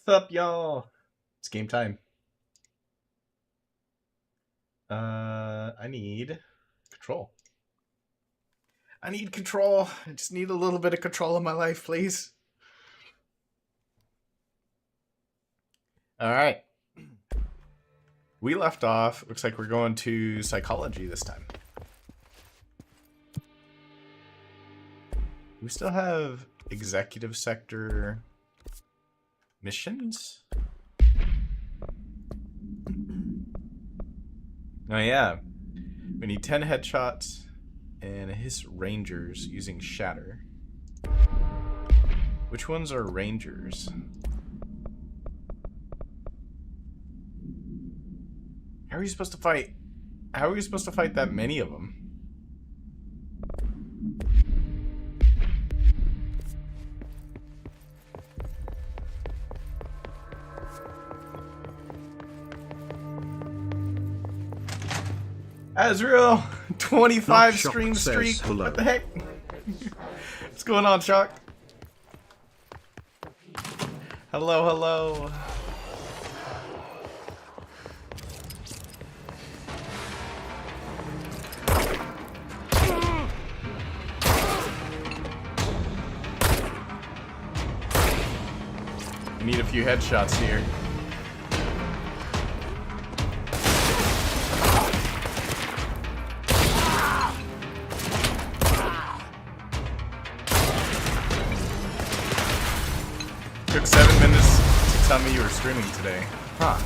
up, y'all? It's game time. I need control. I need control. I just need a little bit of control in my life, please. All right. We left off. Looks like we're going to psychology this time. We still have executive sector missions. Oh yeah, we need 10 headshots and his rangers using shatter. Which ones are rangers? How are you supposed to fight? How are you supposed to fight that many of them? Azrael, 25 stream streak. Hello. What the heck? What's going on, Shock? Hello, hello. I need a few headshots here. Took 7 minutes to tell me you were streaming today. Huh.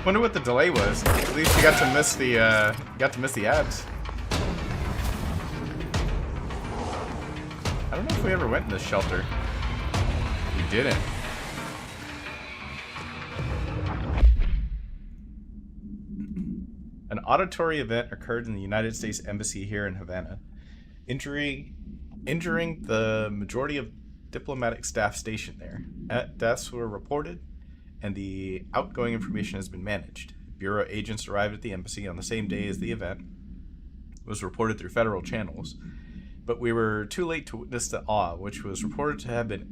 Wonder what the delay was. At least you got to miss the ads. I don't know if we ever went in this shelter. We didn't. An auditory event occurred in the United States Embassy here in Havana, injuring the majority of diplomatic staff stationed there. Deaths were reported, and the outgoing information has been managed. Bureau agents arrived at the embassy on the same day as the event was reported through federal channels, but we were too late to witness the awe, which was reported to have been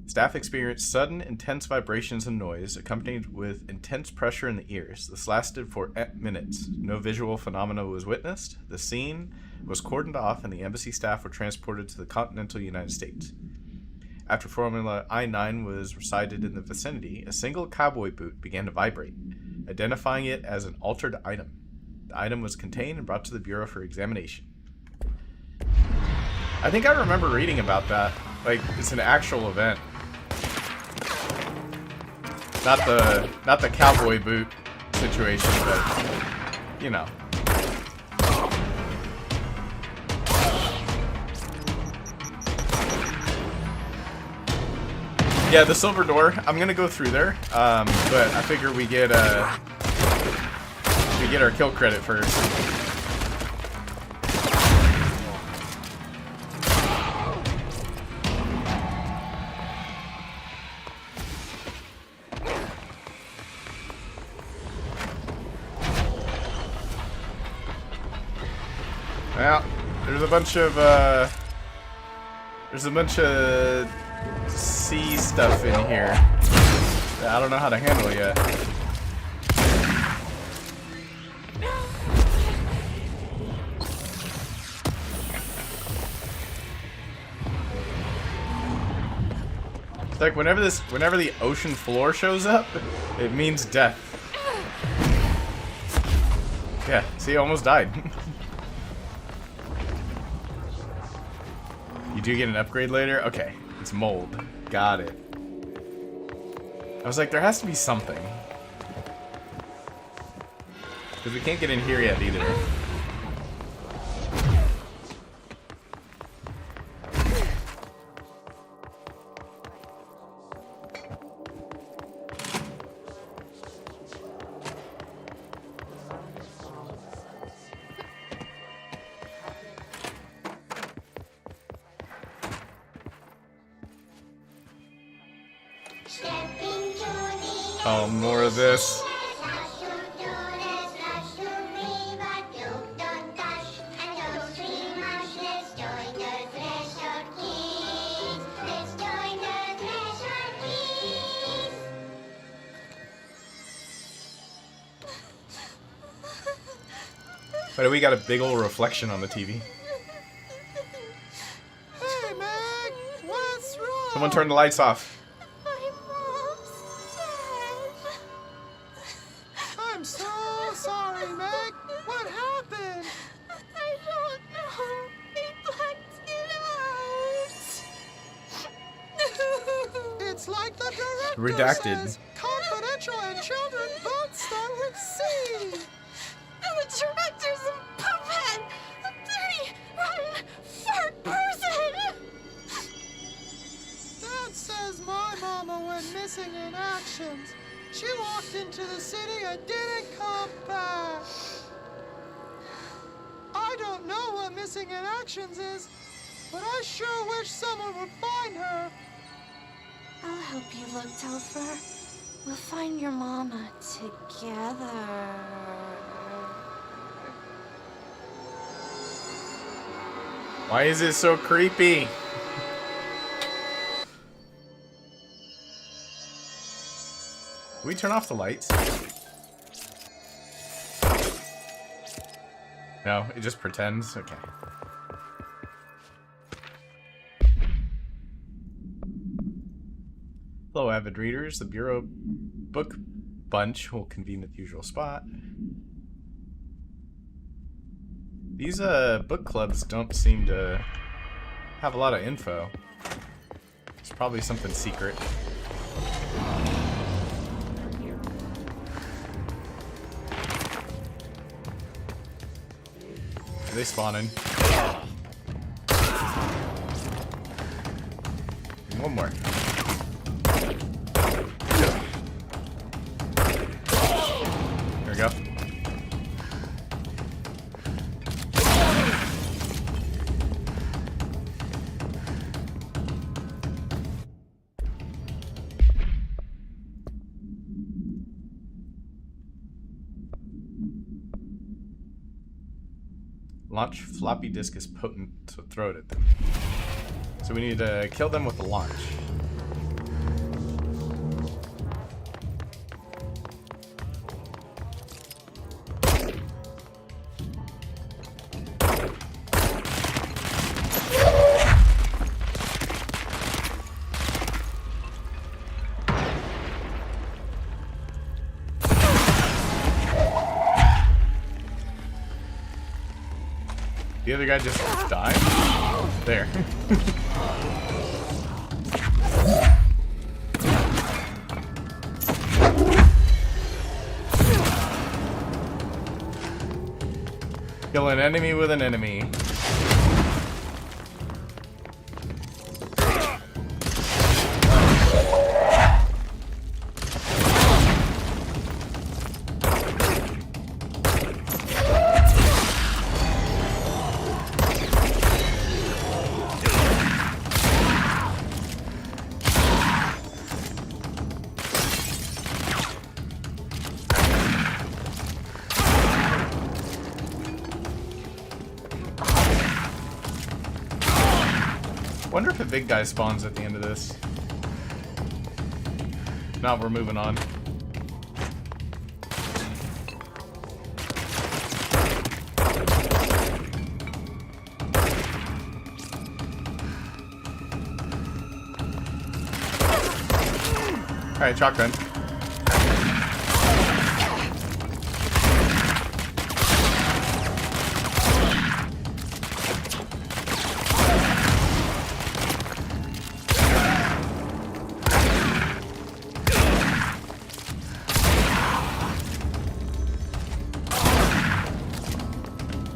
Staff experienced sudden, intense vibrations and noise, accompanied with intense pressure in the ears. This lasted for minutes. No visual phenomena was witnessed. The scene was cordoned off, and the embassy staff were transported to the continental United States. After Formula I-9 was recited in the vicinity, a single cowboy boot began to vibrate, identifying it as an altered item. The item was contained and brought to the Bureau for examination. I think I remember reading about that. Like, it's an actual event. Not the cowboy boot situation, but, you know. Yeah, the silver door. I'm gonna go through there, but I figure we get our kill credit first. Well, there's a bunch of sea stuff in here that I don't know how to handle yet. It's like whenever the ocean floor shows up, it means death. Yeah, see, I almost died. You do get an upgrade later? Okay. It's mold. Got it. I was like, there has to be something. Because we can't get in here yet either. Oh, more of this. But we got a big old reflection on the TV. Hey, Meg! What's wrong? Someone turn the lights off. My mom's dead. I'm so sorry, Meg. What happened? I don't know. They blacked it out. It's like the director Redacted. says, confidential and children both start with C. And the director's a puppet. A dirty, rotten, fart person. Dad says my mama went missing in actions. She walked into the city and didn't come back. I don't know what missing in actions is, but I sure wish someone would find her. I'll help you look, Topher. We'll find your mama together. Why is it so creepy? Can we turn off the lights? No, it just pretends? Okay. Hello, avid readers. The Bureau Book Bunch will convene at the usual spot. These book clubs don't seem to have a lot of info. It's probably something secret. Are they spawning? One more. There we go. Launch floppy disk is potent, so throw it at them. So we need to kill them with the launch. The other guy just died? There. Kill an enemy with an enemy. Wonder if a big guy spawns at the end of this. No, we're moving on. Alright, shotgun.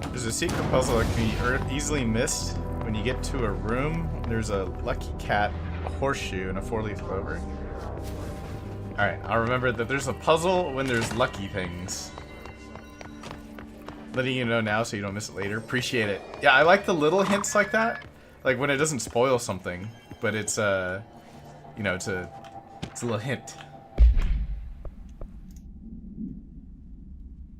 There's a secret puzzle that can be easily missed. When you get to a room, there's a lucky cat, a horseshoe, and a 4-leaf clover. Alright, I'll remember that there's a puzzle when there's lucky things. Letting you know now so you don't miss it later. Appreciate it. Yeah, I like the little hints like that. Like when it doesn't spoil something, but it's you know, to It's a little hint.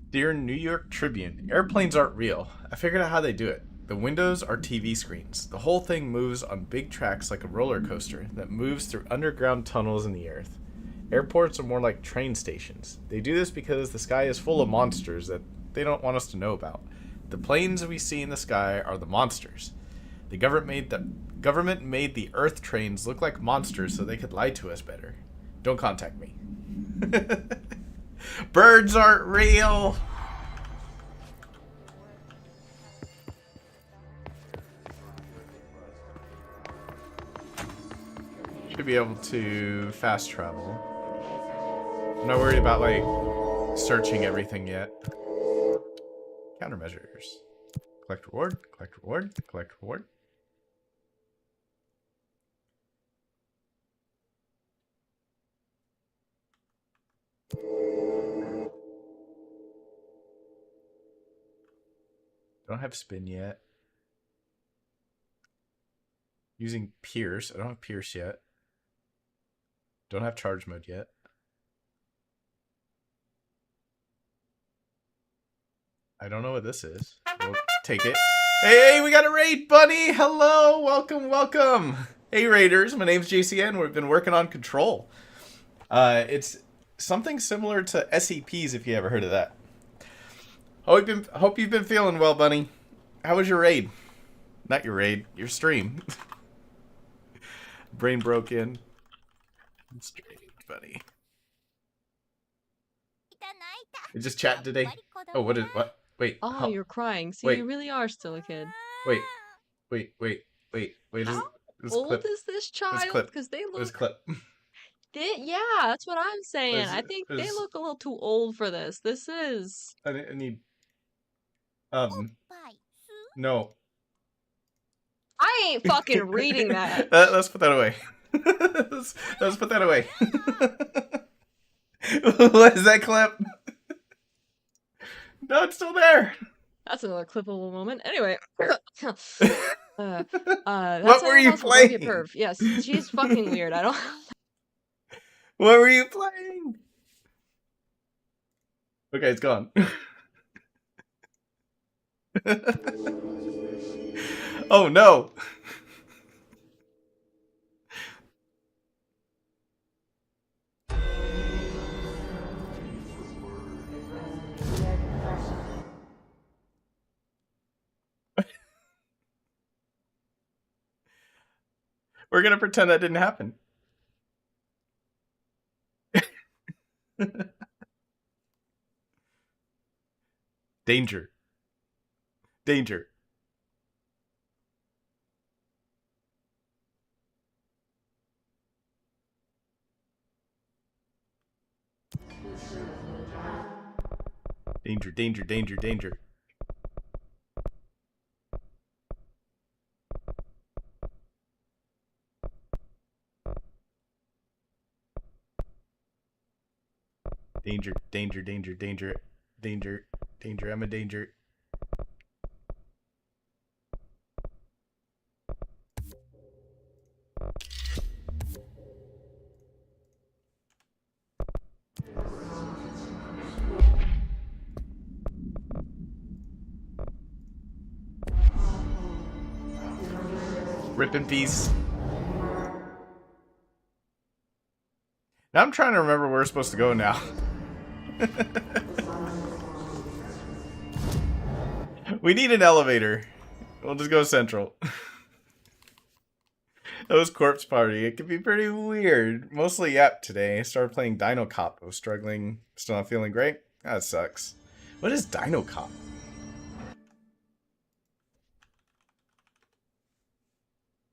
Dear New York Tribune, airplanes aren't real. I figured out how they do it. The windows are TV screens. The whole thing moves on big tracks like a roller coaster that moves through underground tunnels in the earth. Airports are more like train stations. They do this because the sky is full of monsters that they don't want us to know about. The planes we see in the sky are the monsters. The government made the earth trains look like monsters so they could lie to us better. Don't contact me. Birds aren't real. Should be able to fast travel. I'm not worried about like searching everything yet. Countermeasures. Collect reward, collect reward, collect reward. Don't have spin yet. Using Pierce. I don't have Pierce yet. Don't have charge mode yet. I don't know what this is. We'll take it. Hey, we got a raid, buddy! Hello! Welcome, welcome! Hey, Raiders. My name's JCN. We've been working on Control. It's something similar to SCPs, if you ever heard of that. Hope you've been feeling well, bunny. How was your raid? Not your raid, your stream. Brain broke in. Strange, buddy. We just chat today. Oh, what? Wait. Oh, you're crying. See, wait. you really are still a kid. Wait. How old is this child? Because they look. This clip. Yeah, that's what I'm saying. I think they look a little too old for this. This is. I need. No. I ain't fucking reading that. Let's put that away. let's put that away. What is that clip? No, it's still there. That's another clippable moment. Anyway. That's what were you playing? Perv. Yes, she's fucking weird. I don't. What were you playing? Okay, it's gone. Oh no. We're gonna pretend that didn't happen. Danger. Danger. Danger, danger, danger, danger. Danger, danger, danger, danger, danger, danger, I'm a danger. Rip in peace. Now I'm trying to remember where we're supposed to go now. We need an elevator. We'll just go central. That was Corpse Party. It can be pretty weird. Mostly Yap today. I started playing Dino Cop. I was struggling. Still not feeling great. That sucks. What is Dino Cop?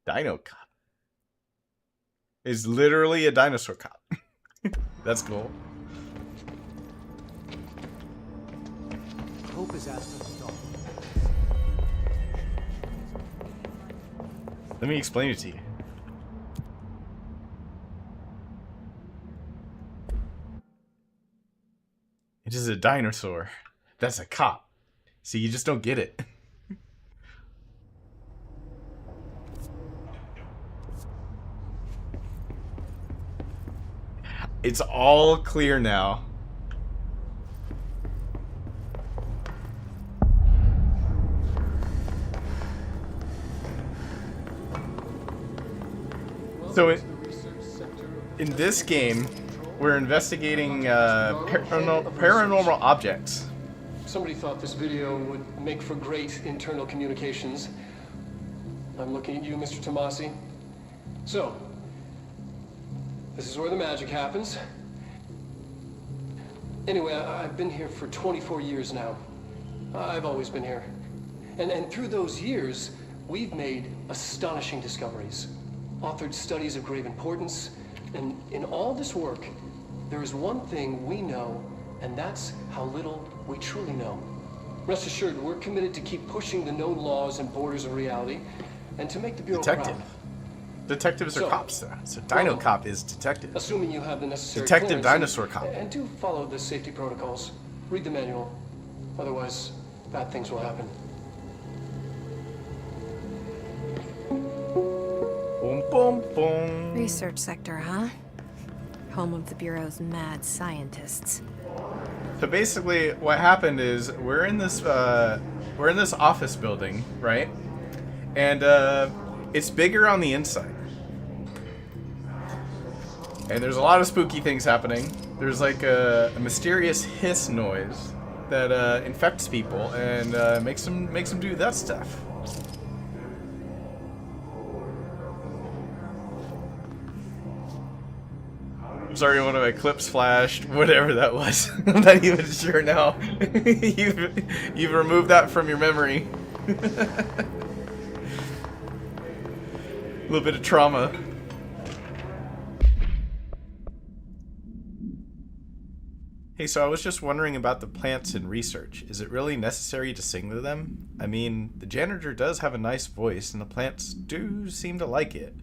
Dino Cop is literally a dinosaur cop. That's cool. Hope is asking to talk. Let me explain it to you. It is a dinosaur. That's a cop. See, you just don't get it. It's all clear now. So in this game, we're investigating paranormal objects. Somebody thought this video would make for great internal communications. I'm looking at you, Mr. Tomasi. So, this is where the magic happens. Anyway, I've been here for 24 years now. I've always been here. And through those years, we've made astonishing discoveries, authored studies of grave importance, and in all this work, there is one thing we know, and that's how little we truly know. Rest assured, we're committed to keep pushing the known laws and borders of reality, and to make the Bureau Detective. proud. Detectives are cops, though. So Dino Cop is detective. Assuming you have the necessary Detective clearance, Dinosaur Cop. and do follow the safety protocols. Read the manual. Otherwise, bad things will happen. Boom, boom, boom. Research sector, huh? Home of the Bureau's mad scientists. So basically, what happened is we're in this office building, right? And it's bigger on the inside. And there's a lot of spooky things happening. There's like a mysterious hiss noise that infects people and makes them do that stuff. I'm sorry, one of my clips flashed. Whatever that was, I'm not even sure now. you've removed that from your memory. A little bit of trauma. Hey, so I was just wondering about the plants in research. Is it really necessary to sing to them? I mean, the janitor does have a nice voice, and the plants do seem to like it.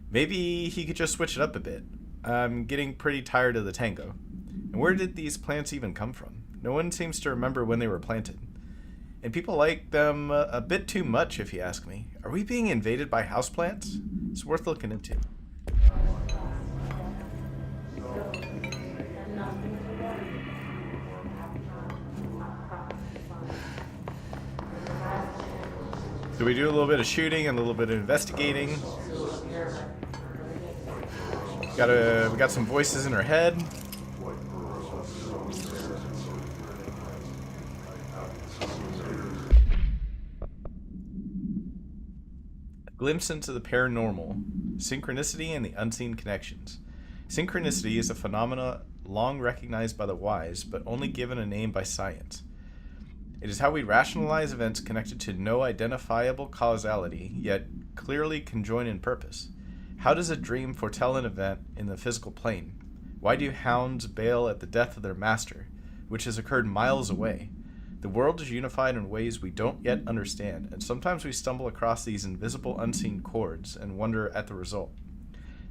Maybe he could just switch it up a bit. I'm getting pretty tired of the tango. And where did these plants even come from? No one seems to remember when they were planted. And people like them a bit too much, if you ask me. Are we being invaded by houseplants? It's worth looking into. So we do a little bit of shooting and a little bit of investigating. We got some voices in our head. A glimpse into the paranormal, synchronicity and the unseen connections. Synchronicity is a phenomena long recognized by the wise, but only given a name by science. It is how we rationalize events connected to no identifiable causality, yet clearly conjoined in purpose. How does a dream foretell an event in the physical plane? Why do hounds bail at the death of their master, which has occurred miles away? The world is unified in ways we don't yet understand, and sometimes we stumble across these invisible, unseen chords and wonder at the result.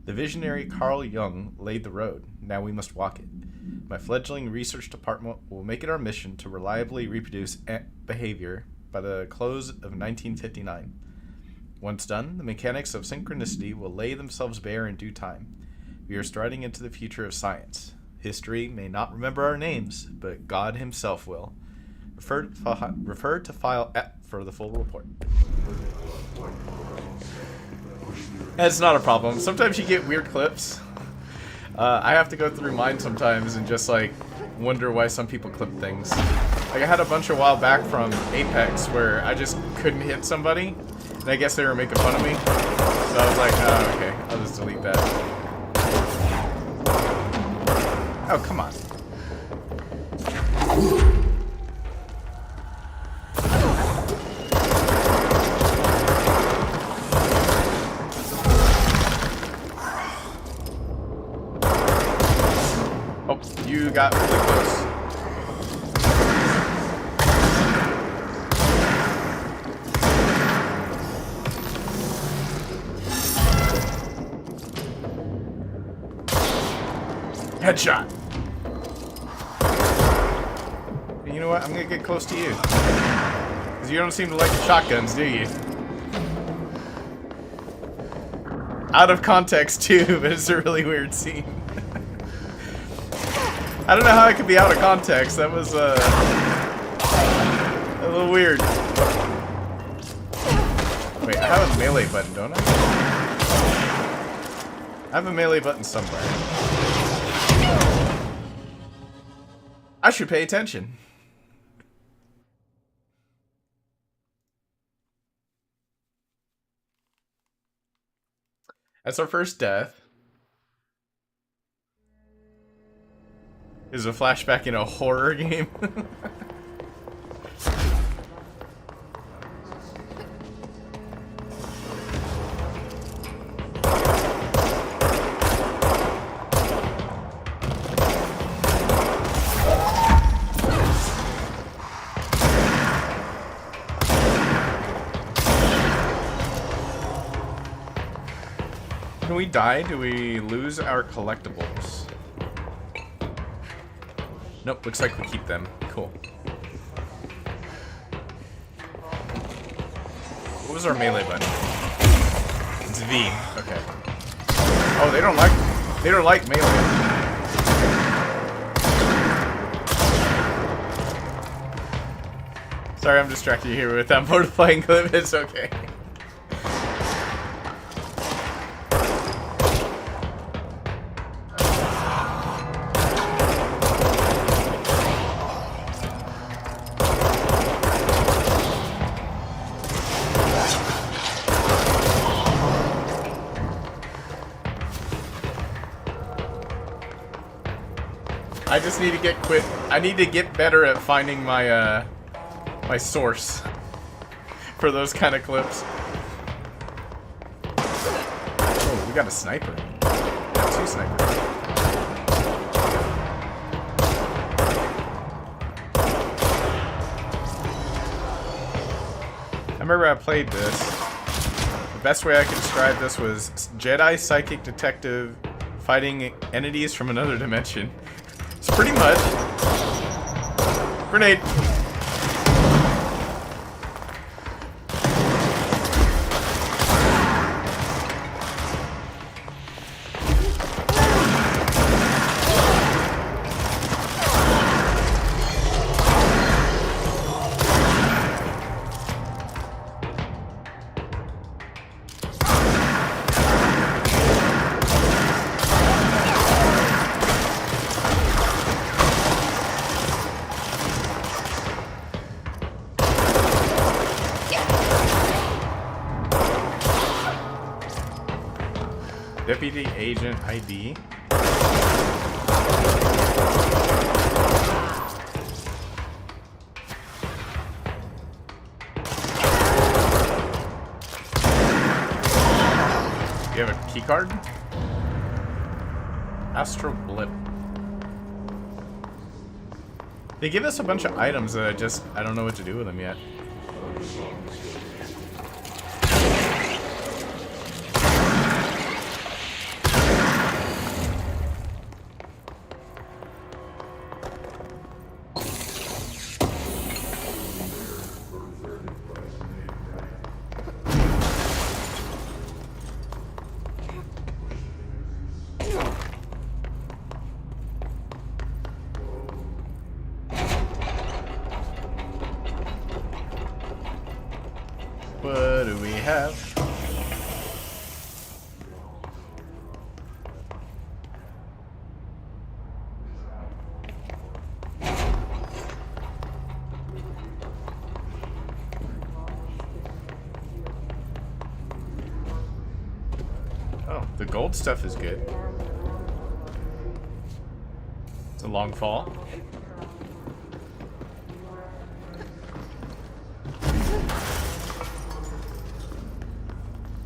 The visionary Carl Jung laid the road. Now we must walk it. My fledgling research department will make it our mission to reliably reproduce ant behavior by the close of 1959. Once done, the mechanics of synchronicity will lay themselves bare in due time. We are striding into the future of science. History may not remember our names, but God himself will. Refer to file F for the full report. That's not a problem. Sometimes you get weird clips. I have to go through mine sometimes and just like wonder why some people clip things. Like I had a bunch a while back from Apex where I just couldn't hit somebody, and I guess they were making fun of me. So I was like, oh, okay, I'll just delete that. Oh, come on. Oh, you got really close. Headshot. You know what? I'm gonna get close to you. Because you don't seem to like the shotguns, do you? Out of context, too, but it's a really weird scene. I don't know how it could be out of context. That was a little weird. Wait, I have a melee button, don't I? I have a melee button somewhere. I should pay attention. That's our first death. Is a flashback in a horror game. When we die, do we lose our collectibles? Nope, looks like we keep them. Cool. What was our melee button? It's V. Okay. Oh, they don't like melee. Sorry, I'm distracted here with that mortifying clip. It's okay. I just need to get quit. I need to get better at finding my my source for those kind of clips. Oh, we got a sniper. We got 2 snipers. I remember I played this. The best way I could describe this was Jedi Psychic Detective fighting entities from another dimension. It's pretty much. Grenade. Deputy Agent ID. You have a key card? Astral Blip. They give us a bunch of items that I don't know what to do with them yet. What do we have? Oh, the gold stuff is good. It's a long fall.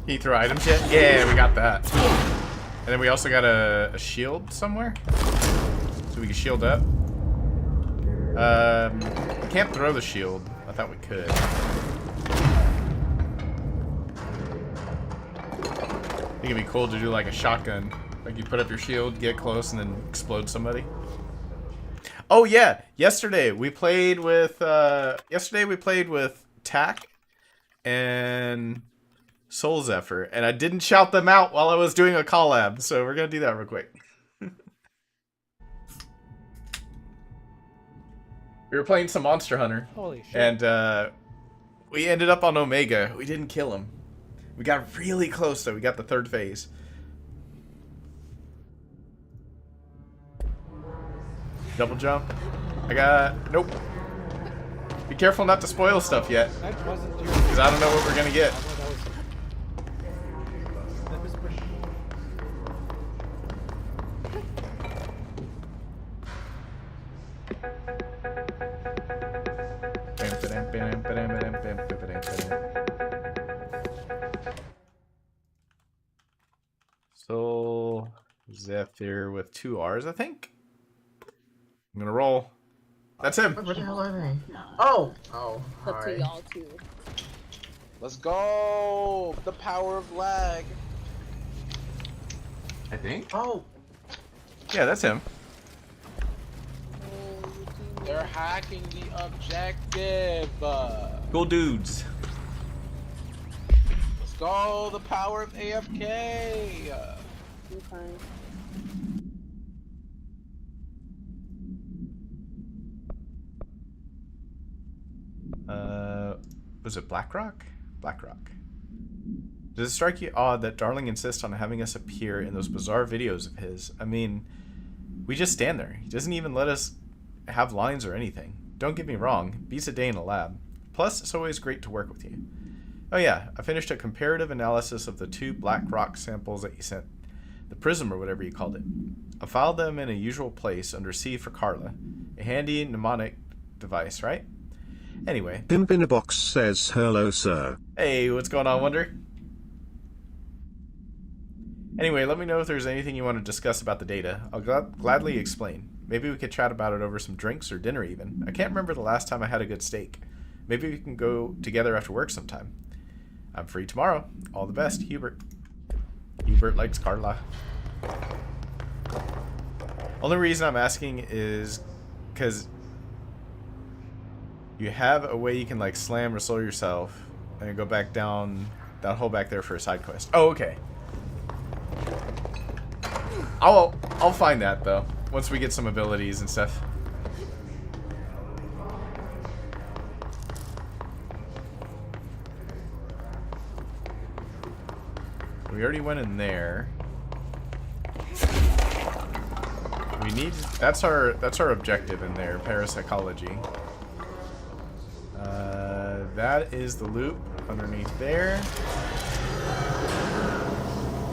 Can you throw items yet? Yeah, we got that. And then we also got a shield somewhere. So we can shield up. We can't throw the shield. I thought we could. I think it'd be cool to do like a shotgun. Like you put up your shield, get close, and then explode somebody. Oh yeah, yesterday we played with Tack and Soul Zephyr, and I didn't shout them out while I was doing a collab, so we're gonna do that real quick. We were playing some Monster Hunter. Holy shit. And we ended up on Omega. We didn't kill him. We got really close, though. We got the 3rd phase. Double jump. I got... Nope. Be careful not to spoil stuff yet. That wasn't you. Because I don't know what we're going to get. That was pretty... Soul Zephyr with 2 R's, I think. I'm gonna roll. That's him. What the hell are they? Oh! Oh, Up to hi. y'all too. Let's go! The power of lag. I think. Oh! Yeah, that's him. They're hacking the objective. Cool dudes. Let's go! The power of AFK. I'm fine. Was it Blackrock? Blackrock. Does it strike you odd that Darling insists on having us appear in those bizarre videos of his? I mean, we just stand there. He doesn't even let us have lines or anything. Don't get me wrong, beats a day in a lab. Plus, it's always great to work with you. Oh yeah, I finished a comparative analysis of the 2 black rock samples that you sent. The prism or whatever you called it. I filed them in a usual place under C for Carla. A handy mnemonic device, right? Anyway. Pimp in a box says hello, sir. Hey, what's going on, Wonder? Anyway, let me know if there's anything you want to discuss about the data. I'll gladly explain. Maybe we could chat about it over some drinks or dinner even. I can't remember the last time I had a good steak. Maybe we can go together after work sometime. I'm free tomorrow. All the best, Hubert. Hubert likes Carla. Only reason I'm asking is because you have a way you can like slam or slow yourself and go back down that hole back there for a side quest. Oh, okay. I'll find that though once we get some abilities and stuff. We already went in there. We need that's our objective in there, parapsychology. That is the loop underneath there.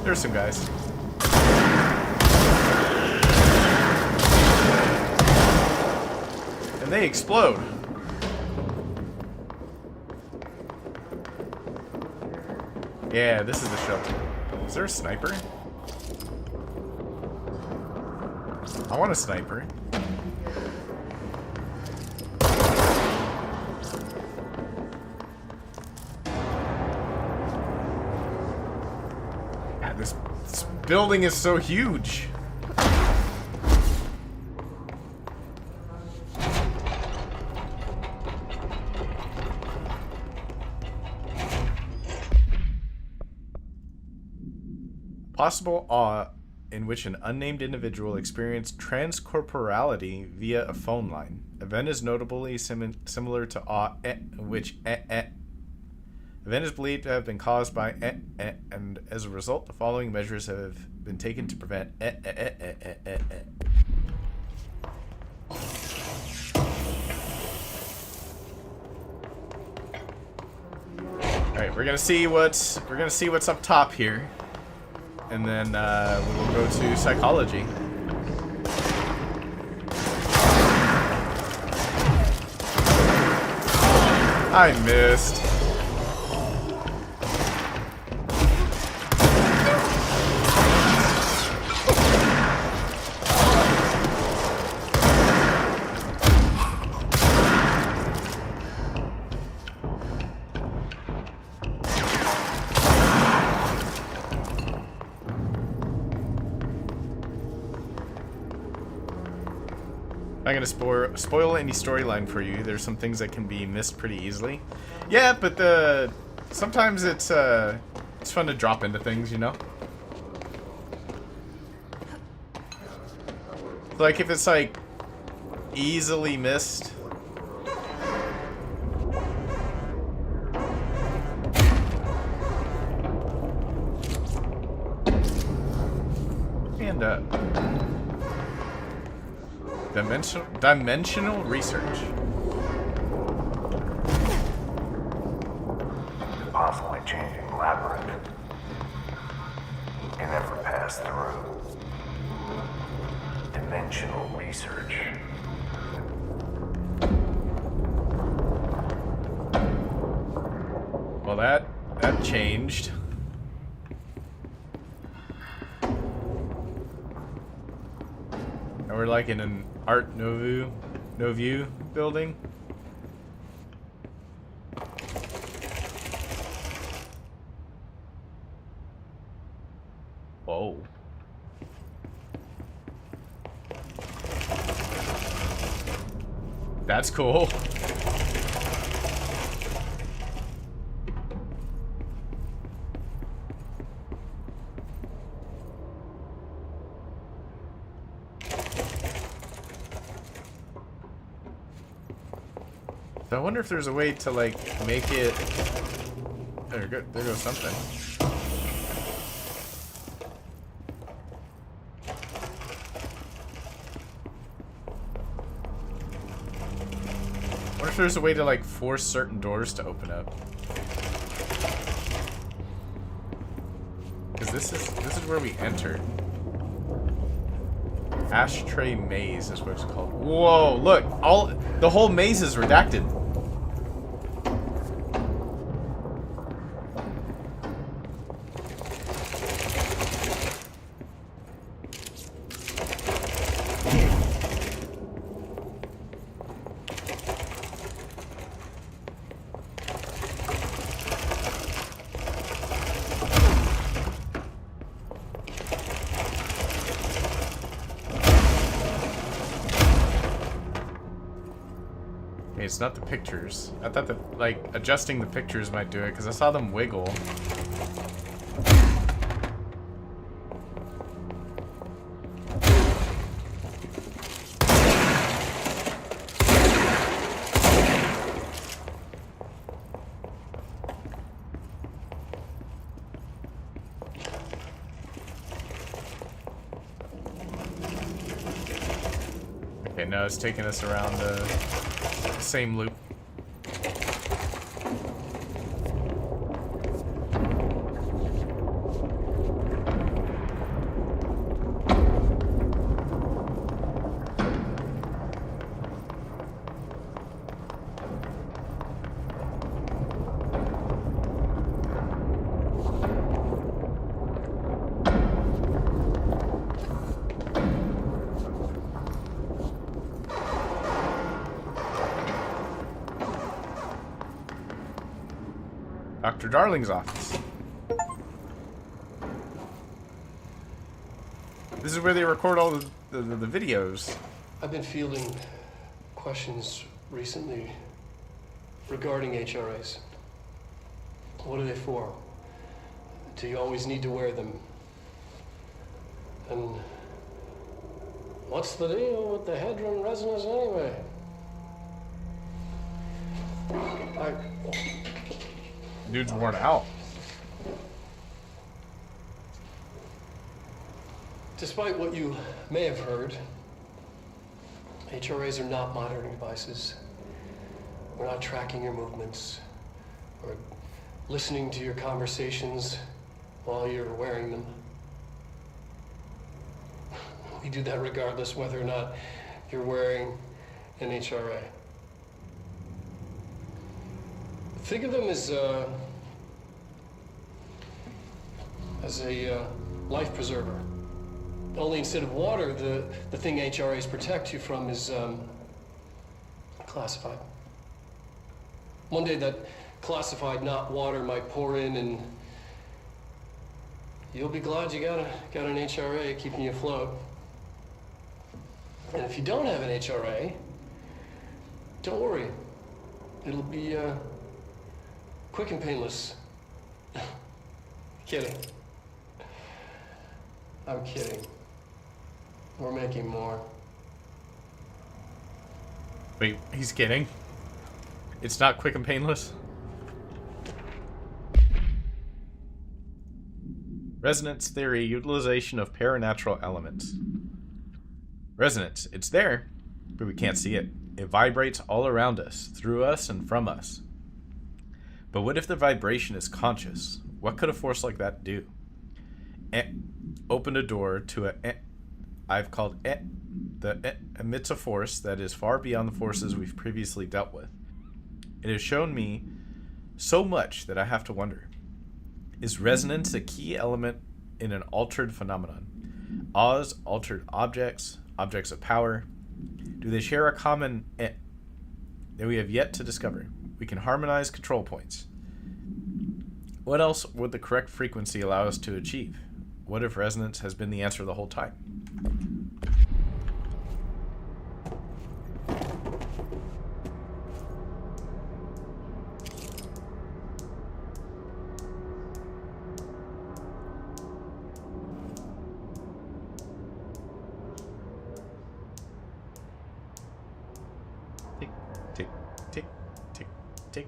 There's some guys. And they explode. Yeah, this is the shelter. Is there a sniper? I want a sniper. God, this building is so huge. Possible awe in which an unnamed individual experienced transcorporality via a phone line. Event is notably similar to awe which event is believed to have been caused by and as a result, the following measures have been taken to prevent Alright, we're gonna see what's up top here. And then we'll go to psychology. I missed. I'm not gonna spoil any storyline for you. There's some things that can be missed pretty easily. Yeah, but sometimes it's fun to drop into things, you know. Like if it's like easily missed, Dimensional research. The possibly changing labyrinth. You never pass through. Dimensional research. Well, that changed. And we're like in an Art Nouveau building. Whoa. That's cool. So I wonder if there's a way to like make it. There goes something. I wonder if there's a way to like force certain doors to open up. Because this is where we entered. Ashtray maze is what it's called. Whoa! Look, the whole maze is redacted. It's not the pictures. I thought that, like, adjusting the pictures might do it, because I saw them wiggle. Okay, no, it's taking us around the same loop. Dr. Darling's office. This is where they record all the videos. I've been fielding questions recently regarding HRAs. What are they for? Do you always need to wear them? And what's the deal with the Hedron resonance anyway? Dude's worn out. Despite what you may have heard, HRAs are not monitoring devices. We're not tracking your movements or listening to your conversations while you're wearing them. We do that regardless whether or not you're wearing an HRA. Think of them as a life preserver. Only instead of water, the thing HRAs protect you from is classified. One day that classified, not water, might pour in, and you'll be glad you got an HRA keeping you afloat. And if you don't have an HRA, don't worry. It'll be quick and painless. Kidding. I'm kidding. We're making more. Wait, he's kidding? It's not quick and painless? Resonance theory, utilization of paranatural elements. Resonance, it's there. but we can't see it. It vibrates all around us, through us, and from us. But what if the vibration is conscious? What could a force like that do? Open a door to I've called that emits a force that is far beyond the forces we've previously dealt with. It has shown me so much that I have to wonder. Is resonance a key element in an altered phenomenon? Oz, altered objects, objects of power, do they share a common that we have yet to discover? We can harmonize control points. What else would the correct frequency allow us to achieve? What if resonance has been the answer the whole time? Tick, tick, tick, tick, tick.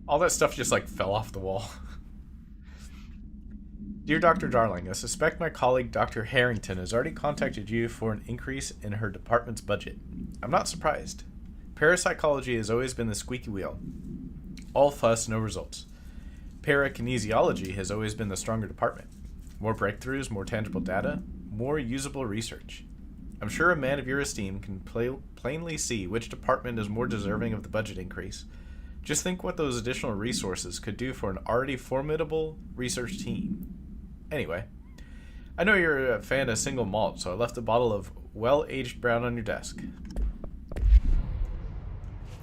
All that stuff just like fell off the wall. Dear Dr. Darling, I suspect my colleague Dr. Harrington has already contacted you for an increase in her department's budget. I'm not surprised. Parapsychology has always been the squeaky wheel. All fuss, no results. Parakinesiology has always been the stronger department. More breakthroughs, more tangible data, more usable research. I'm sure a man of your esteem can plainly see which department is more deserving of the budget increase. Just think what those additional resources could do for an already formidable research team. Anyway, I know you're a fan of single malt, so I left a bottle of well-aged brown on your desk.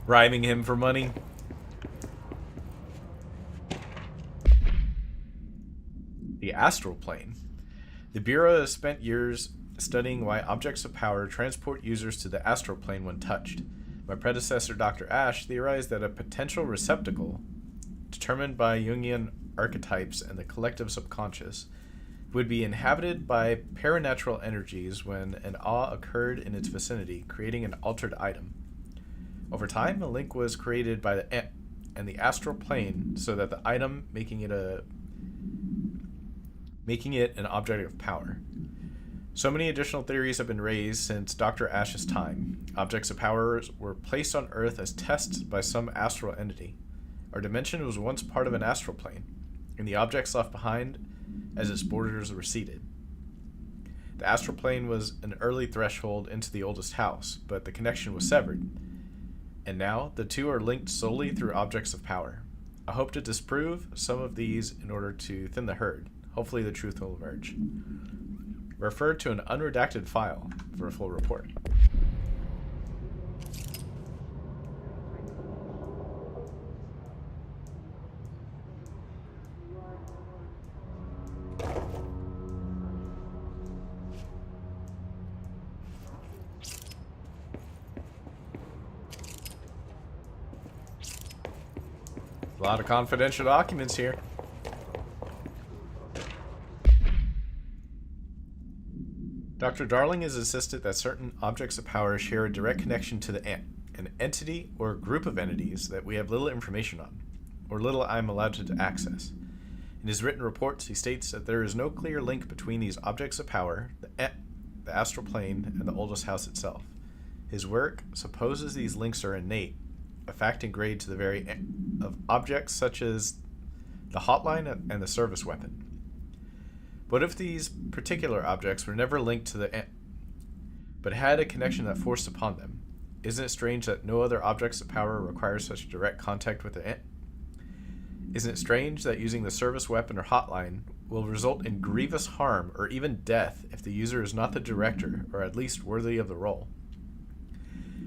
Rhyming him for money. The astral plane. The Bureau has spent years studying why objects of power transport users to the astral plane when touched. My predecessor, Dr. Ash, theorized that a potential receptacle, determined by Jungian archetypes and the collective subconscious, would be inhabited by paranatural energies when an awe occurred in its vicinity, creating an altered item. Over time, a link was created by the and the astral plane so that the item making it an object of power. So many additional theories have been raised since Dr. Ash's time. Objects of power were placed on Earth as tests by some astral entity. Our dimension was once part of an astral plane, and the objects left behind as its borders receded. The astral plane was an early threshold into the oldest house, but the connection was severed, and now the two are linked solely through objects of power. I hope to disprove some of these in order to thin the herd. Hopefully the truth will emerge. Refer to an unredacted file for a full report. A lot of confidential documents here. Dr. Darling has insisted that certain objects of power share a direct connection to the an entity or a group of entities that we have little information on, or little I am allowed to access. In his written reports, he states that there is no clear link between these objects of power, the astral plane, and the oldest house itself. His work supposes these links are innate, a fact engraved to the very of objects such as the hotline and the service weapon. What if these particular objects were never linked to the but had a connection that forced upon them? Isn't it strange that no other objects of power require such direct contact with the Isn't it strange that using the service weapon or hotline will result in grievous harm or even death if the user is not the director or at least worthy of the role?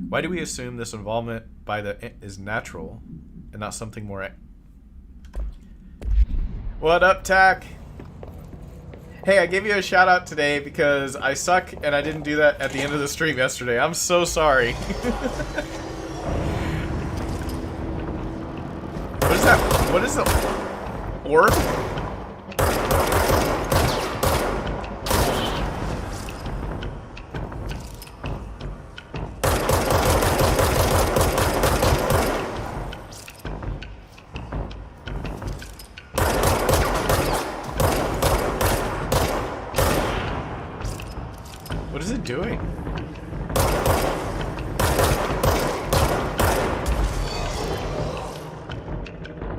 Why do we assume this involvement by the is natural and not something more? What up, Tack? Hey, I gave you a shout out today because I suck and I didn't do that at the end of the stream yesterday. I'm so sorry. What is that? What is the orb? doing?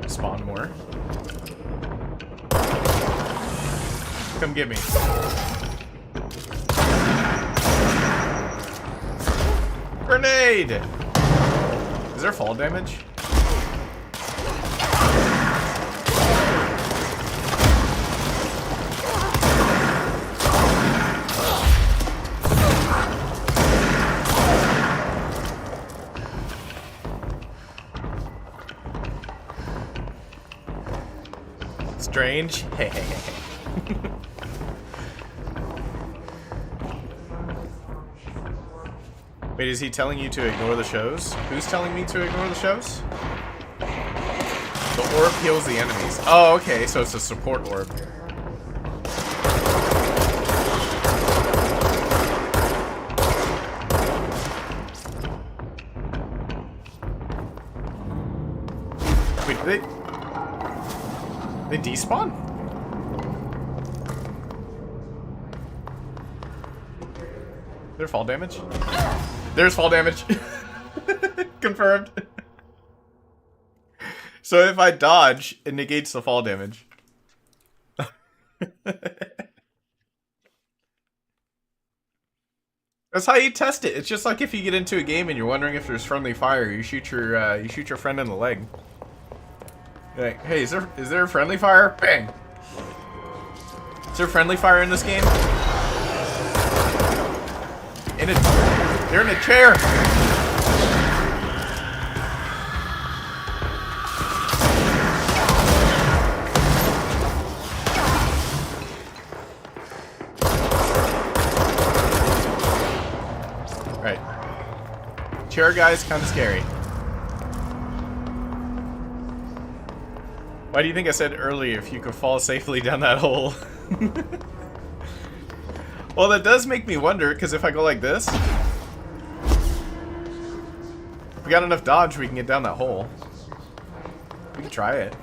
Spawn more. Come get me. Grenade! Is there fall damage? Strange. Wait, is he telling you to ignore the shows? Who's telling me to ignore the shows? The orb heals the enemies. Oh, okay, so it's a support orb. Wait, they despawn? There fall damage? There's fall damage. Confirmed. So if I dodge, it negates the fall damage. That's how you test it. It's just like if you get into a game and you're wondering if there's friendly fire, you shoot your friend in the leg. You're like, hey, is there friendly fire? Bang. Is there friendly fire in this game? They're in a chair. Right. Chair guy's kind of scary. Why do you think I said earlier if you could fall safely down that hole? Well, that does make me wonder, because if I go like this, if we got enough dodge, we can get down that hole. We can try it.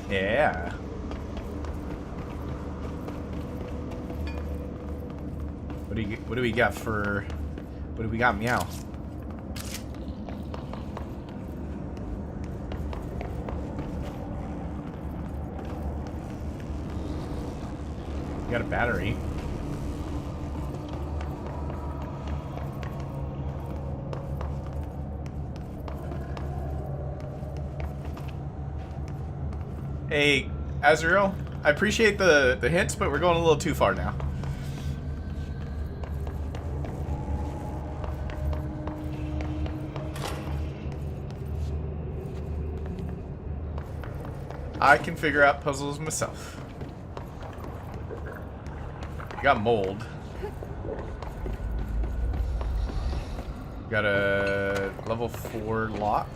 Yeah. What do we got for... What do we got, meow? We got a battery. Hey, Azrael, I appreciate the hints, but we're going a little too far now. I can figure out puzzles myself. We got mold. We got a level 4 lock.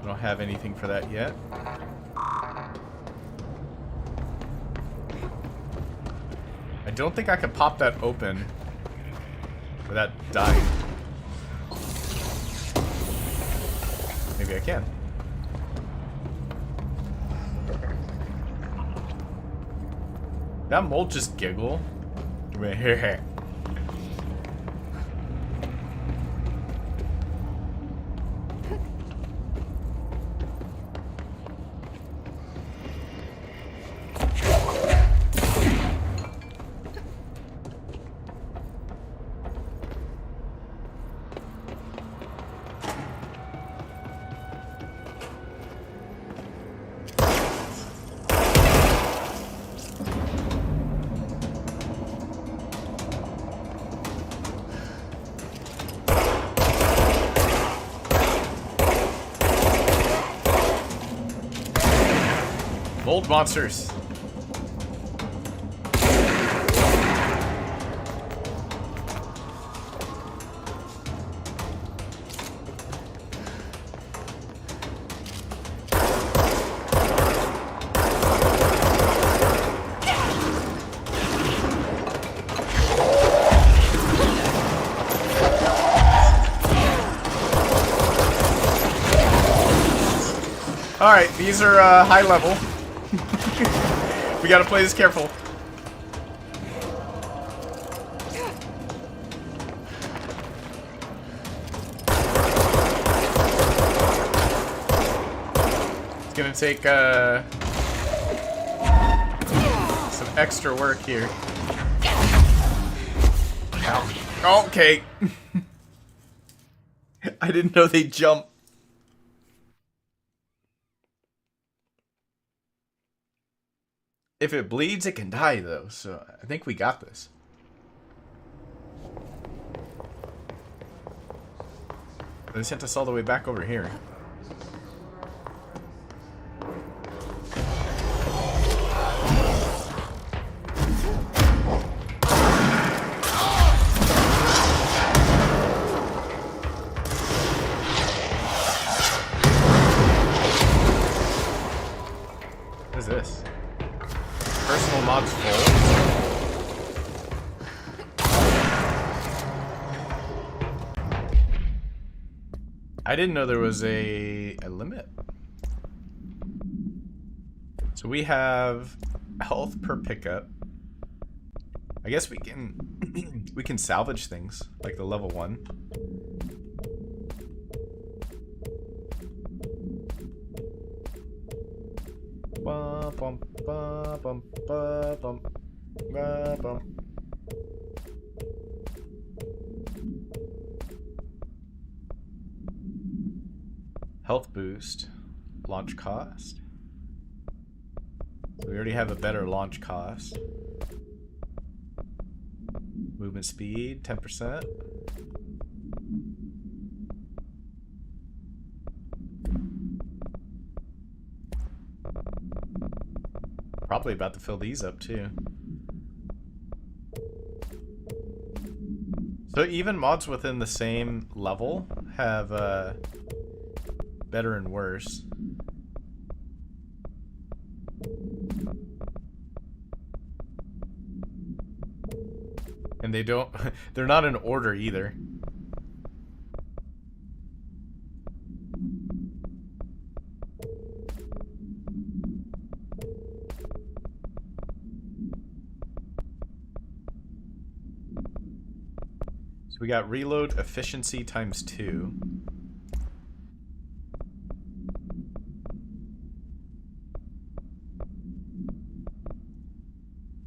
I don't have anything for that yet. I don't think I can pop that open without dying. Maybe I can. That mold just giggle. Mold monsters. Alright, these are high level. We gotta play this careful. It's gonna take some extra work here. Ow. Okay. I didn't know they jump. If it bleeds, it can die, though, so I think we got this. They sent us all the way back over here. What is this? Personal mods full. I didn't know there was a limit. So we have health per pickup. I guess we can we can salvage things like the level 1. Bum, bum, bum, bum, bum, bum, bum, bum. Health boost, launch cost. So we already have a better launch cost. Movement speed, 10%. Probably about to fill these up too. So even mods within the same level have better and worse. And they don't, they're not in order either. So we got reload efficiency times 2.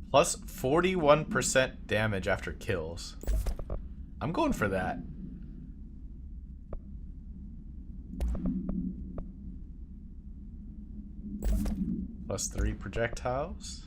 Plus 41% damage after kills. I'm going for that. Plus 3 projectiles.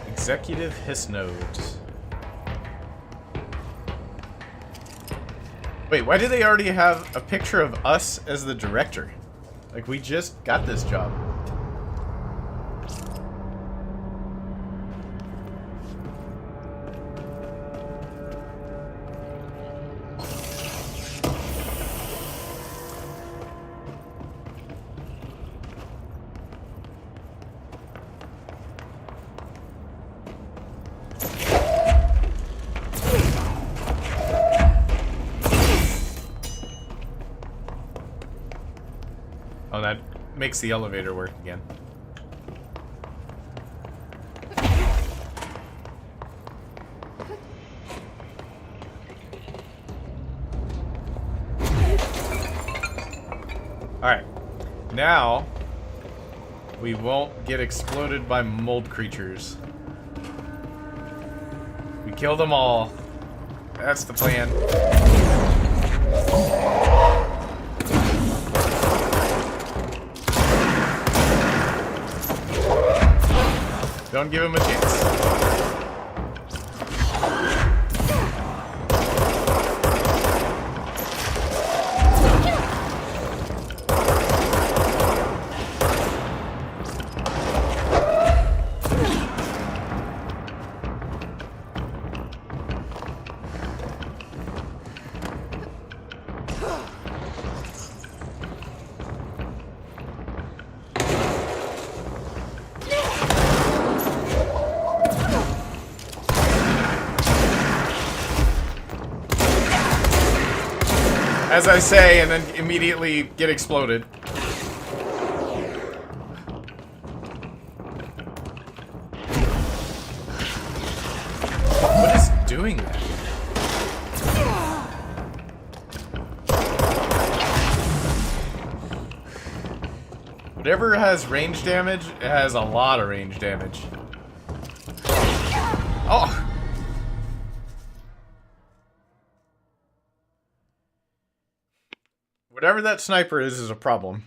Executive hiss nodes. Wait, why do they already have a picture of us as the director? Like, we just got this job. Oh, that makes the elevator work again. Alright. Now, we won't get exploded by mold creatures. We kill them all. That's the plan. Don't give him a chance. As I say, and then immediately get exploded. What is doing that? Whatever has range damage, it has a lot of range damage. Oh! Whatever that sniper is a problem.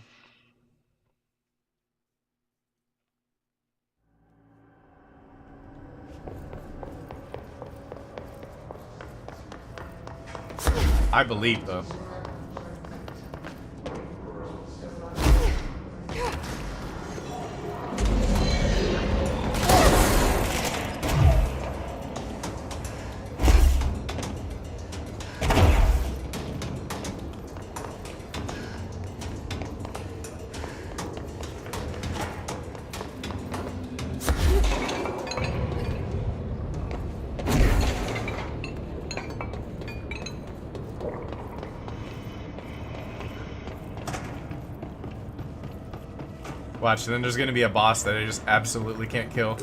I believe, though. Watch, then there's gonna be a boss that I just absolutely can't kill.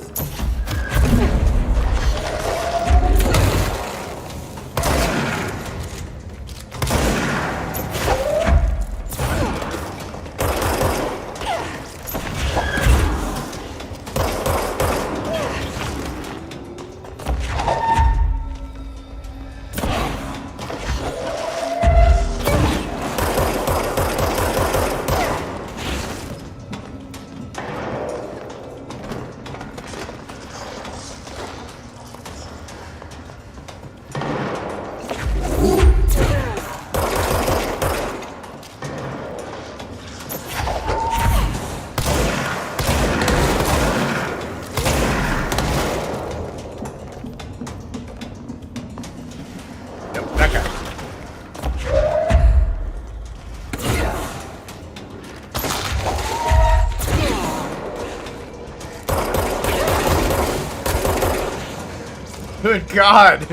Good God!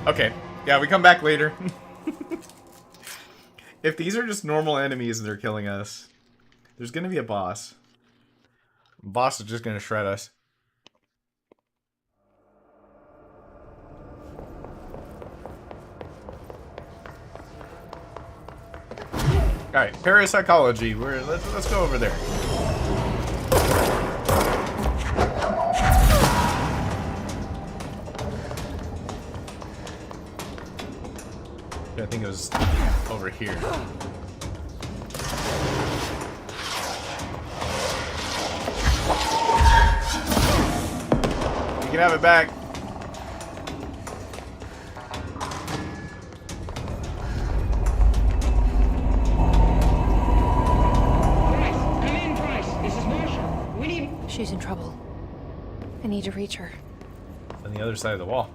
Okay, yeah, we come back later. If these are just normal enemies and they're killing us, there's gonna be a boss. Boss is just gonna shred us. Alright, parapsychology. Let's go over there. I think it was over here. You can have it back. She's in trouble. I need to reach her. On the other side of the wall.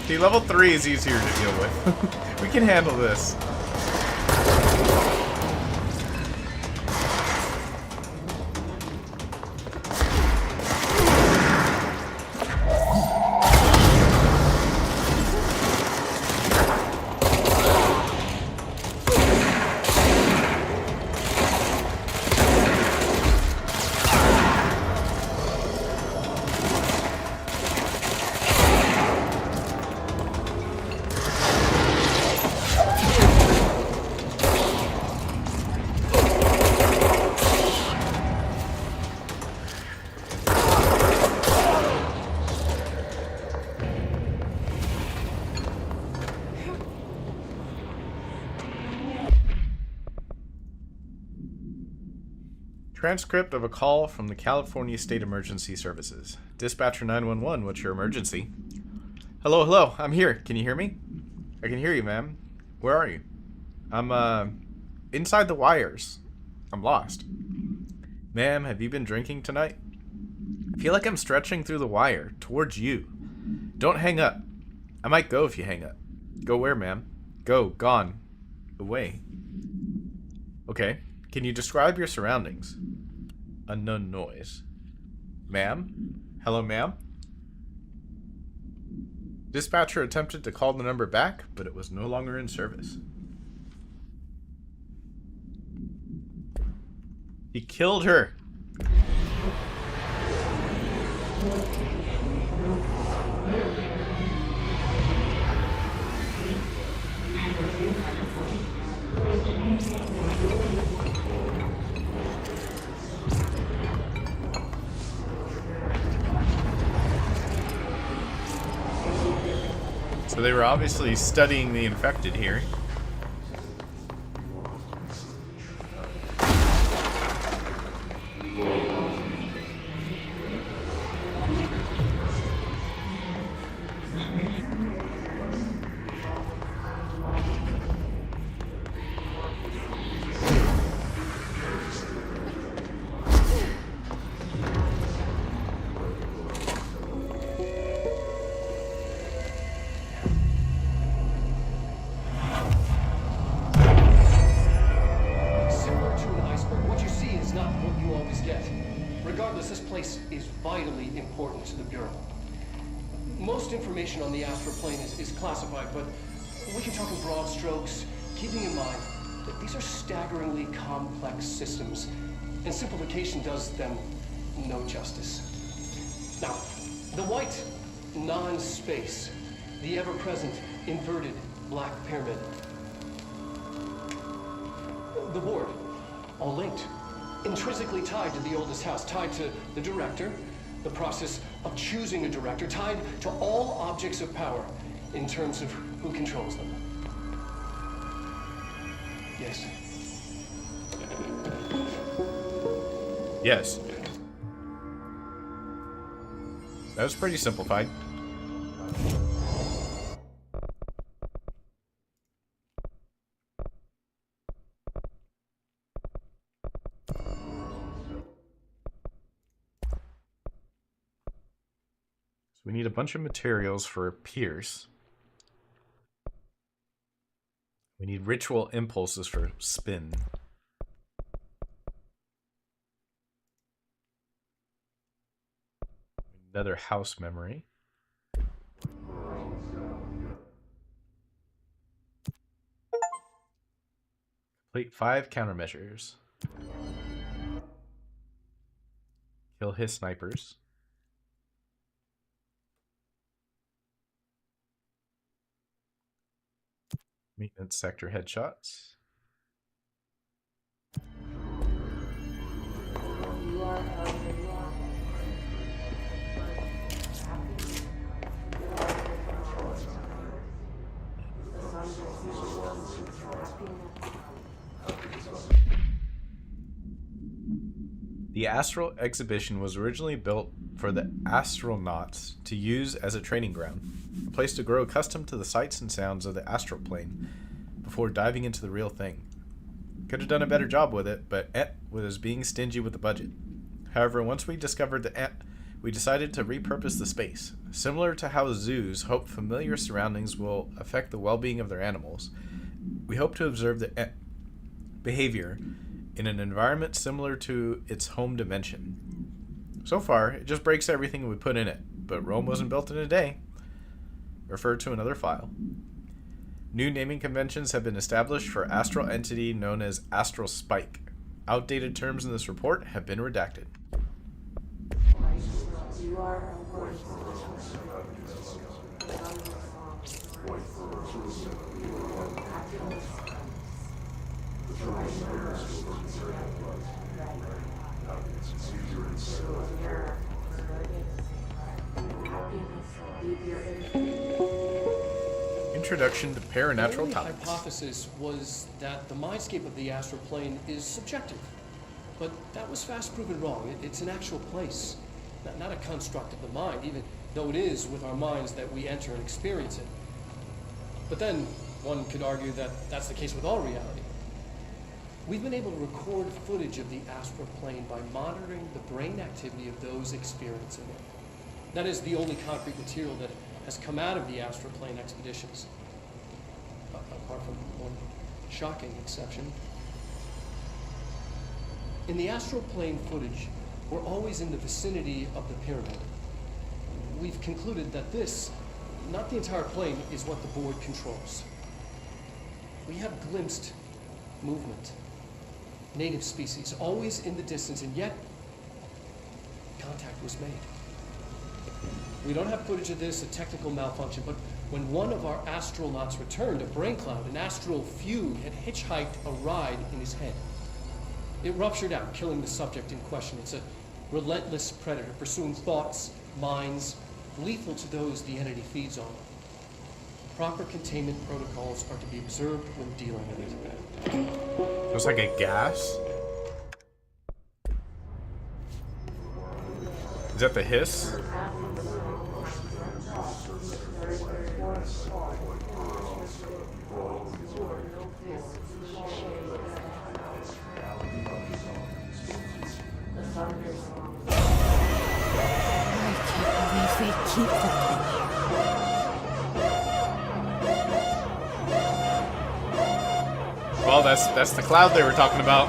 See, level 3 is easier to deal with. We can handle this. Transcript of a call from the California State Emergency Services. Dispatcher 911, what's your emergency? Hello, hello, I'm here. Can you hear me? I can hear you, ma'am. Where are you? I'm, inside the wires. I'm lost. Ma'am, have you been drinking tonight? I feel like I'm stretching through the wire, towards you. Don't hang up. I might go if you hang up. Go where, ma'am? Go, gone. Away. Okay. Can you describe your surroundings? Unknown noise. Ma'am? Hello, ma'am? Dispatcher attempted to call the number back, but it was no longer in service. He killed her. So they were obviously studying the infected here. Regardless, this place is vitally important to the Bureau. Most information on the astral plane is classified, but we can talk in broad strokes, keeping in mind that these are staggeringly complex systems, and simplification does them no justice. Now, the white non-space, the ever-present inverted black pyramid, the board, all linked. Intrinsically tied to the oldest house, tied to the director, the process of choosing a director, tied to all objects of power in terms of who controls them. Yes. Yes. That was pretty simplified. We need a bunch of materials for Pierce. We need ritual impulses for Spin. Another house memory. Complete 5 countermeasures. Kill his snipers. Maintenance sector headshots. The Astral Exhibition was originally built for the astronauts to use as a training ground, a place to grow accustomed to the sights and sounds of the astral plane before diving into the real thing. Could have done a better job with it, but was being stingy with the budget. However, once we discovered the we decided to repurpose the space. Similar to how zoos hope familiar surroundings will affect the well-being of their animals, we hope to observe the behavior in an environment similar to its home dimension. So far, it just breaks everything we put in it, but Rome wasn't built in a day. Refer to another file. New naming conventions have been established for astral entity known as Astral Spike. Outdated terms in this report have been redacted. Introduction to Paranatural Topics. The hypothesis was that the mindscape of the astral plane is subjective, but that was fast proven wrong. It's an actual place, not a construct of the mind, even though it is with our minds that we enter and experience it. But then, one could argue that that's the case with all reality. We've been able to record footage of the astral plane by monitoring the brain activity of those experiencing it. That is the only concrete material that has come out of the astral plane expeditions. Apart from one shocking exception. In the astral plane footage, we're always in the vicinity of the pyramid. We've concluded that this, not the entire plane, is what the board controls. We have glimpsed movement, native species, always in the distance, and yet contact was made. We don't have footage of this, a technical malfunction, but when one of our astronauts returned, a brain cloud, an astral fugue, had hitchhiked a ride in his head. It ruptured out, killing the subject in question. It's a relentless predator, pursuing thoughts, minds, lethal to those the entity feeds on. Proper containment protocols are to be observed when dealing with it. Looks like a gas. Is that the hiss? They keep them. Well, that's the cloud they were talking about.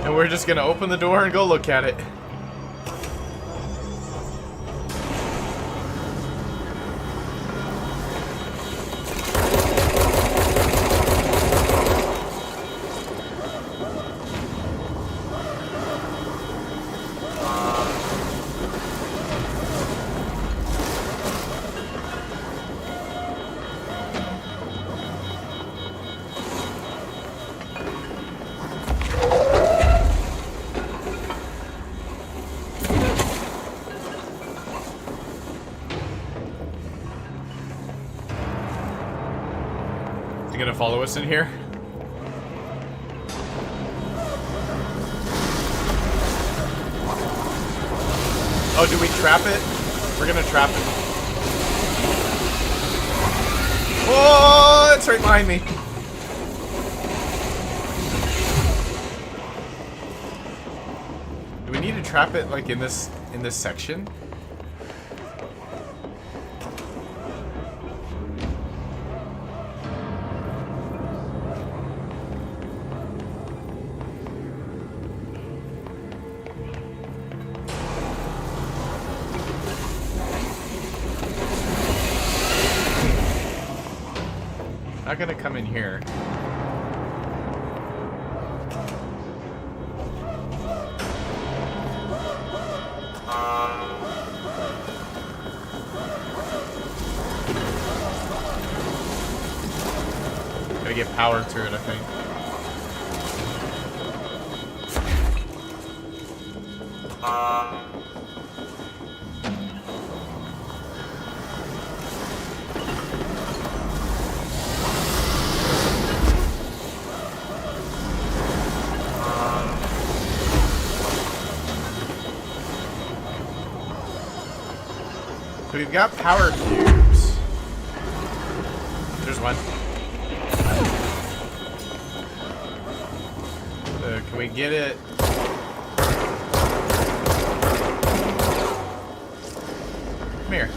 And we're just gonna open the door and go look at it. Is he gonna follow us in here? Oh, do we trap it? We're gonna trap it. Oh, it's right behind me. Do we need to trap it like in this section? Not gonna come in here. Gotta get power to it, I think. So we've got power cubes. There's one. Can we get it? Come here.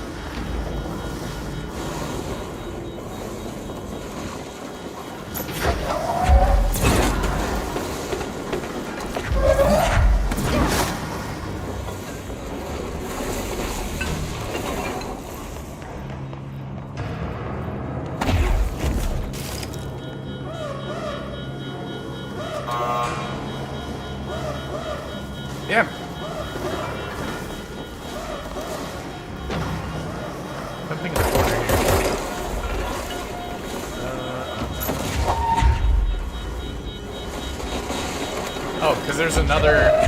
Yeah. Something in the corner here. Oh, because there's another.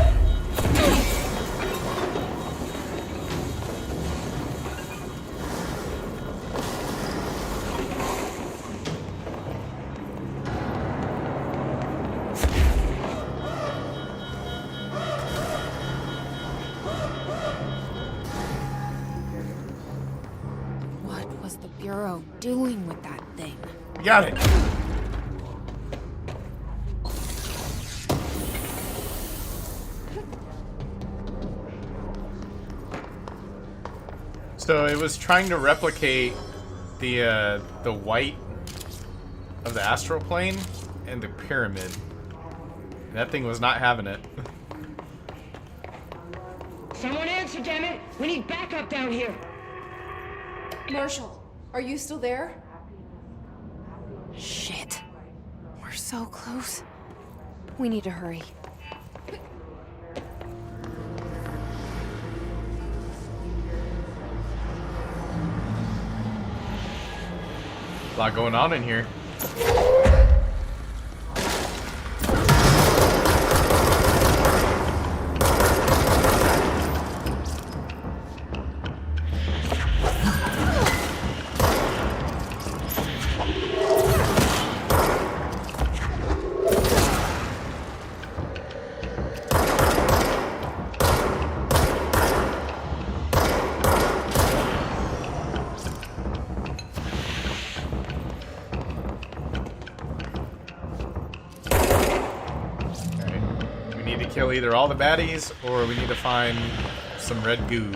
was the Bureau doing with that thing? Got it. So it was trying to replicate the white of the astral plane and the pyramid. And that thing was not having it. Someone answer, damn it! We need backup down here. Marshall, are you still there? Shit. We're so close. We need to hurry. A lot going on in here. Kill either all the baddies, or we need to find some red goo.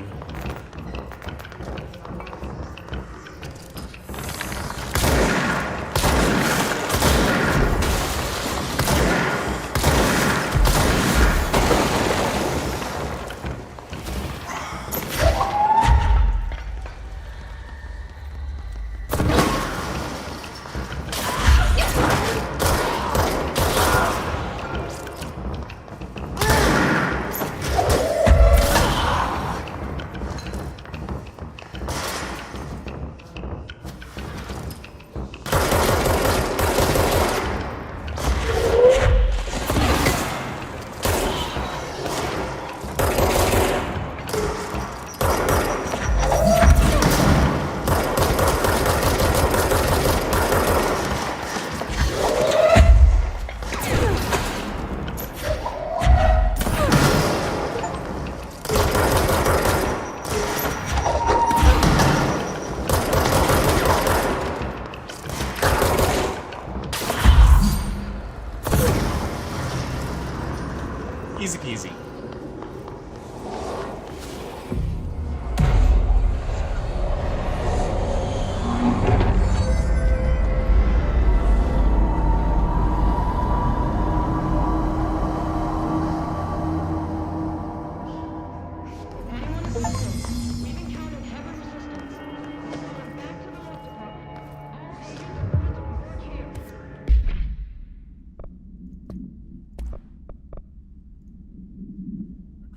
Easy peasy.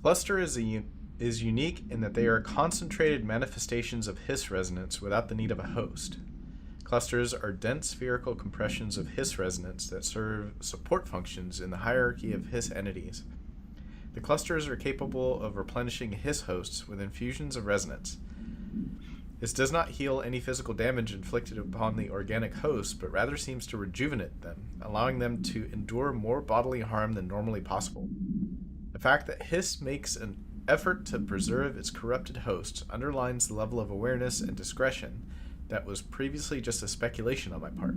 Cluster is unique in that they are concentrated manifestations of Hiss resonance without the need of a host. Clusters are dense spherical compressions of Hiss resonance that serve support functions in the hierarchy of Hiss entities. The clusters are capable of replenishing Hiss hosts with infusions of resonance. This does not heal any physical damage inflicted upon the organic host, but rather seems to rejuvenate them, allowing them to endure more bodily harm than normally possible. The fact that Hiss makes an effort to preserve its corrupted hosts underlines the level of awareness and discretion that was previously just a speculation on my part.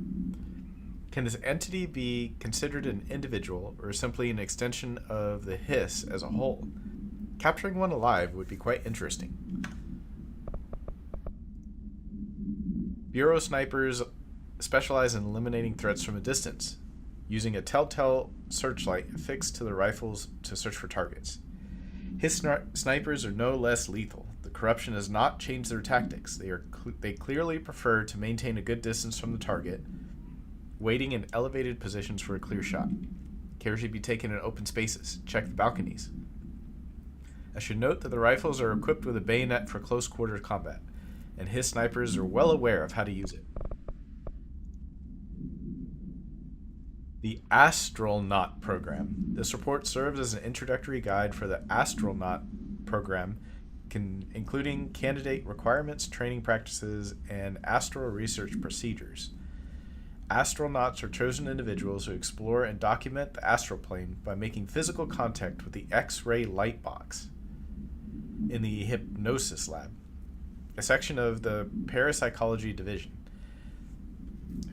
Can this entity be considered an individual or simply an extension of the Hiss as a whole? Capturing one alive would be quite interesting. Bureau snipers specialize in eliminating threats from a distance, using a telltale searchlight affixed to the rifles to search for targets. His snipers are no less lethal. The corruption has not changed their tactics. They clearly prefer to maintain a good distance from the target, waiting in elevated positions for a clear shot. Care should be taken in open spaces. Check the balconies. I should note that the rifles are equipped with a bayonet for close quarters combat, and his snipers are well aware of how to use it. The Astronaut Program. This report serves as an introductory guide for the Astronaut Program, including candidate requirements, training practices, and astral research procedures. Astronauts are chosen individuals who explore and document the astral plane by making physical contact with the X-ray light box in the hypnosis lab. a section of the parapsychology division.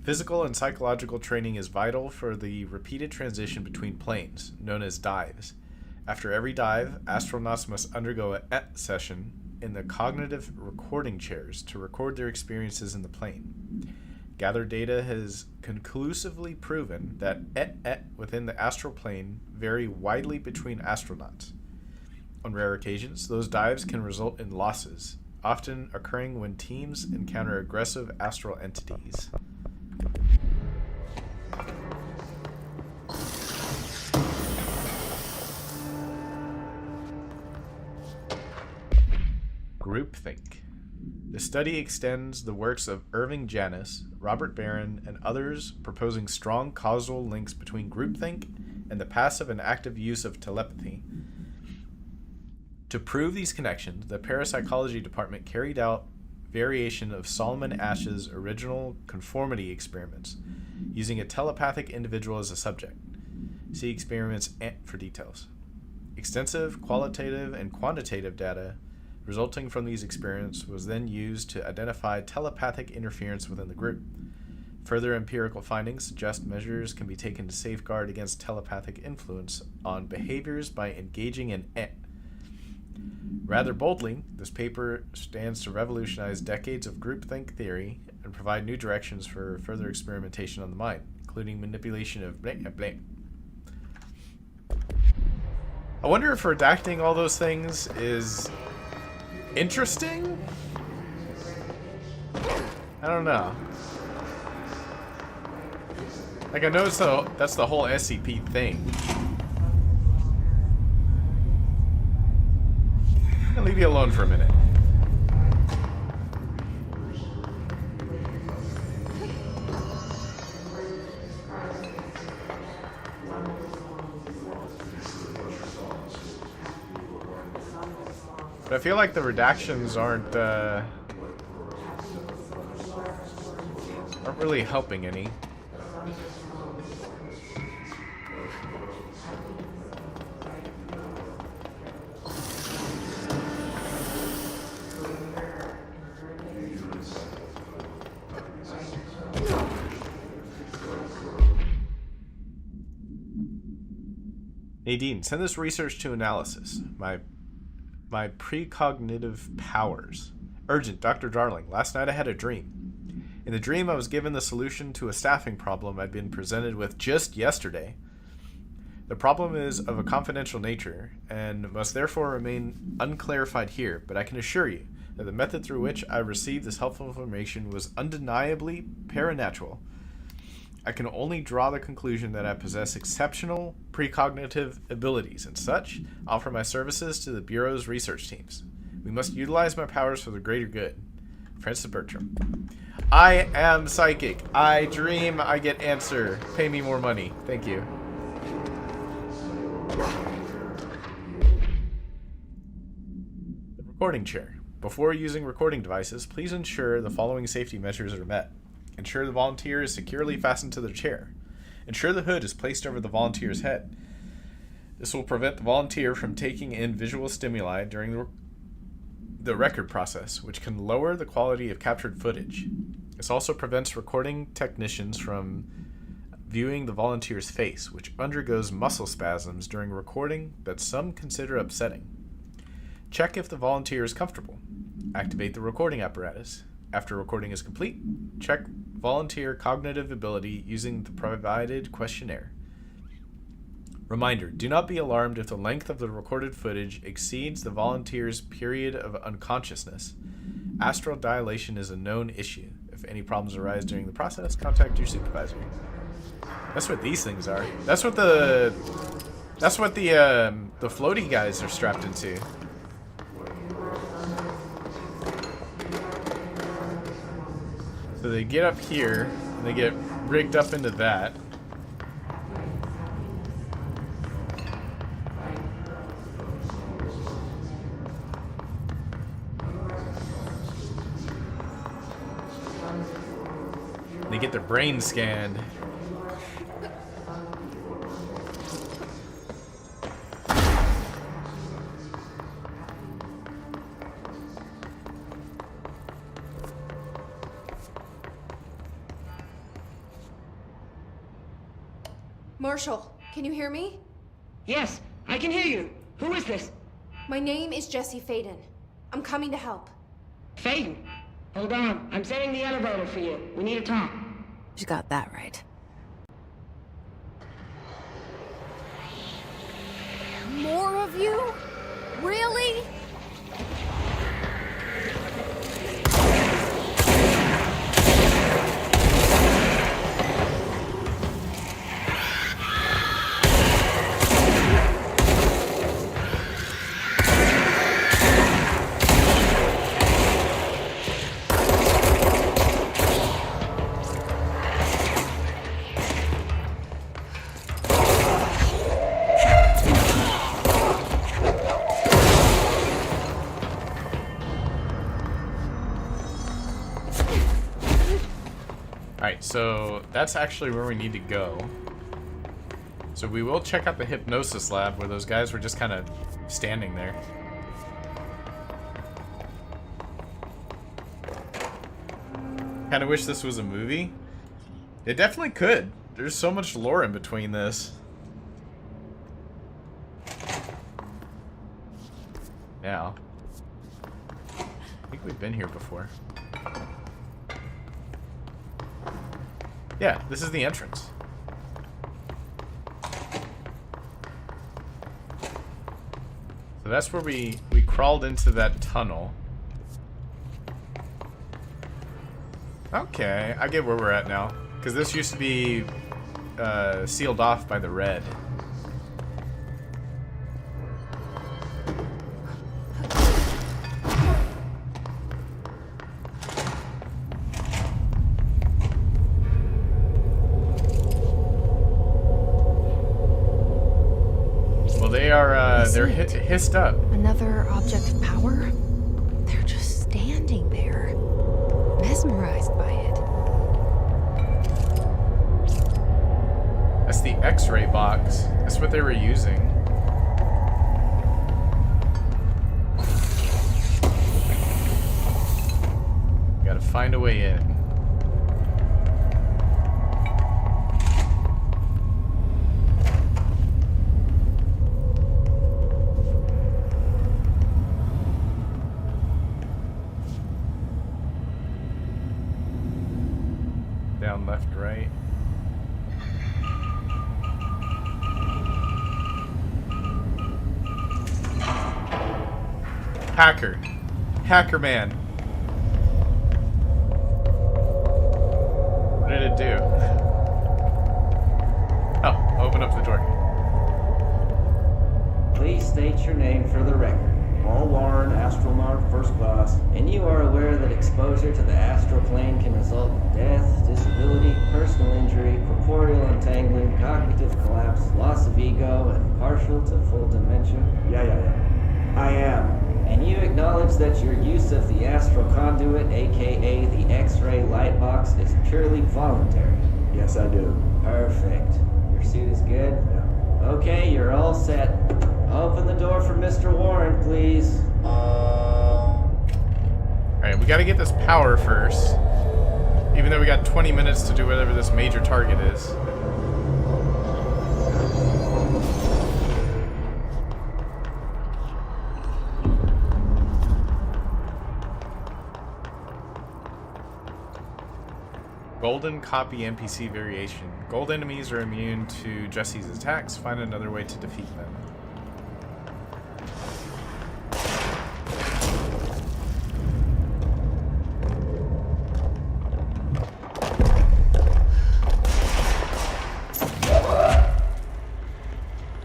Physical and psychological training is vital for the repeated transition between planes, known as dives. After every dive, astronauts must undergo a ET session in the cognitive recording chairs to record their experiences in the plane. Gathered data has conclusively proven that ET within the astral plane vary widely between astronauts. On rare occasions, those dives can result in losses, often occurring when teams encounter aggressive astral entities. Groupthink. The study extends the works of Irving Janis, Robert Barron, and others, proposing strong causal links between groupthink and the passive and active use of telepathy. To prove these connections, the parapsychology department carried out variation of Solomon Asch's original conformity experiments, using a telepathic individual as a subject. See experiments for details. Extensive qualitative and quantitative data resulting from these experiments was then used to identify telepathic interference within the group. Further empirical findings suggest measures can be taken to safeguard against telepathic influence on behaviors by engaging in ET. Rather boldly, this paper stands to revolutionize decades of groupthink theory and provide new directions for further experimentation on the mind, including manipulation of blame. I wonder if redacting all those things is interesting? I don't know. Like, I know that's the whole SCP thing. I'll leave you alone for a minute. But I feel like the redactions aren't really helping any. Nadine, send this research to analysis. My precognitive powers. Urgent, Dr. Darling. Last night I had a dream. In the dream, I was given the solution to a staffing problem I'd been presented with just yesterday. The problem is of a confidential nature, and must therefore remain unclarified here, but I can assure you that the method through which I received this helpful information was undeniably paranatural. I can only draw the conclusion that I possess exceptional precognitive abilities, and such, offer my services to the Bureau's research teams. We must utilize my powers for the greater good. Francis Bertram. I am psychic. I dream, I get answer. Pay me more money. Thank you. The recording chair. Before using recording devices, please ensure the following safety measures are met. Ensure the volunteer is securely fastened to their chair. Ensure the hood is placed over the volunteer's head. This will prevent the volunteer from taking in visual stimuli during the record process, which can lower the quality of captured footage. This also prevents recording technicians from viewing the volunteer's face, which undergoes muscle spasms during recording that some consider upsetting. Check if the volunteer is comfortable. Activate the recording apparatus. After recording is complete, check volunteer cognitive ability using the provided questionnaire. Reminder, do not be alarmed if the length of the recorded footage exceeds the volunteer's period of unconsciousness. Astral dilation is a known issue. If any problems arise during the process, contact your supervisor. That's what these things are. That's what the floaty guys are strapped into. So they get up here, and they get rigged up into that. They get their brain scanned. Marshall, can you hear me? Yes, I can hear you. Who is this? My name is Jesse Faden. I'm coming to help. Faden? Hold on. I'm setting the elevator for you. We need to talk. You got that right. More of you? Really? Alright, so that's actually where we need to go. So we will check out the hypnosis lab where those guys were just kind of standing there. Kind of wish this was a movie. It definitely could. There's so much lore in between this. Now, I think we've been here before. Yeah, this is the entrance. So that's where we crawled into that tunnel. Okay, I get where we're at now. Because this used to be sealed off by the red. They're hissed up. Another object of power? They're just standing there, mesmerized by it. That's the X-ray box. That's what they were using. Gotta find a way in. Down, left, right. Hacker. Hacker man. What did it do? Oh, open up the door. Please state your name for the record. Paul Warren, astronaut, first class. And you are aware that exposure to the astral plane can result in death, disability, personal injury, corporeal entangling, cognitive collapse, loss of ego, and partial to full dementia? Yeah. I am. And you acknowledge that your use of the astral conduit, aka the X-ray light box, is purely voluntary? Yes, I do. Perfect. Your suit is good? Yeah. Okay, you're all set. Open the door for Mr. Warren, please. Alright, we gotta get this power first. Even though we got 20 minutes to do whatever this major target is. Golden copy NPC variation. Gold enemies are immune to Jesse's attacks. Find another way to defeat them.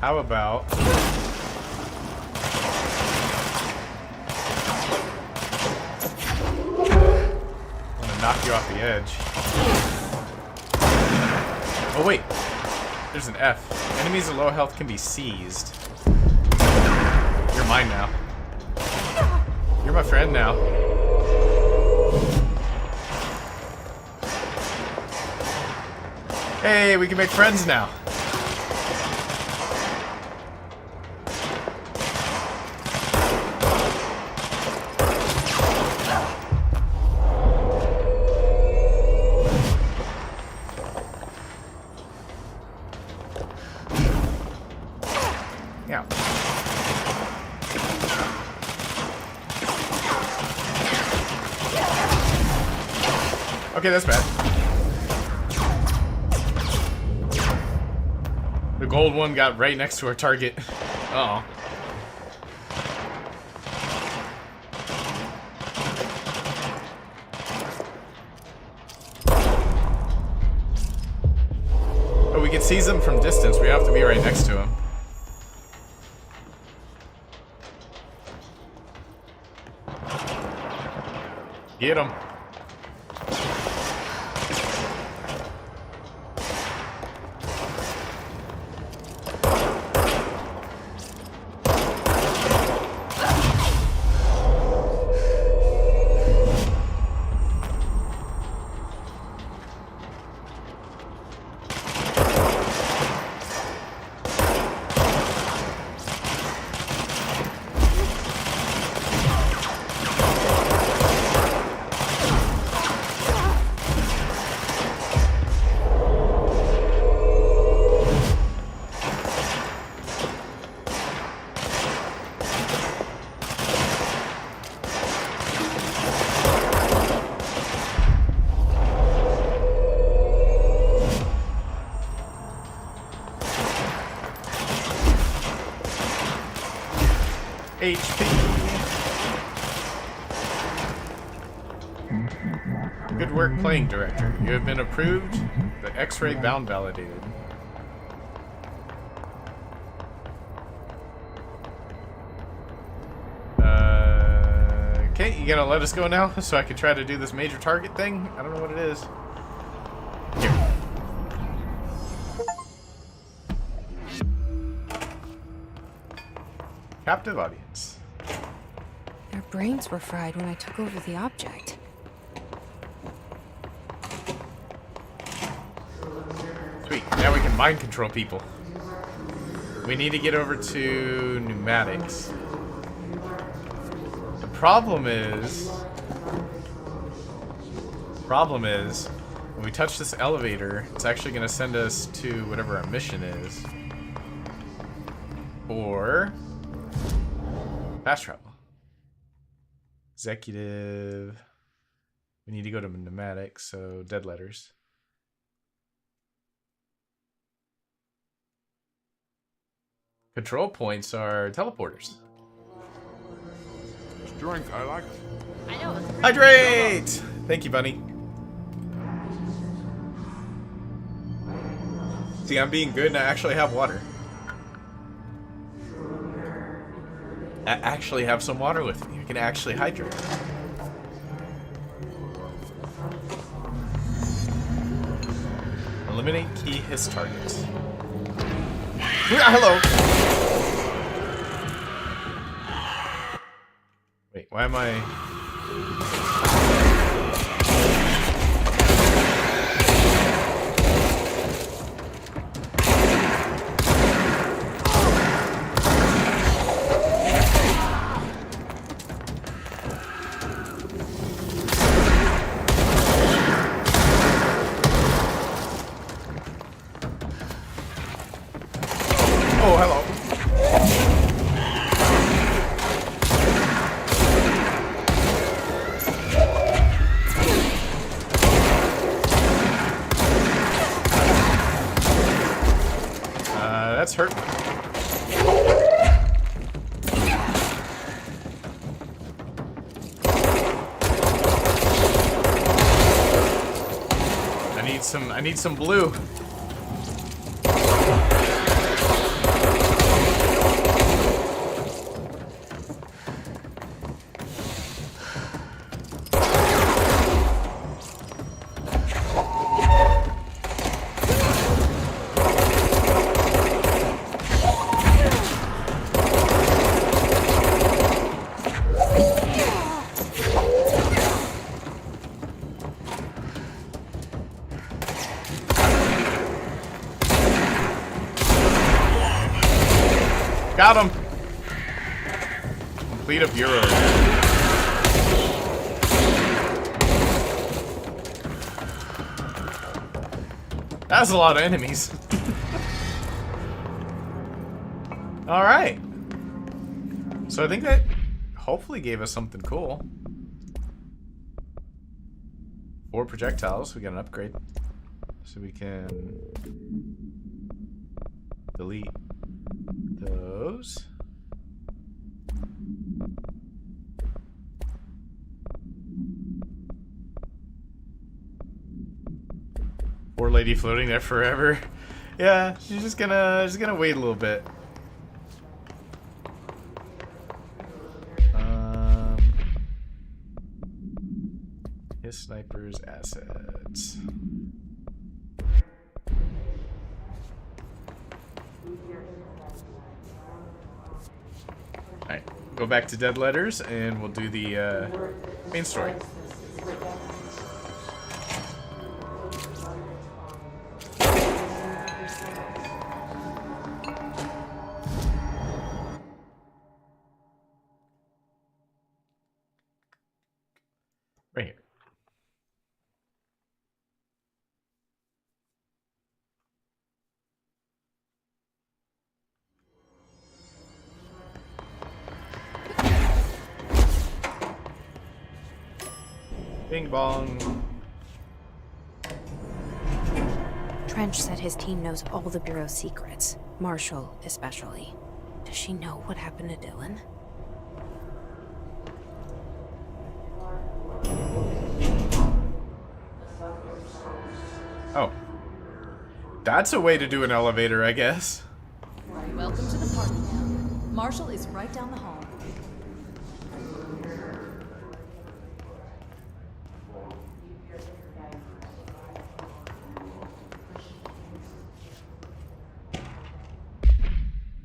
How about... I want to knock you off the edge. Oh wait, there's an F. Enemies at low health can be seized. You're mine now. You're my friend now. Hey, we can make friends now. Okay, that's bad. The gold one got right next to our target. Uh oh. Oh, we can seize them from distance. We have to be right next to him. Get him. HP. Good work playing director. You have been approved. The X-ray bound validated. Okay, you gonna let us go now so I can try to do this major target thing? I don't know what it is. Here. Captive audience. Their brains were fried when I took over the object. Sweet. Now we can mind control people. We need to get over to pneumatics. The problem is when we touch this elevator, it's actually going to send us to whatever our mission is. Or fast travel. Executive. We need to go to pneumatics, so dead letters. Control points are teleporters. Drink, I like it. I know. Hydrate! Thank you, bunny. See, I'm being good and I actually have water. I actually have some water with me. I can actually hydrate. Eliminate key hiss targets. Hello! Wait, why am I... Oh, hello. That's hurt. I need some blue. Got him! Complete a bureau. That's a lot of enemies. Alright. So I think that hopefully gave us something cool. 4 projectiles. We got an upgrade. So we can delete those. Poor lady floating there forever. Yeah, she's just gonna wait a little bit. His sniper's assets. Alright, go back to Dead Letters and we'll do the main story. Right here. Bing bong. Trench said his team knows all the Bureau's secrets, Marshall especially. Does she know what happened to Dylan? Oh. That's a way to do an elevator, I guess. Welcome to the party now. Marshall is right down the hall.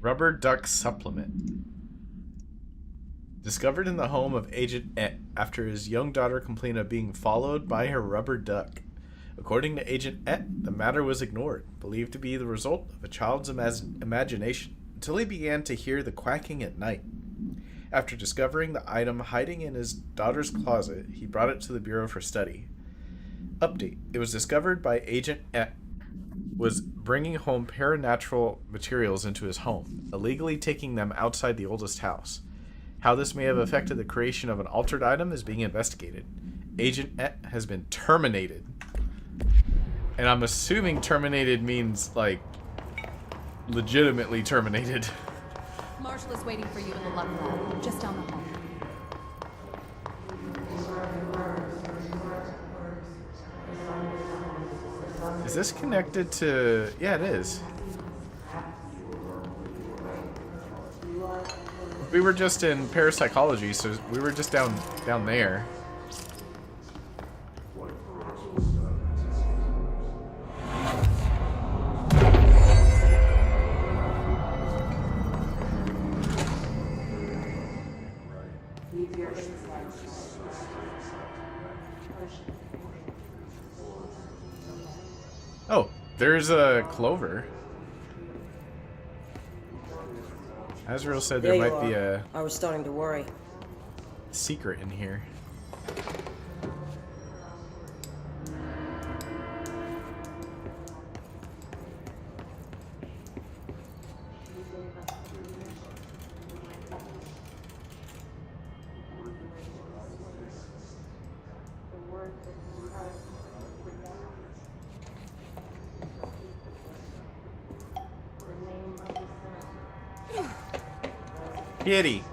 Rubber duck supplement. Discovered in the home of Agent Et after his young daughter complained of being followed by her rubber duck. According to Agent Et, the matter was ignored, believed to be the result of a child's imagination, until he began to hear the quacking at night. After discovering the item hiding in his daughter's closet, he brought it to the Bureau for study. Update. It was discovered by Agent Et was bringing home paranatural materials into his home, illegally taking them outside the oldest house. How this may have affected the creation of an altered item is being investigated. Agent Et has been terminated. And I'm assuming terminated means, like, legitimately terminated. Marshall is waiting for you in the luck lab, just down the hall. Is this connected to... Yeah, it is. We were just in parapsychology, so we were just down there. Oh, there's a Clover. Azrael said there might be a... I was starting to worry. Secret in here. Kitty.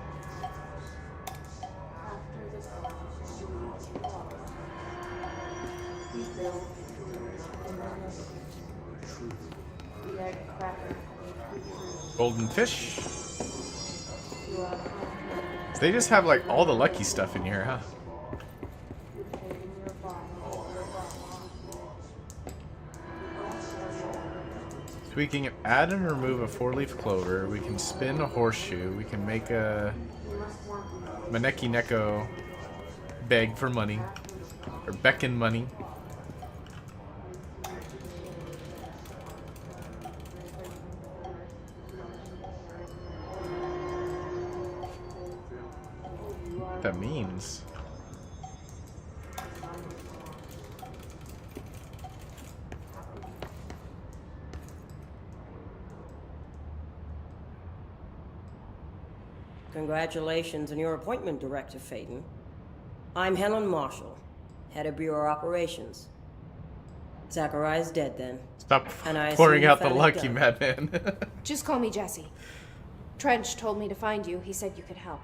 Golden fish. They just have like all the lucky stuff in here, huh? So we can add and remove a 4-leaf clover. We can spin a horseshoe. We can make a Maneki Neko beg for money. Or beckon money. What that means. Congratulations on your appointment, Director Faden. I'm Helen Marshall, Head of Bureau Operations. Zachariah's dead then. Stop And I pouring assume out you the found it lucky done. madman. Just call me Jesse. Trench told me to find you. He said you could help.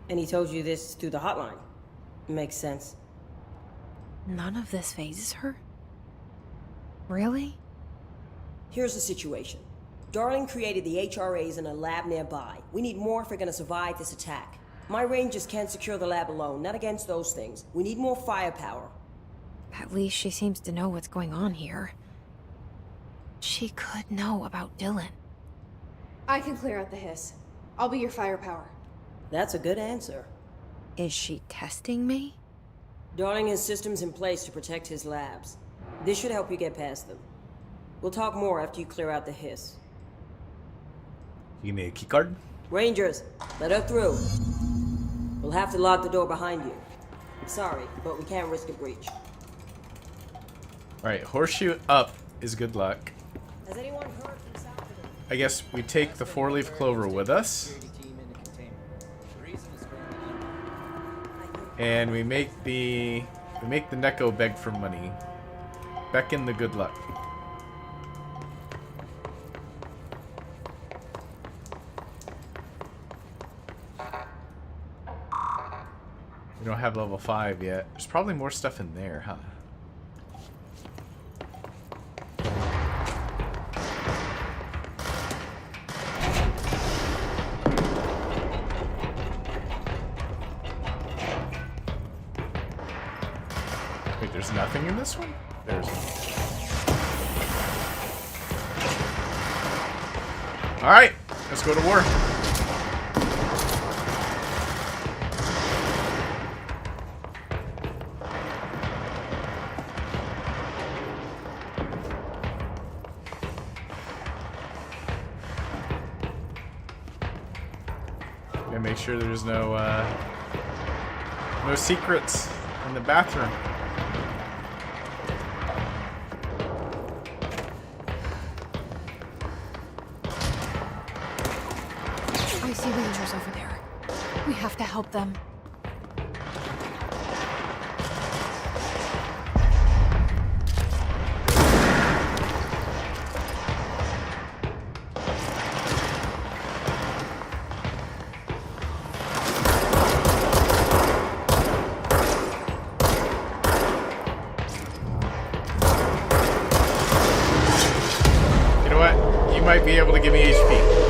And he told you this through the hotline. Makes sense. None of this phases her? Really? Here's the situation. Darling created the HRAs in a lab nearby. We need more if we're gonna survive this attack. My rangers can't secure the lab alone, not against those things. We need more firepower. At least she seems to know what's going on here. She could know about Dylan. I can clear out the hiss. I'll be your firepower. That's a good answer. Is she testing me? Darling has systems in place to protect his labs. This should help you get past them. We'll talk more after you clear out the hiss. You need a keycard? Rangers, let her through. We'll have to lock the door behind you. Sorry, but we can't risk a breach. Alright, horseshoe up is good luck. Has anyone heard from South? I guess we take the 4-leaf clover with us. And we make the Neko beg for money. Beckon the good luck. We don't have level 5 yet. There's probably more stuff in there, huh? Wait, there's nothing in this one? There's nothing. Alright, let's go to war. Gotta make sure there's no secrets in the bathroom. I see rangers over there. We have to help them. You know what? You might be able to give me HP.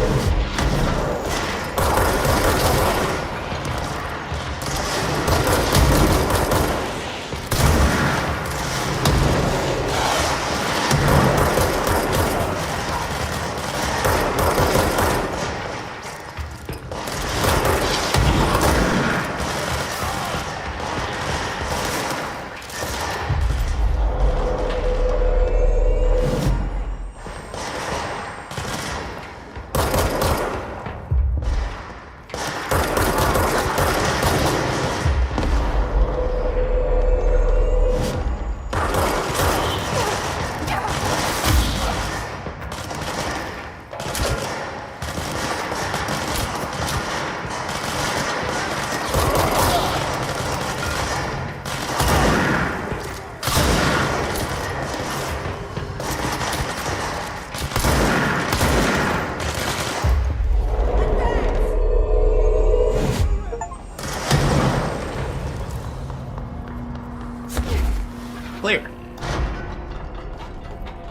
Clear.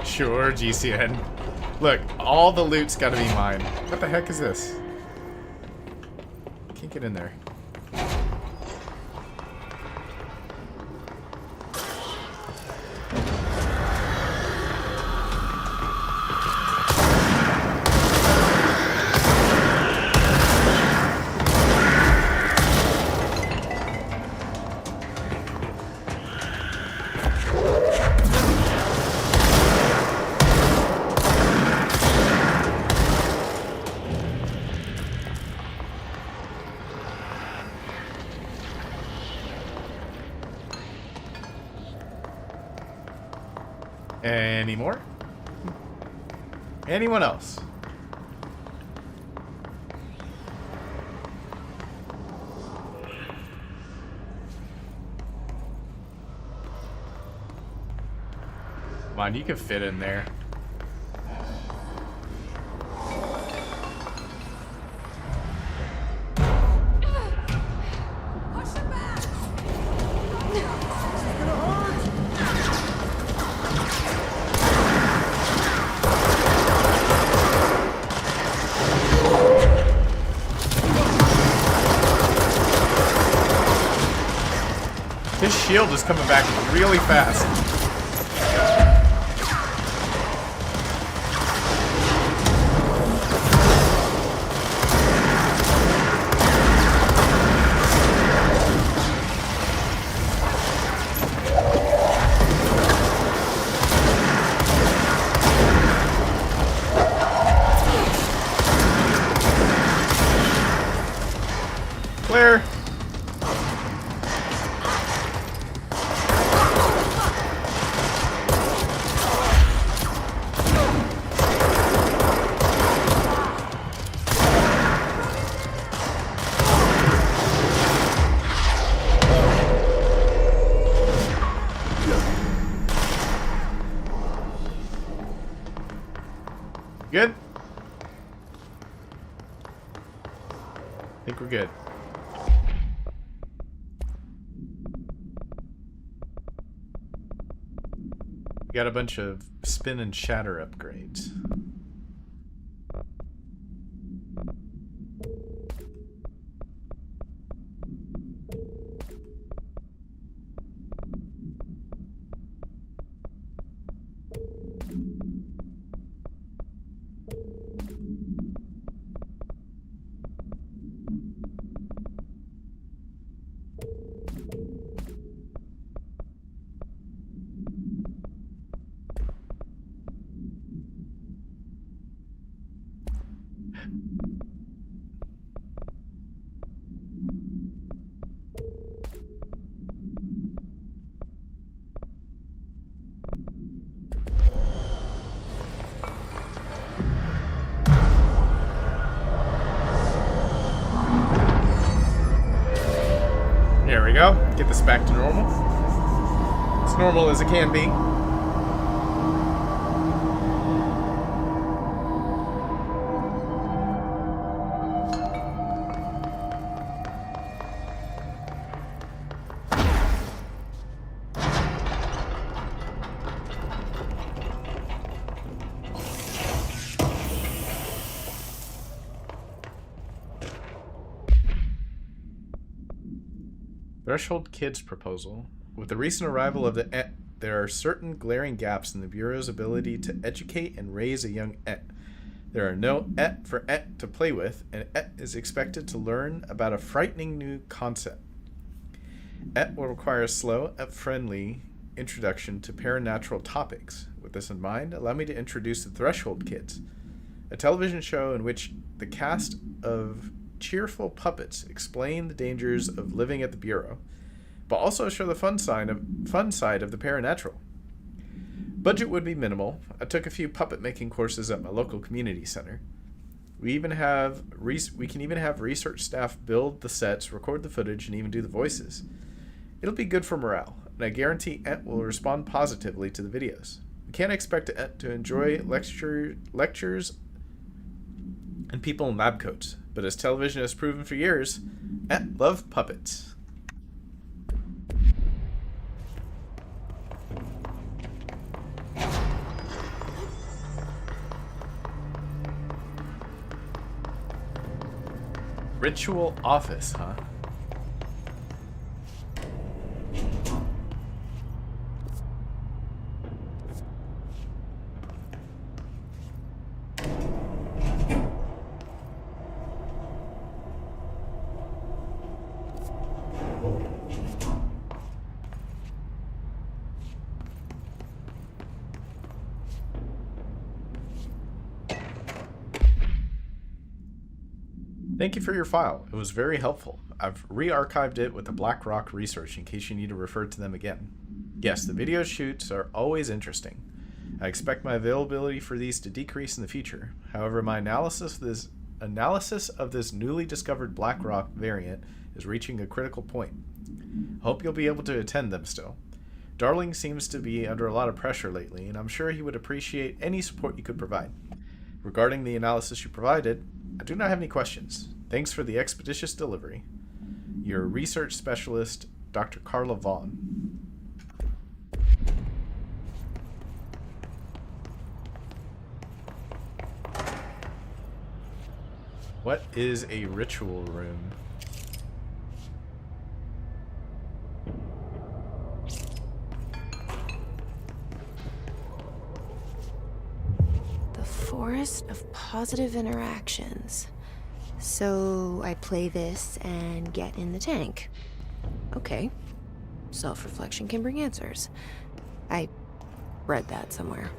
Sure, GCN. Look, all the loot's gotta be mine. What the heck is this? Can't get in there. Any more? Anyone else? Come on, you can fit in there. His shield is coming back really fast. Claire. Good? I think we're good. We got a bunch of spin and shatter upgrades. There we go. Get this back to normal. As normal as it can be. Threshold Kids proposal. With the recent arrival of the ET, there are certain glaring gaps in the Bureau's ability to educate and raise a young ET. There are no ET for ET to play with, and ET is expected to learn about a frightening new concept. ET will require a slow, ET-friendly introduction to paranatural topics. With this in mind, allow me to introduce the Threshold Kids, a television show in which the cast of cheerful puppets explain the dangers of living at the Bureau, but also show the fun side of the paranatural. Budget would be minimal. I took a few puppet making courses at my local community center. We can even have research staff build the sets, record the footage, and even do the voices. It'll be good for morale, and I guarantee ET will respond positively to the videos. We can't expect ET to enjoy lectures and people in lab coats, but as television has proven for years, ET love puppets. Ritual office, huh? Thank you for your file. It was very helpful. I've re-archived it with the Black Rock research in case you need to refer to them again. Yes, the video shoots are always interesting. I expect my availability for these to decrease in the future. However, my analysis of this newly discovered Black Rock variant is reaching a critical point. I hope you'll be able to attend them still. Darling seems to be under a lot of pressure lately, and I'm sure he would appreciate any support you could provide. Regarding the analysis you provided, I do not have any questions. Thanks for the expeditious delivery. Your research specialist, Dr. Carla Vaughn. What is a ritual room? The Forest of Positive Interactions. So I play this and get in the tank. Okay. Self-reflection can bring answers. I read that somewhere.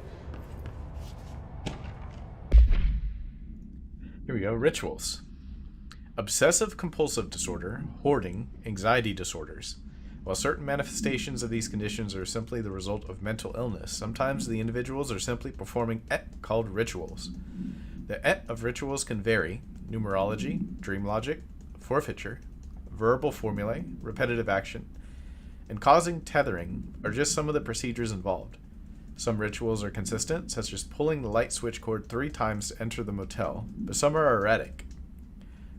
Here we go. Rituals. Obsessive compulsive disorder, hoarding, anxiety disorders. While certain manifestations of these conditions are simply the result of mental illness, sometimes the individuals are simply performing called rituals. The of rituals can vary: numerology, dream logic, forfeiture, verbal formulae, repetitive action, and causing tethering are just some of the procedures involved. Some rituals are consistent, such as pulling the light switch cord 3 times to enter the motel, but some are erratic.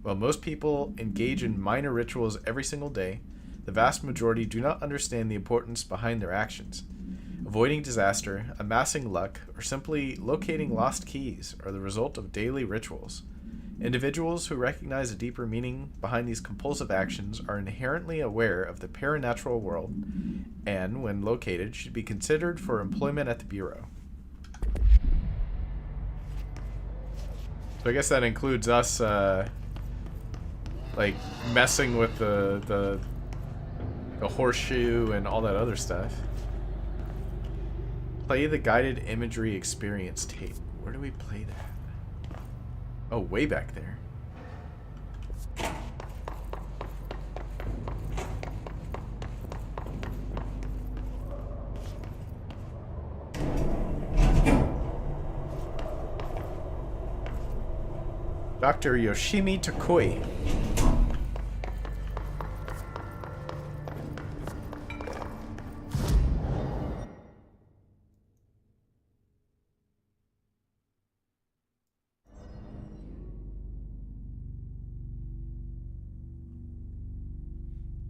While most people engage in minor rituals every single day, the vast majority do not understand the importance behind their actions. Avoiding disaster, amassing luck, or simply locating lost keys are the result of daily rituals. Individuals who recognize a deeper meaning behind these compulsive actions are inherently aware of the paranatural world and, when located, should be considered for employment at the Bureau. So I guess that includes us, like, messing with the horseshoe and all that other stuff. Play the guided imagery experience tape. Where do we play that? Oh, way back there. Dr. Yoshimi Takoi.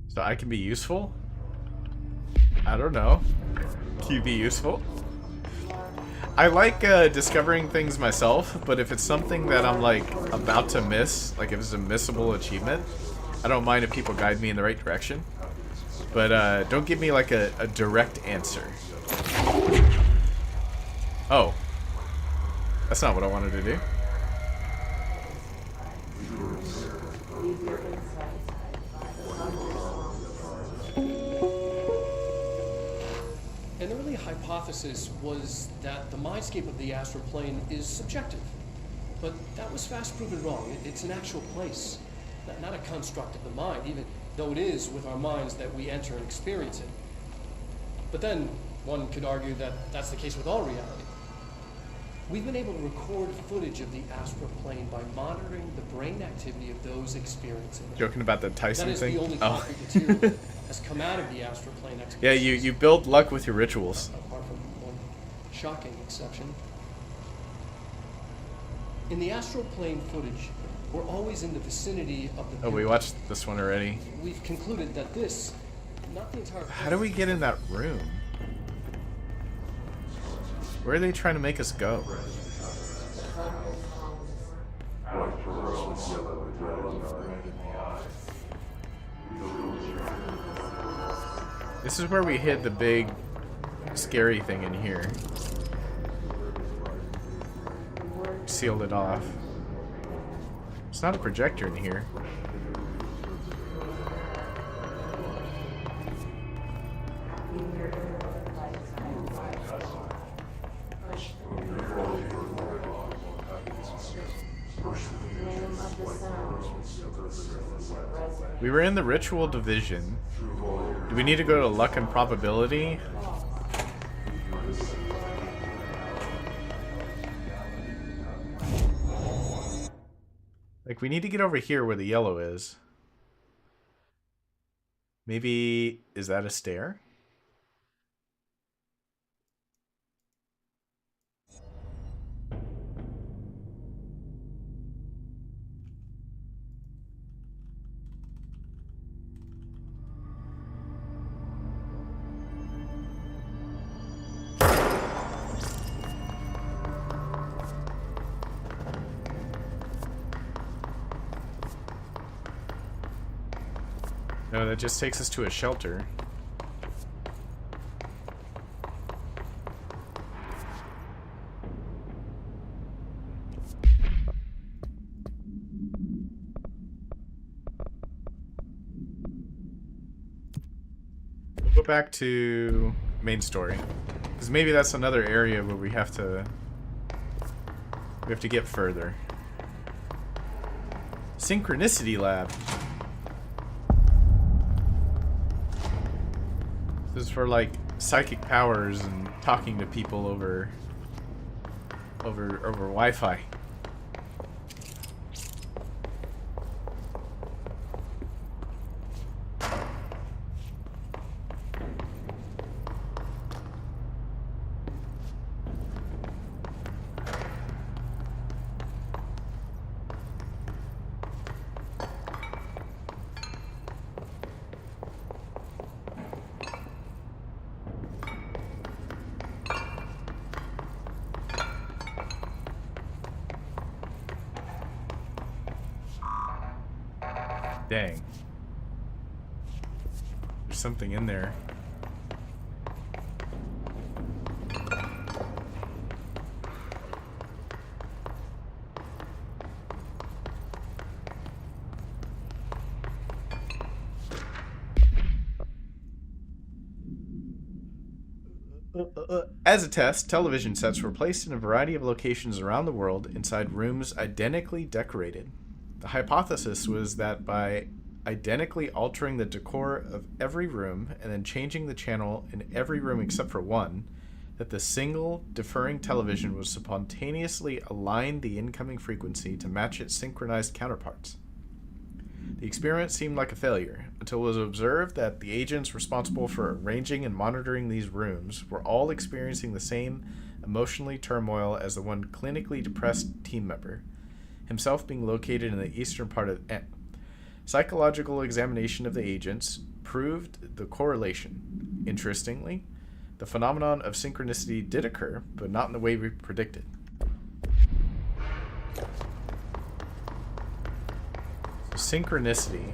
So I can be useful? I don't know. Can you be useful? I like discovering things myself, but if it's something that I'm like about to miss, like if it's a missable achievement, I don't mind if people guide me in the right direction. But don't give me like a direct answer. Oh. That's not what I wanted to do. An early hypothesis was that the mindscape of the astral plane is subjective. But that was fast proven wrong. It's an actual place, not a construct of the mind, even though it is with our minds that we enter and experience it. But then, one could argue that that's the case with all reality. We've been able to record footage of the astral plane by monitoring the brain activity of those experiencing it. Joking about the Tyson thing? That is thing? the only concrete material that has come out of the astral plane experience. Yeah, you build luck with your rituals. Apart from one shocking exception. In the astral plane footage, we're always in the vicinity of the... Oh, we watched this one already. We've concluded that this, not the entire... How do we get in that room? Where are they trying to make us go? This is where we hid the big scary thing in here. Sealed it off. It's not a projector in here. We were in the ritual division. Do we need to go to luck and probability? Like, we need to get over here where the yellow is. Maybe, is that a stair? No, that just takes us to a shelter. We'll go back to main story. Because maybe that's another area where we have to get further. Synchronicity lab. This is for like psychic powers and talking to people over Wi-Fi. Dang. There's something in there. As a test, television sets were placed in a variety of locations around the world inside rooms identically decorated. The hypothesis was that by identically altering the decor of every room and then changing the channel in every room except for one, that the single deferring television would spontaneously align the incoming frequency to match its synchronized counterparts. The experiment seemed like a failure, until it was observed that the agents responsible for arranging and monitoring these rooms were all experiencing the same emotionally turmoil as the one clinically depressed team member, himself being located in the eastern part of psychological examination of the agents proved the correlation. Interestingly, the phenomenon of synchronicity did occur, but not in the way we predicted. Synchronicity.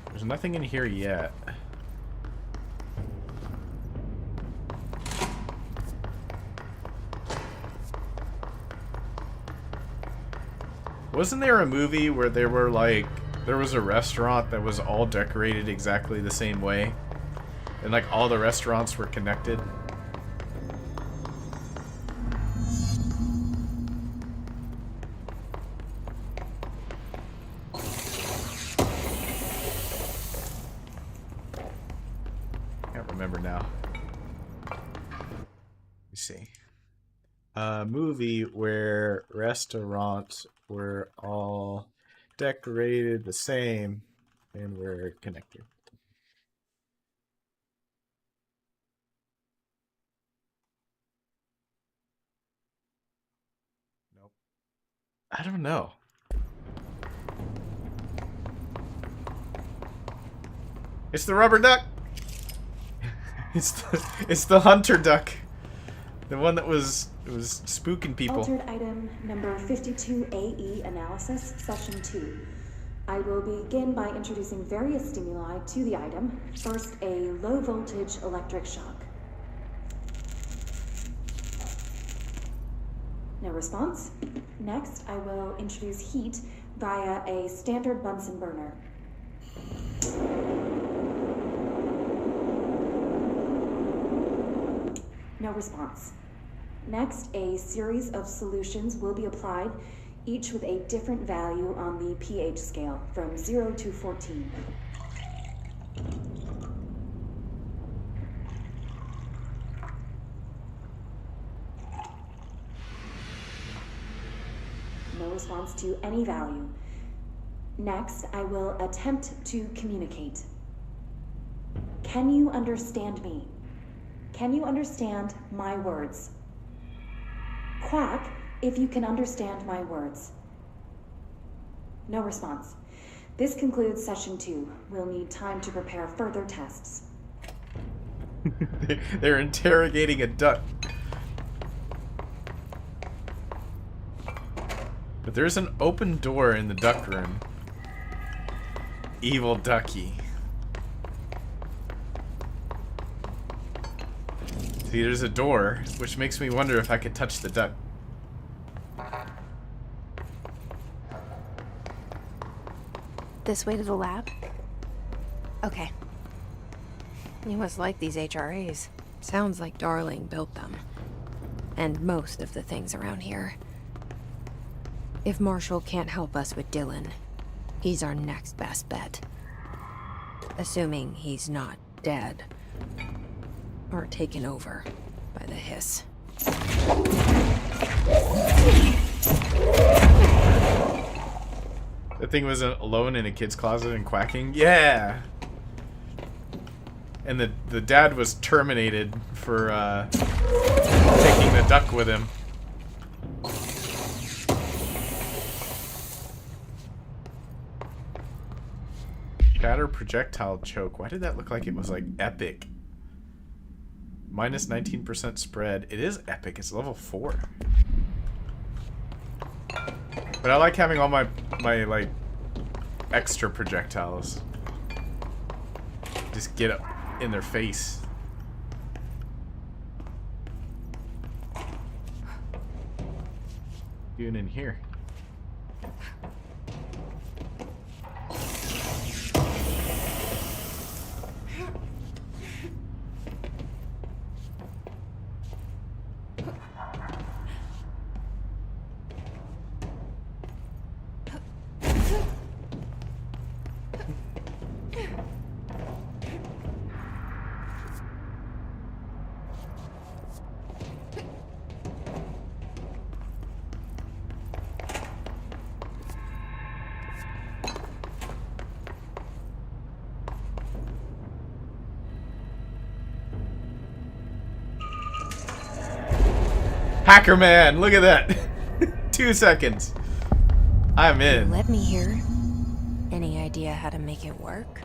There's nothing in here yet. Wasn't there a movie where there was a restaurant that was all decorated exactly the same way? And like all the restaurants were connected? Can't remember now. Let me see. A movie where restaurants were all decorated the same and were connected. Nope. I don't know. It's the rubber duck. It's the hunter duck. The one that was spooking people. Altered item number 52AE analysis, session 2. I will begin by introducing various stimuli to the item. First, a low voltage electric shock. No response. Next, I will introduce heat via a standard Bunsen burner. No response. Next, a series of solutions will be applied, each with a different value on the pH scale, from 0 to 14. No response to any value. Next, I will attempt to communicate. Can you understand me? Can you understand my words? Quack if you can understand my words. No response. This concludes session 2. We'll need time to prepare further tests. They're interrogating a duck. But there's an open door in the duck room. Evil ducky. See, there's a door, which makes me wonder if I could touch the duck. This way to the lab? Okay. You must like these HRAs. Sounds like Darling built them. And most of the things around here. If Marshall can't help us with Dylan, he's our next best bet. Assuming he's not dead. Or taken over by the hiss. The thing was alone in a kid's closet and quacking? Yeah! And the dad was terminated for taking the duck with him. Shatter projectile choke. Why did that look like it was like epic? Minus 19% spread. It is epic. It's level 4. But I like having all my like extra projectiles. Just get up in their face. Doing in here. Hacker man, look at that. 2 seconds. I'm in. Let me hear. Any idea how to make it work?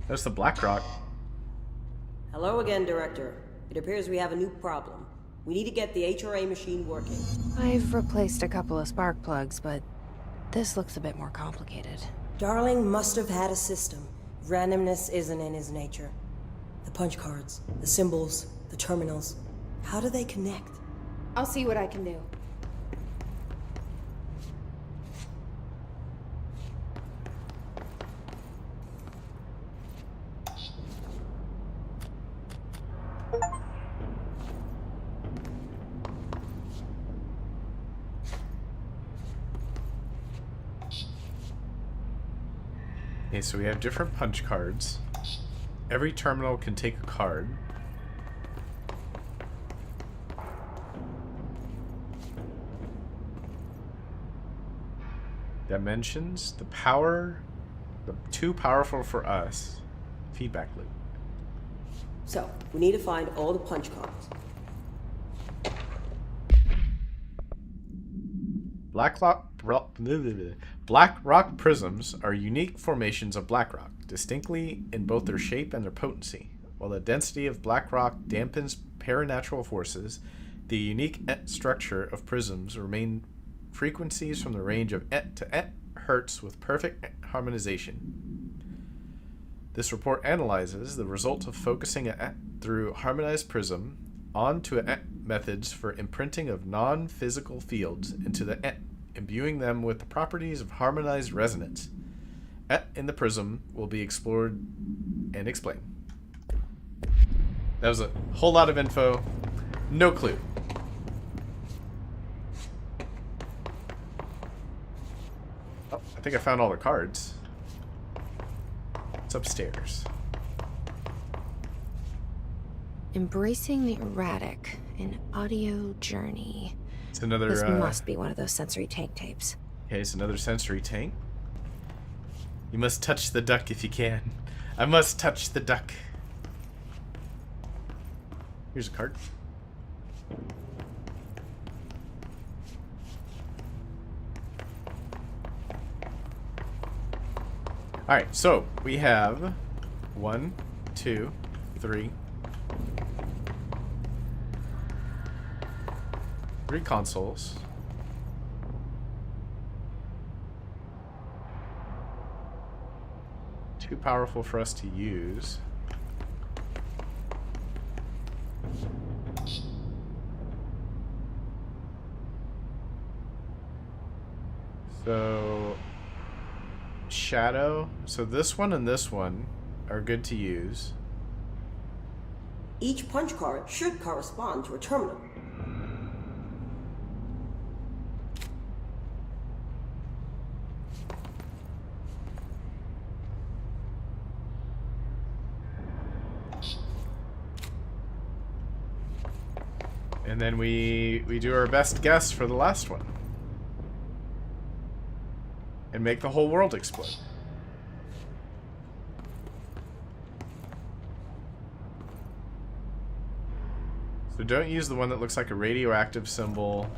That's the Black Rock. Hello again, Director. It appears we have a new problem. We need to get the HRA machine working. I've replaced a couple of spark plugs, but this looks a bit more complicated. Darling must have had a system. Randomness isn't in his nature. The punch cards, the symbols, the terminals. How do they connect? I'll see what I can do. Okay, so we have different punch cards. Every terminal can take a card. Dimensions, too powerful for us. Feedback loop. So, we need to find all the punch cards. Black rock prisms are unique formations of black rock, distinctly in both their shape and their potency. While the density of black rock dampens paranatural forces, the unique structure of prisms remain frequencies from the range of to hertz with perfect harmonization. This report analyzes the results of focusing through harmonized prism onto methods for imprinting of non-physical fields into the imbuing them with the properties of harmonized resonance. In the prism will be explored and explained. That was a whole lot of info. No clue. Oh, I think I found all the cards. It's upstairs. Embracing the erratic, an audio journey. It's another. This must be one of those sensory tank tapes. Okay, it's another sensory tank. You must touch the duck if you can. I must touch the duck. Here's a card. Alright, so we have 1, 2, 3. 3 consoles. Too powerful for us to use. So shadow. So this one and this one are good to use. Each punch card should correspond to a terminal. And then we do our best guess for the last one. And make the whole world explode. So don't use the one that looks like a radioactive symbol,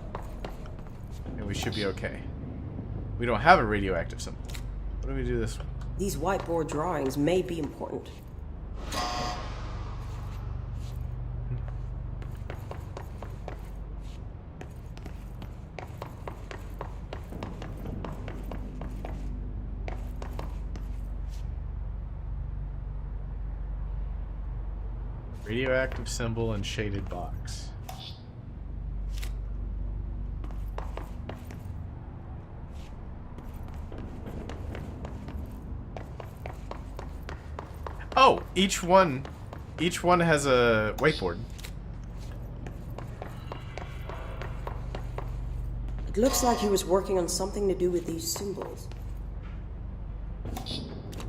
and we should be okay. We don't have a radioactive symbol. What do we do this one? These whiteboard drawings may be important. Radioactive symbol and shaded box. Oh, each one has a whiteboard. It looks like he was working on something to do with these symbols.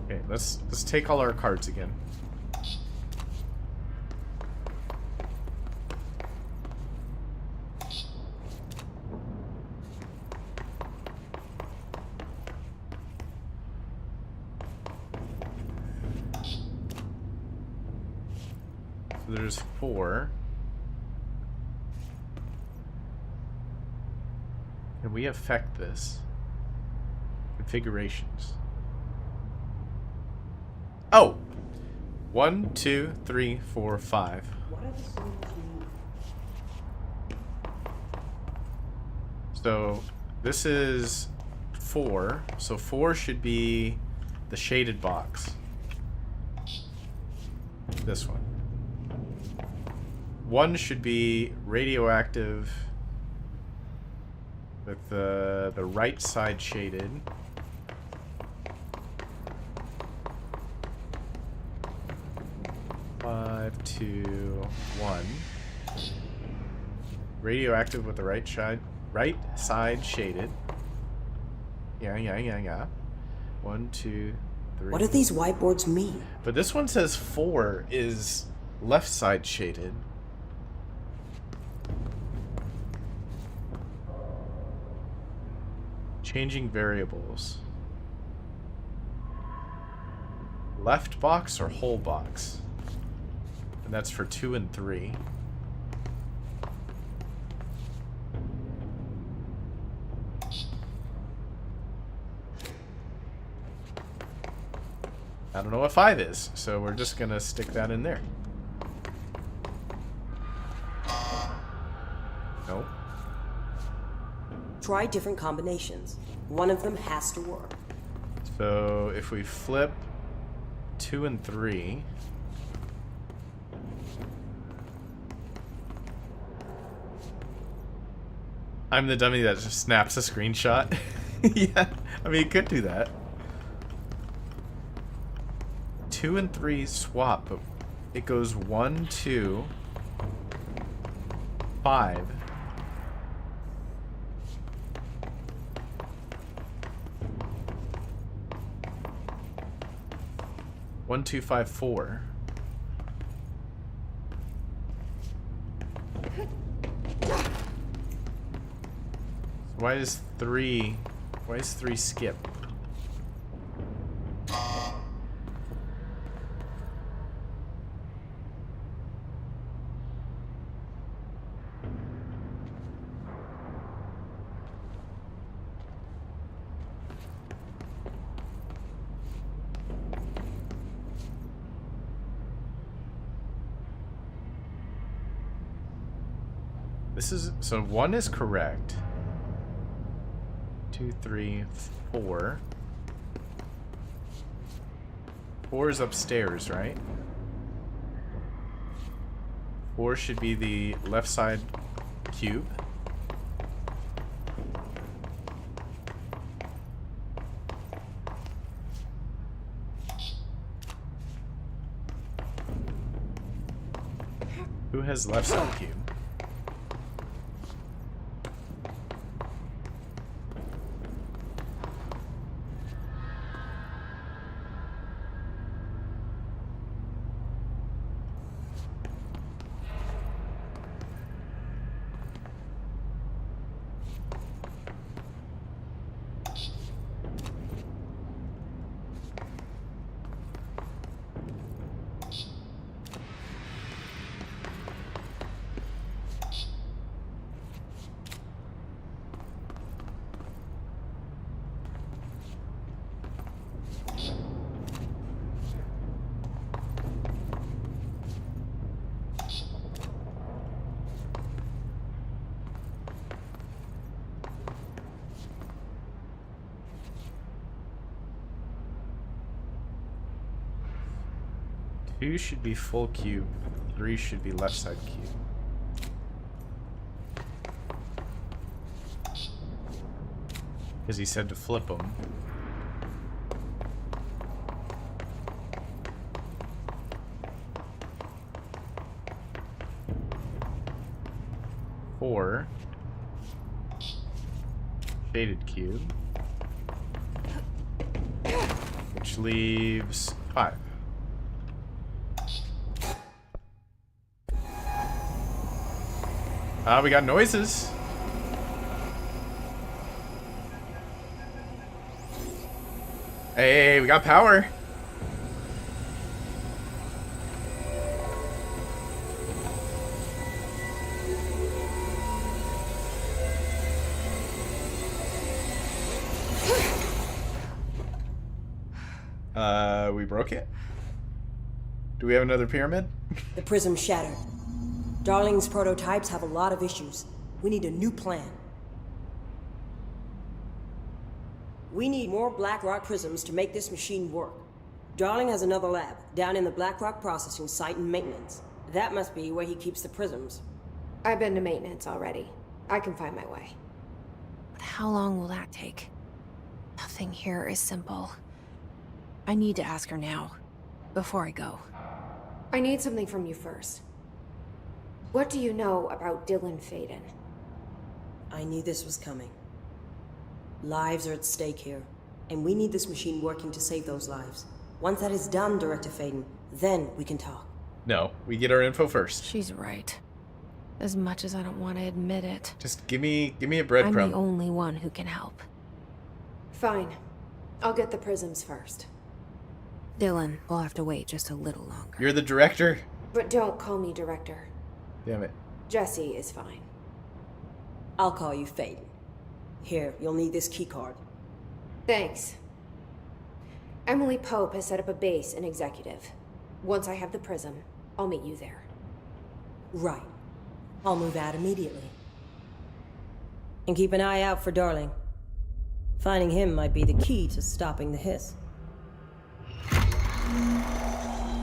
Okay, let's take all our cards again. So there's 4. Can we affect this? Configurations. Oh! 1, 2, 3, 4, 5. So this is 4. So 4 should be the shaded box. This one. 1 should be radioactive with the right side shaded. Five, 2, 1. Radioactive with the right side shaded. Yeah. 1, 2, 3. What do these whiteboards mean? But this one says 4 is left side shaded. Changing variables. Left box or whole box? And that's for 2 and 3. I don't know what 5 is, so we're just gonna stick that in there. Nope. Try different combinations. One of them has to work. So if we flip 2 and 3, I'm the dummy that just snaps a screenshot. Yeah, I mean, it could do that. 2 and 3 swap, but it goes 1, 2, 5. One, 2, 5, 4. Why is 3 skip? this is... So 1 is correct. 2, 3, 4. 4 is upstairs, right? 4 should be the left side cube. Who has left side cube? Two should be full cube. 3 should be left side cube. Because he said to flip them. Four. Shaded cube. Which leaves 5. We got noises. Hey, we got power. We broke it. Do we have another pyramid? The prism shattered. Darling's prototypes have a lot of issues. We need a new plan. We need more Blackrock prisms to make this machine work. Darling has another lab, down in the Blackrock processing site and maintenance. That must be where he keeps the prisms. I've been to maintenance already. I can find my way. But how long will that take? Nothing here is simple. I need to ask her now, before I go. I need something from you first. What do you know about Dylan Faden? I knew this was coming. Lives are at stake here, and we need this machine working to save those lives. Once that is done, Director Faden, then we can talk. No, we get our info first. She's right. As much as I don't want to admit it. Just give me a breadcrumb. I'm the only one who can help. Fine. I'll get the prisms first. Dylan will have to wait just a little longer. You're the director? But don't call me director. Damn it. Jesse is fine. I'll call you Faden. Here, you'll need this keycard. Thanks. Emily Pope has set up a base in Executive. Once I have the prism, I'll meet you there. Right. I'll move out immediately. And keep an eye out for Darling. Finding him might be the key to stopping the hiss.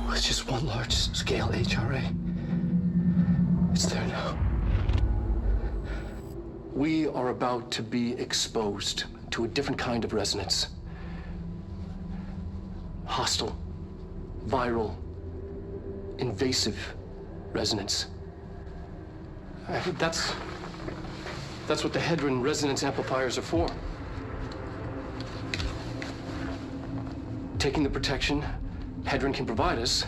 It's just one large-scale HRA. It's there now. We are about to be exposed to a different kind of resonance. Hostile, viral, invasive resonance. That's what the Hedron resonance amplifiers are for. Taking the protection Hedron can provide us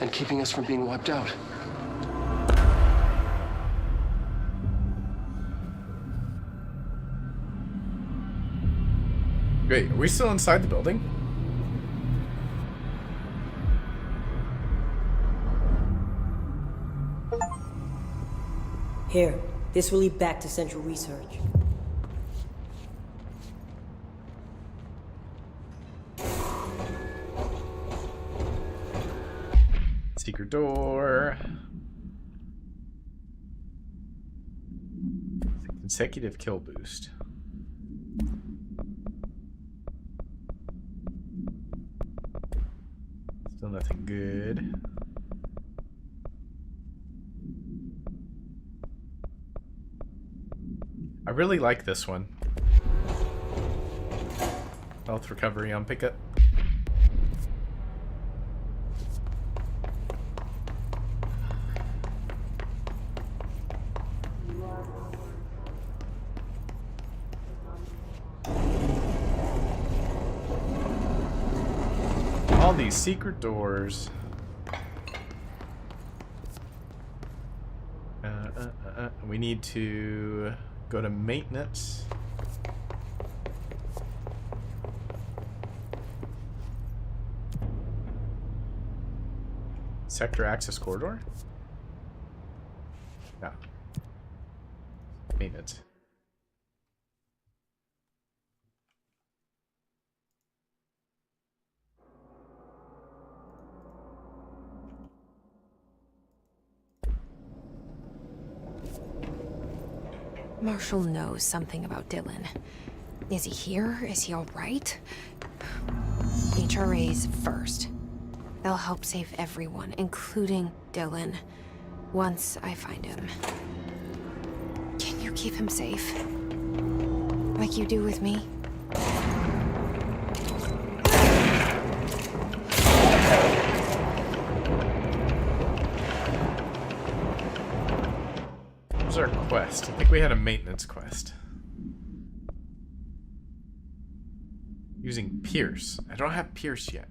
and keeping us from being wiped out. Wait, are we still inside the building? Here, this will lead back to Central Research. Secret door. Consecutive kill boost. Still nothing good. I really like this one. Health recovery on pickup. All these secret doors. We need to go to maintenance. Sector access corridor? No. Maintenance. Marshall knows something about Dylan. Is he here? Is he all right? HRAs first. They'll help save everyone, including Dylan, once I find him. Can you keep him safe? Like you do with me? What was our quest? I think we had a maintenance quest. Using Pierce. I don't have Pierce yet.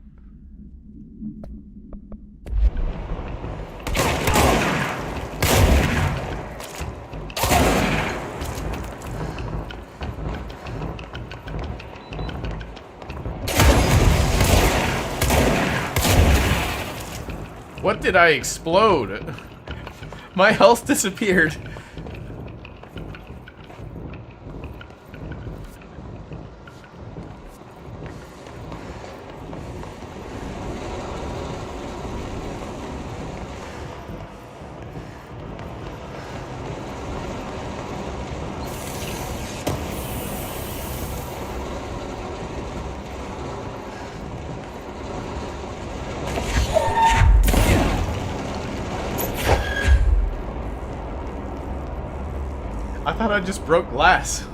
What did I explode? My health disappeared. I thought I just broke glass.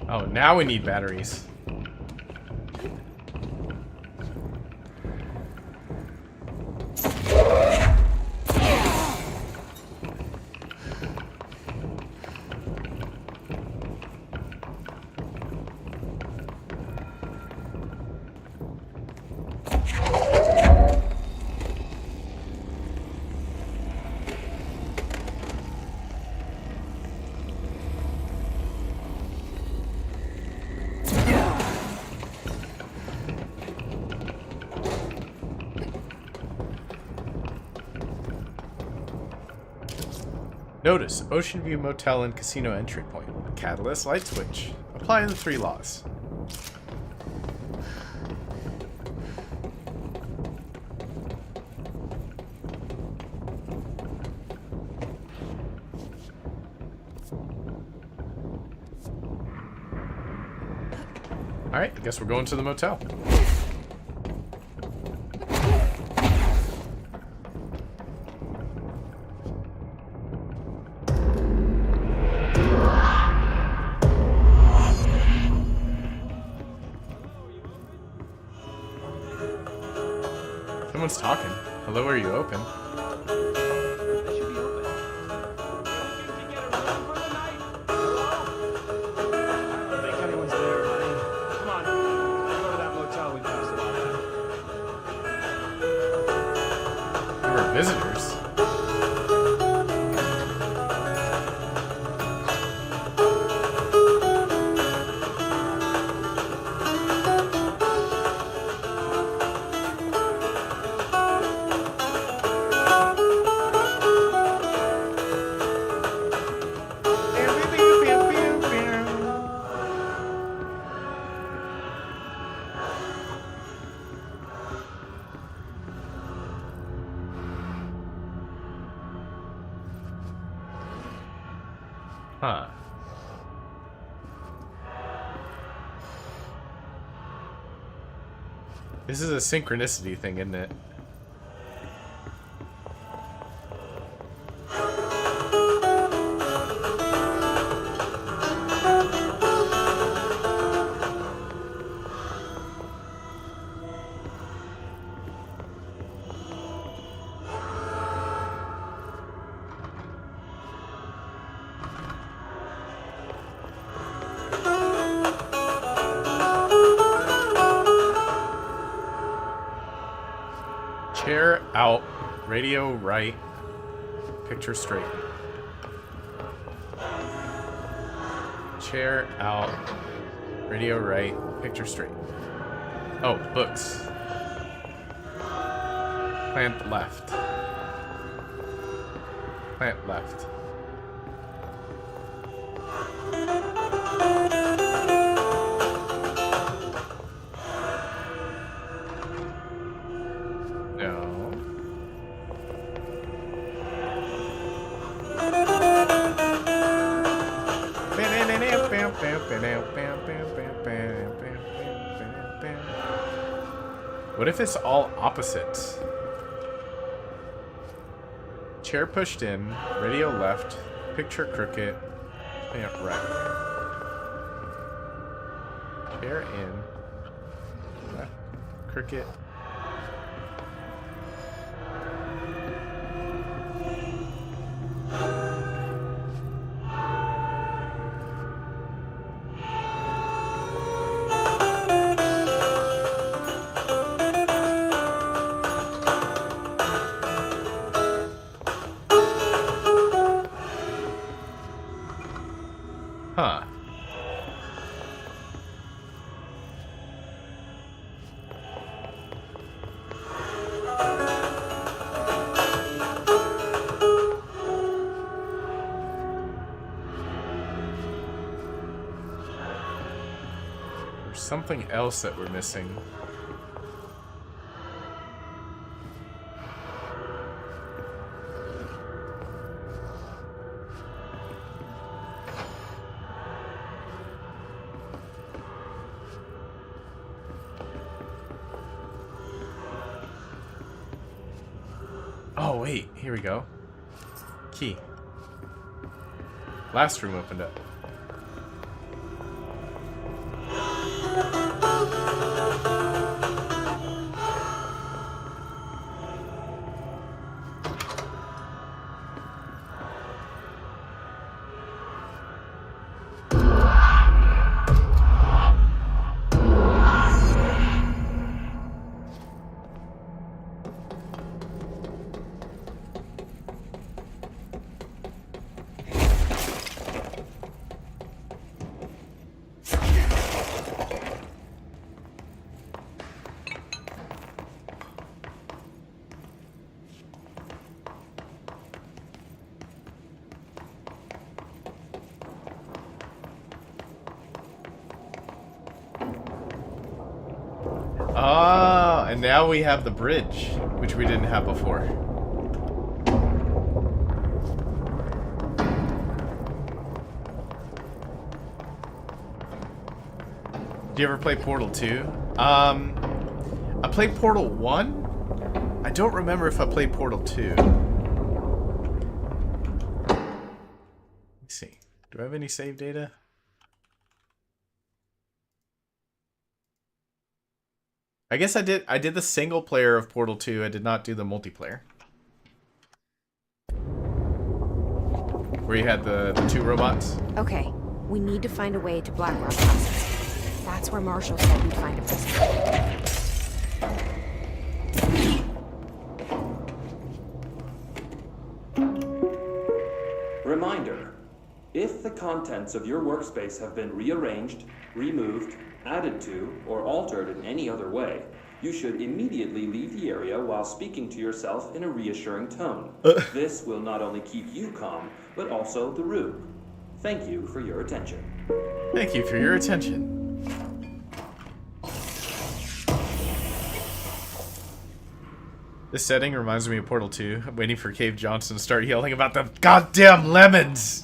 Oh, now we need batteries. Notice, Ocean View Motel and Casino entry point. Catalyst, light switch. Apply the 3 laws. Alright, I guess we're going to the motel. someone's talking. Hello, are you open? They should be open. I don't think anyone's there, honey. Come on, let's go to that motel we passed a while back. There were visitors. Huh. This is a synchronicity thing, isn't it? Chair out, radio right, picture straight. Chair out, radio right, picture straight. Oh, books. Plant left. Plant left. No. What if it's all opposites? Chair pushed in, radio left, picture crooked, plant right. Chair in, left, crooked. Huh. There's something else that we're missing. Oh, wait. Here we go. Key. Last room opened up. Ah, and now we have the bridge, which we didn't have before. Did you ever play Portal 2? I played Portal 1. I don't remember if I played Portal 2. Let's see. Do I have any save data? I guess I did the single player of Portal 2. I did not do the multiplayer. Where you had the two robots. Okay, we need to find a way to Blackrock House. That's where Marshall said we'd find a prisoner. Reminder. If the contents of your workspace have been rearranged, removed, added to, or altered in any other way, you should immediately leave the area while speaking to yourself in a reassuring tone. This will not only keep you calm, but also the room. Thank you for your attention. Thank you for your attention. This setting reminds me of Portal 2. I'm waiting for Cave Johnson to start yelling about the goddamn lemons!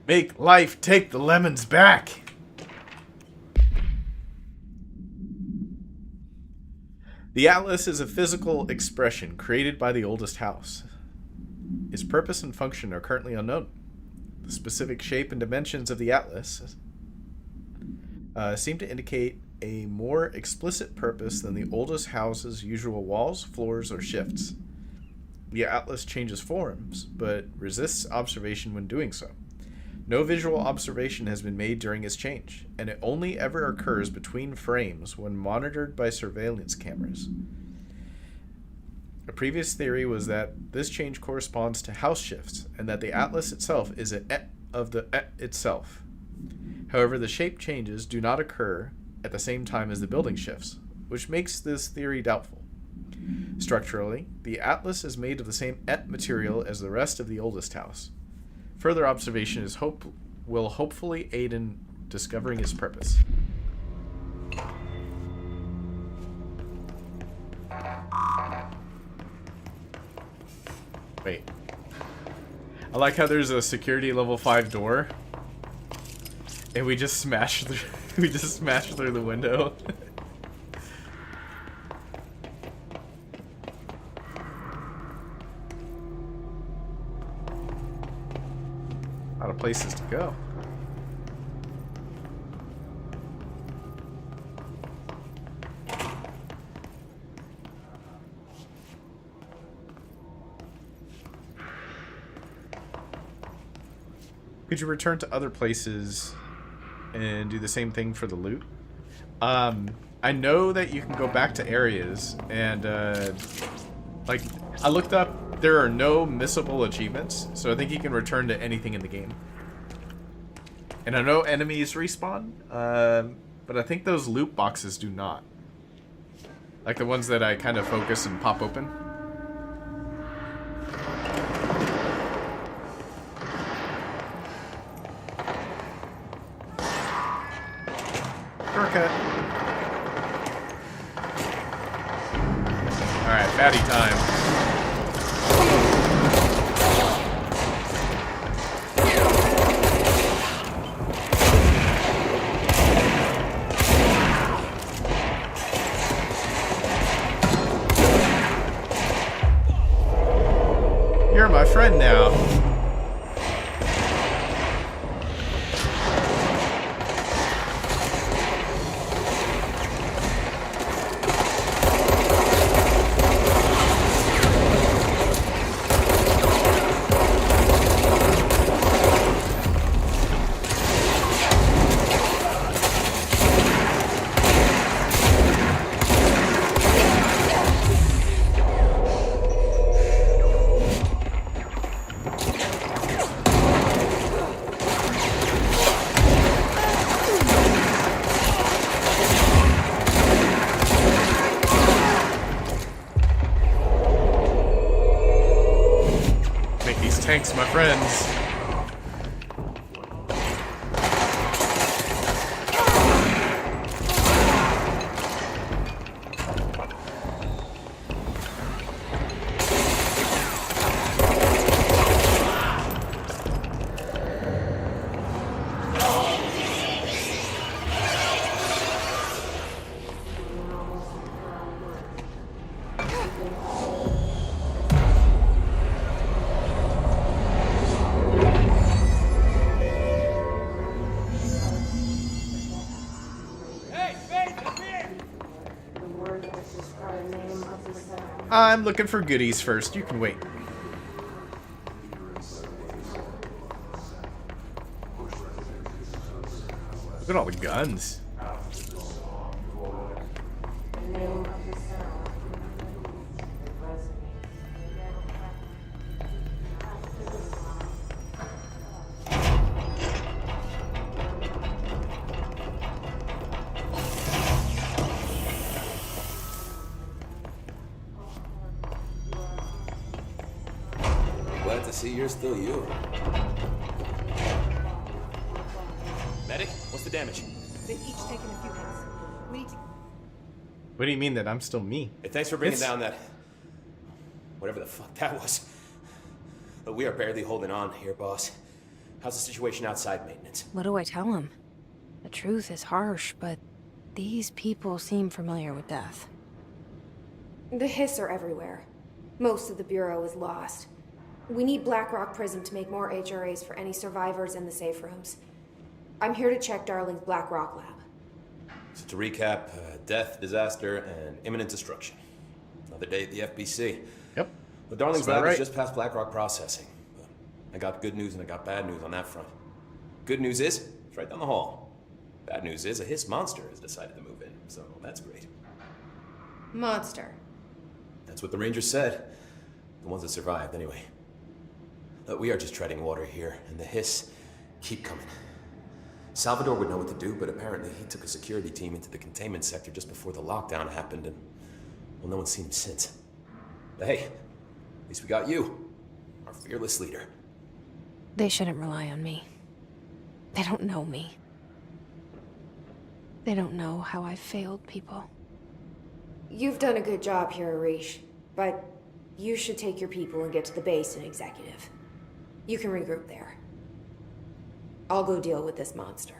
Make life take the lemons back! The Atlas is a physical expression created by the oldest house. Its purpose and function are currently unknown. The specific shape and dimensions of the Atlas seem to indicate a more explicit purpose than the oldest house's usual walls, floors, or shifts. The Atlas changes forms, but resists observation when doing so. No visual observation has been made during its change, and it only ever occurs between frames when monitored by surveillance cameras. A previous theory was that this change corresponds to house shifts, and that the Atlas itself is an et of the et itself. However, the shape changes do not occur at the same time as the building shifts, which makes this theory doubtful. Structurally, the Atlas is made of the same et material as the rest of the oldest house. Further observation will hopefully aid in discovering its purpose. Wait. I like how there's a security level 5 door, and we just smash through the window. A lot of places to go. Could you return to other places and do the same thing for the loot? I know that you can go back to areas and like I looked up, there are no missable achievements, so I think you can return to anything in the game. And I know enemies respawn, but I think those loot boxes do not. Like the ones that I kind of focus and pop open. Shortcut. Alright, fatty time. You're my friend now. Tanks, my friends. I'm looking for goodies first. You can wait. Look at all the guns. Glad to see you're still you. Medic, what's the damage? They've each taken a few hits. We need to... What do you mean that I'm still me? Hey, thanks for bringing down that... whatever the fuck that was. But we are barely holding on here, boss. How's the situation outside maintenance? What do I tell him? The truth is harsh, but these people seem familiar with death. The hiss are everywhere. Most of the Bureau is lost. We need Blackrock Prism to make more HRAs for any survivors in the safe rooms. I'm here to check Darling's Blackrock lab. So to recap, death, disaster, and imminent destruction. Another day at the FBC. Yep. But Darling's That's lab right. is just past Blackrock processing. But I got good news and I got bad news on that front. Good news is, it's right down the hall. Bad news is, a hiss monster has decided to move in, so that's great. Monster. That's what the Rangers said. The ones that survived, anyway. We are just treading water here, and the hiss keep coming. Salvador would know what to do, but apparently he took a security team into the containment sector just before the lockdown happened, and, well, no one's seen him since. But hey, at least we got you, our fearless leader. They shouldn't rely on me. They don't know me. They don't know how I've failed people. You've done a good job here, Arish, but you should take your people and get to the base in Executive. You can regroup there. I'll go deal with this monster.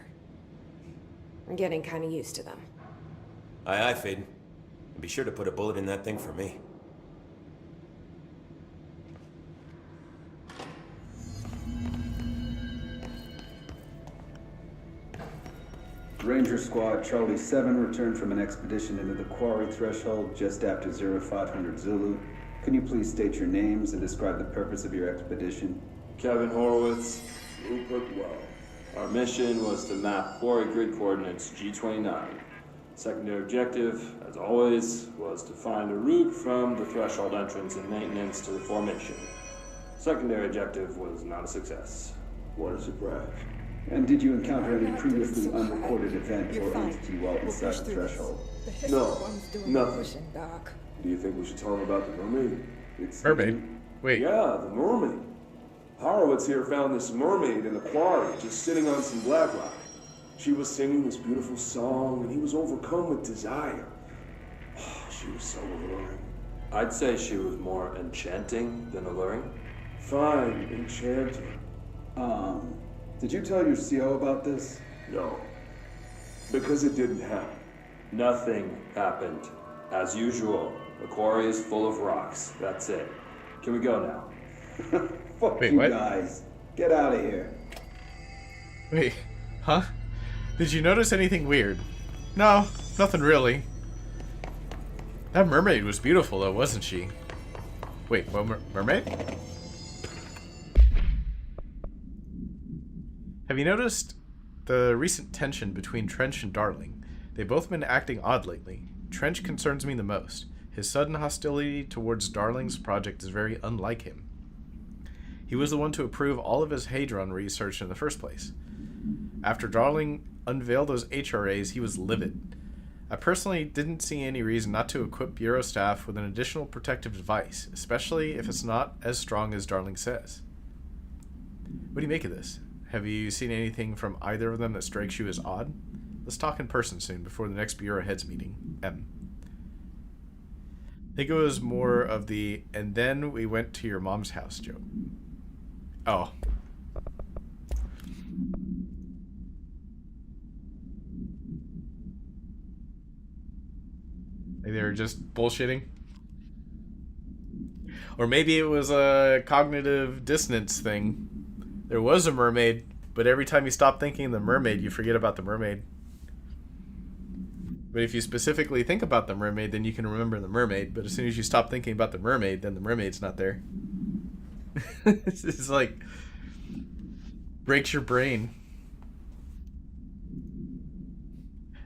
I'm getting kind of used to them. Aye, aye, Faden. And be sure to put a bullet in that thing for me. Ranger Squad Charlie 7 returned from an expedition into the quarry threshold just after 0500 Zulu. Can you please state your names and describe the purpose of your expedition? Kevin Horowitz, Rupert Well. Our mission was to map quarry grid coordinates G29. Secondary objective, as always, was to find a route from the threshold entrance and maintenance to the formation. Secondary objective was not a success. What a surprise. And did you encounter any previously unrecorded event or entity while inside the threshold? No, nothing. Do you think we should tell him about the mermaid? Mermaid? Wait. Yeah, the mermaid. Horowitz here found this mermaid in the quarry, just sitting on some black rock. She was singing this beautiful song, and he was overcome with desire. She was so alluring. I'd say she was more enchanting than alluring. Fine, enchanting. Did you tell your CO about this? No. Because it didn't happen. Nothing happened. As usual, the quarry is full of rocks. That's it. Can we go now? Fuck Wait, you what? guys. Get out of here. Wait, huh? Did you notice anything weird? No, nothing really. That mermaid was beautiful though, wasn't she? Wait, what mermaid? Have you noticed the recent tension between Trench and Darling? They've both been acting odd lately. Trench concerns me the most. His sudden hostility towards Darling's project is very unlike him. He was the one to approve all of his Hadron research in the first place. After Darling unveiled those HRAs, he was livid. I personally didn't see any reason not to equip Bureau staff with an additional protective device, especially if it's not as strong as Darling says. What do you make of this? Have you seen anything from either of them that strikes you as odd? Let's talk in person soon before the next Bureau Heads meeting. M. I think it was more of the, and then we went to your mom's house joke. Oh. Maybe they were just bullshitting. Or maybe it was a cognitive dissonance thing. There was a mermaid, but every time you stop thinking of the mermaid, you forget about the mermaid. But if you specifically think about the mermaid, then you can remember the mermaid. But as soon as you stop thinking about the mermaid, then the mermaid's not there. It's like breaks your brain.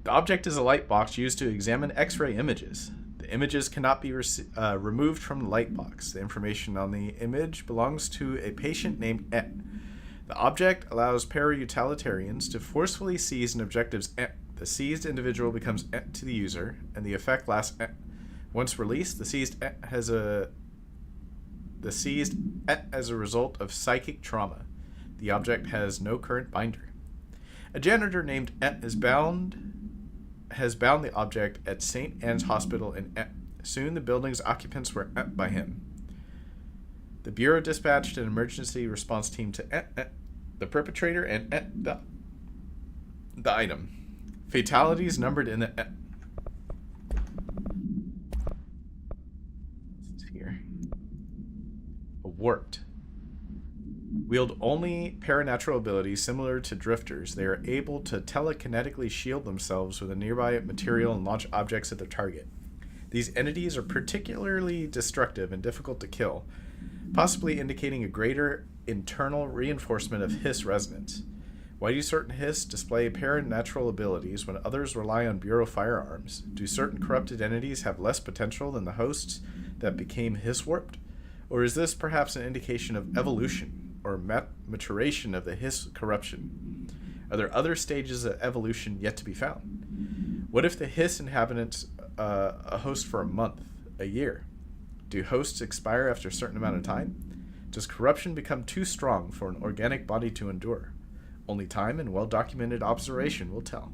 The object is a light box used to examine X-ray images. The images cannot be removed from the light box. The information on the image belongs to a patient named Et. The object allows para-utilitarians to forcefully seize an objective's Et. The seized individual becomes Et to the user, and the effect lasts Et. Once released, the seized Et has a result of psychic trauma. The object has no current binder. A janitor named Et has bound the object at St. Anne's Hospital in Et. Soon the building's occupants were Et by him. The Bureau dispatched an emergency response team to Et, the perpetrator, and Et, the item. Fatalities numbered in the Et. What's here? Warped. Wield only paranatural abilities similar to drifters. They are able to telekinetically shield themselves with a nearby material and launch objects at their target. These entities are particularly destructive and difficult to kill, possibly indicating a greater internal reinforcement of Hiss resonance. Why do certain Hiss display paranatural abilities when others rely on Bureau firearms? Do certain corrupted entities have less potential than the hosts that became Hiss warped? Or is this perhaps an indication of evolution or maturation of the Hiss corruption? Are there other stages of evolution yet to be found? What if the Hiss inhabitants a host for a month, a year? Do hosts expire after a certain amount of time? Does corruption become too strong for an organic body to endure? Only time and well-documented observation will tell.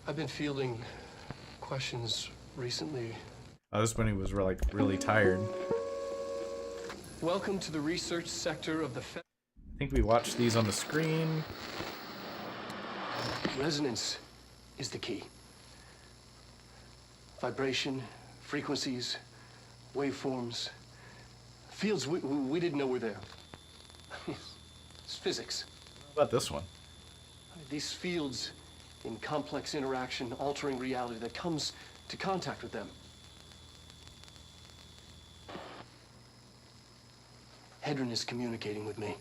I've been fielding questions recently. Oh, this when he was really tired. Welcome to the research sector of the I think we watched these on the screen. Resonance is the key. Vibration, frequencies, waveforms, fields we didn't know were there. It's physics. What about this one? These fields in complex interaction, altering reality that comes to contact with them. Hedron is communicating with me.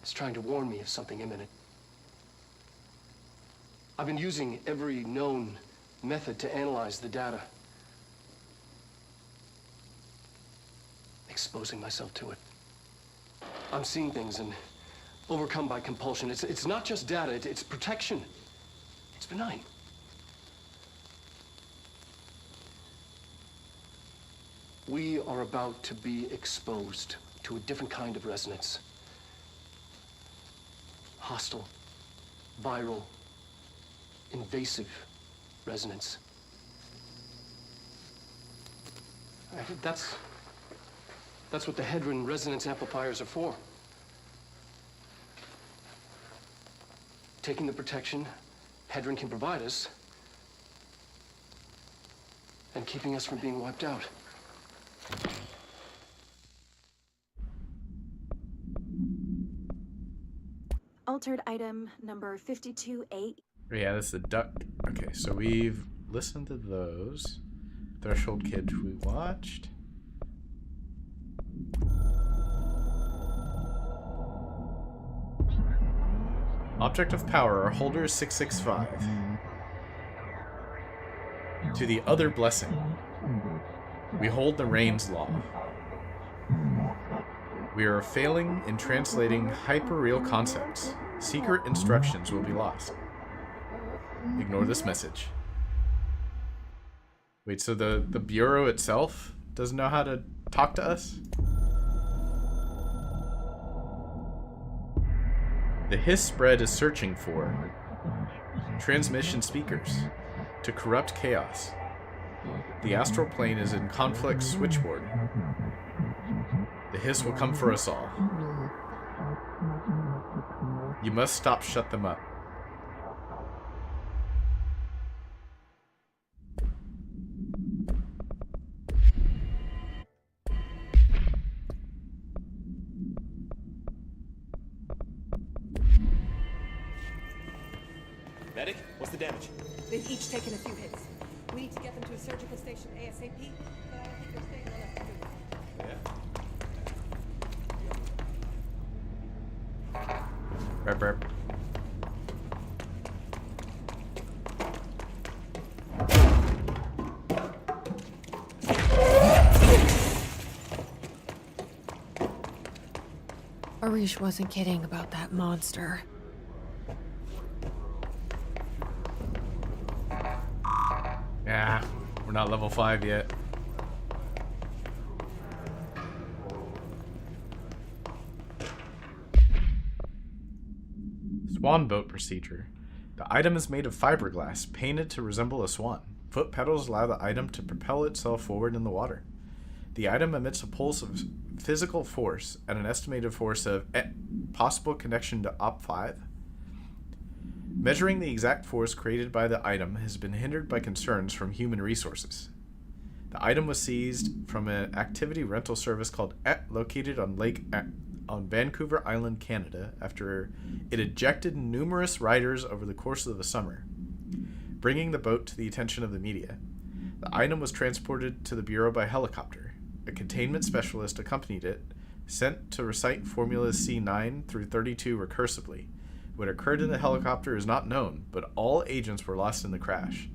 It's trying to warn me of something imminent. I've been using every known method to analyze the data. Exposing myself to it. I'm seeing things and overcome by compulsion. It's not just data, it's protection. It's benign. We are about to be exposed to a different kind of resonance. Hostile, viral, invasive resonance. That's what the Hedron resonance amplifiers are for. Taking the protection Hedron can provide us and keeping us from being wiped out. Altered item number 52A. Yeah, this is the duck. Okay, so we've listened to those. Threshold Kid we watched. Object of Power, our holder is 665. To the other blessing. We hold the Rain's Law. We are failing in translating hyperreal concepts. Secret instructions will be lost. Ignore this message. Wait, so the Bureau itself doesn't know how to talk to us? The Hiss spread is searching for transmission speakers to corrupt chaos. The astral plane is in conflict switchboard. The Hiss will come for us all. You must shut them up. Medic, what's the damage? They've each taken a few hits. We need to get them to a surgical station ASAP, but I don't think they're staying long enough to do that. Yeah. Burp, burp. Arish wasn't kidding about that monster. Yeah, we're not level 5 yet. Swan boat procedure. The item is made of fiberglass, painted to resemble a swan. Foot pedals allow the item to propel itself forward in the water. The item emits a pulse of physical force at an estimated force of possible connection to Op5. Measuring the exact force created by the item has been hindered by concerns from human resources. The item was seized from an activity rental service called located on on Vancouver Island, Canada, after it ejected numerous riders over the course of the summer, bringing the boat to the attention of the media. The item was transported to the Bureau by helicopter. A containment specialist accompanied it, sent to recite formulas C9 through 32 recursively. What occurred in the helicopter is not known, but all agents were lost in the crash.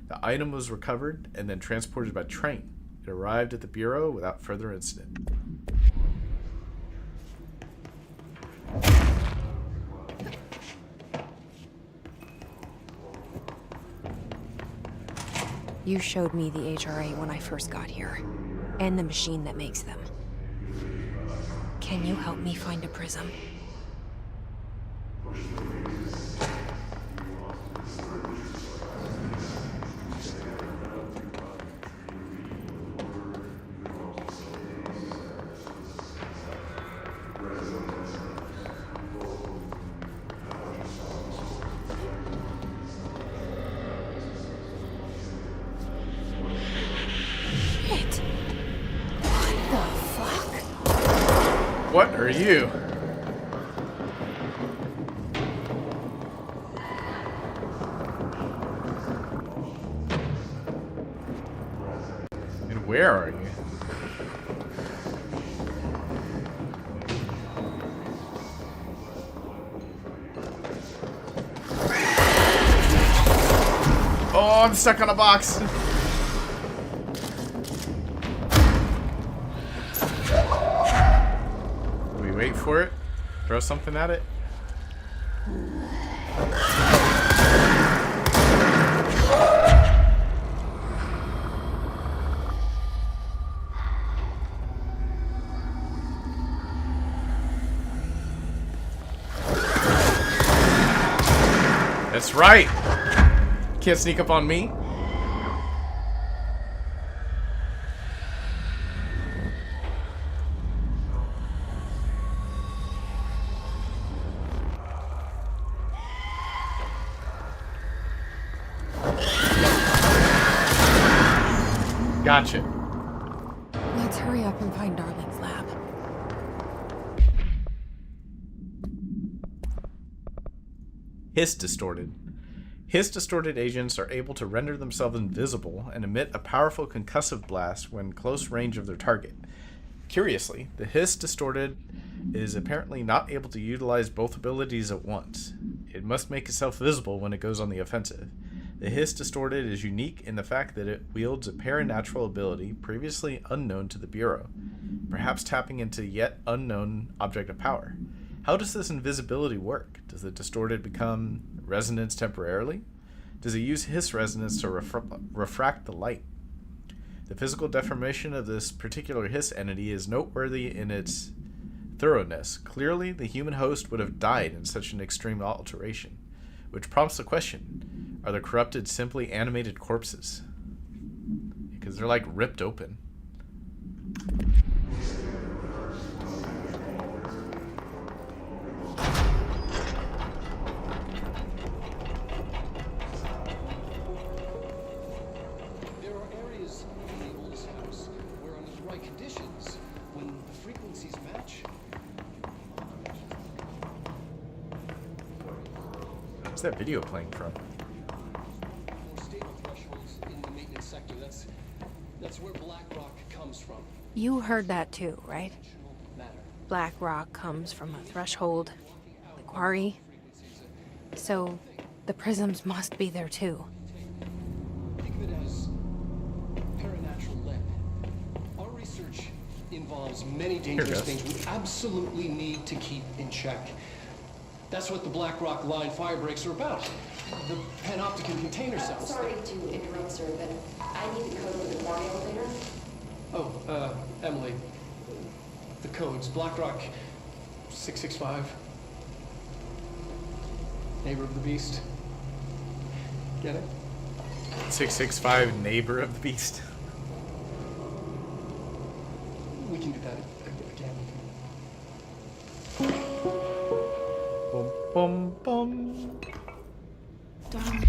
The item was recovered and then transported by train. It arrived at the Bureau without further incident. You showed me the HRA when I first got here, and the machine that makes them. Can you help me find a prism? What are you? And where are you? Oh, I'm stuck on a box. Wait for it. Throw something at it. That's right. Can't sneak up on me. Gotcha. Let's hurry up and find Darling's lab. Hiss distorted. Hiss distorted agents are able to render themselves invisible and emit a powerful concussive blast when close range of their target. Curiously, the hiss distorted is apparently not able to utilize both abilities at once. It must make itself visible when it goes on the offensive. The hiss distorted is unique in the fact that it wields a paranatural ability previously unknown to the Bureau, perhaps tapping into yet unknown object of power. How does this invisibility work? Does the distorted become resonance temporarily? Does it use hiss resonance to refract the light? The physical deformation of this particular hiss entity is noteworthy in its thoroughness. Clearly, the human host would have died in such an extreme alteration, which prompts the question, are the corrupted simply animated corpses? Because they're like ripped open. There are areas in the oldest house where under the right conditions, when the frequencies match. Where's that video playing from? More stable thresholds in the maintenance sector. That's where black rock comes from. You heard that too, right? Matter. Black rock comes from a threshold, the quarry. So the prisms must be there too. Think of it as paranatural lead. Our research involves many dangerous things we absolutely need to keep in check. That's what the Black Rock Line fire breaks are about. The panopticon container cells. Sorry to interrupt, sir, but I need the code for the quarry elevator. Oh, Emily. The codes. Black Rock 665. Neighbor of the Beast. Get it? 665, Neighbor of the Beast. We can do that again. Bum, bum, bum. Darn.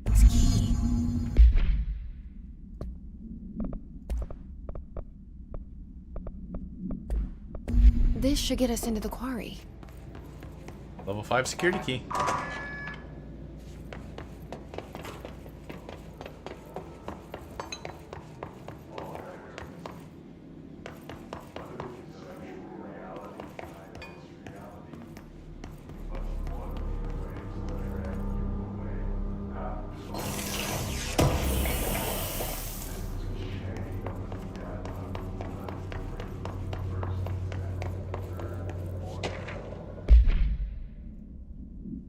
It's key. This should get us into the quarry. Level 5 security key.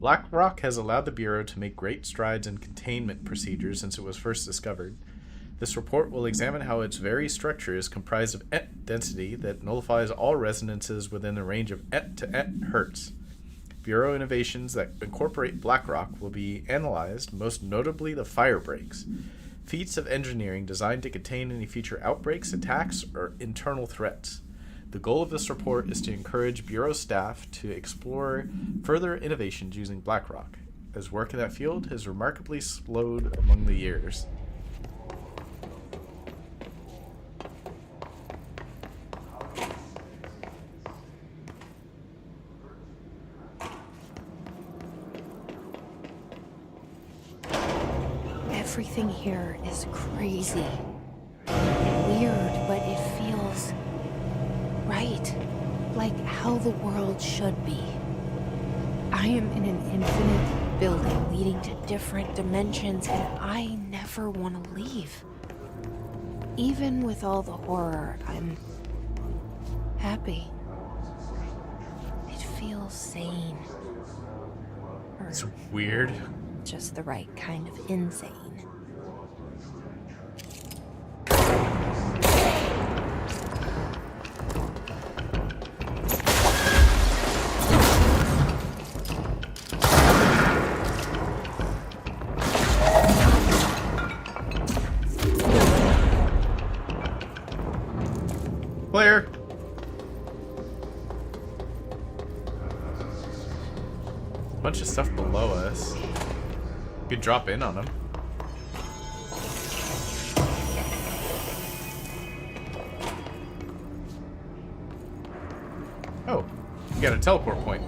Black Rock has allowed the Bureau to make great strides in containment procedures since it was first discovered. This report will examine how its very structure is comprised of ET density that nullifies all resonances within the range of ET to ET hertz. Bureau innovations that incorporate Black Rock will be analyzed, most notably the fire breaks, feats of engineering designed to contain any future outbreaks, attacks, or internal threats. The goal of this report is to encourage Bureau staff to explore further innovations using Black Rock, as work in that field has remarkably slowed among the years. Everything here is crazy. Weird, but it feels right. Like how the world should be. I am in an infinite building leading to different dimensions, and I never want to leave. Even with all the horror, I'm happy. It feels sane. It's weird. Just the right kind of insane. Clear. Bunch of stuff below us. You could drop in on them. Oh, you got a teleport point.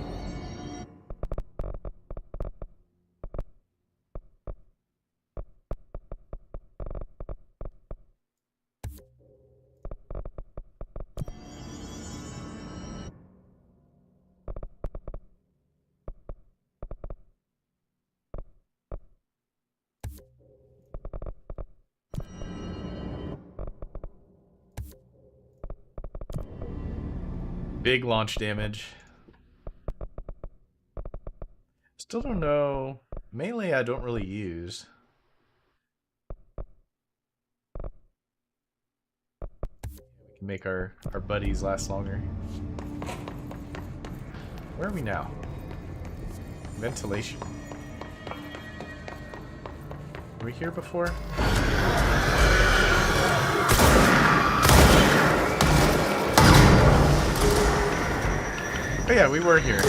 Big launch damage. Still don't know. Melee I don't really use. We can make our buddies last longer. Where are we now? Ventilation. Were we here before? Oh yeah, we were here.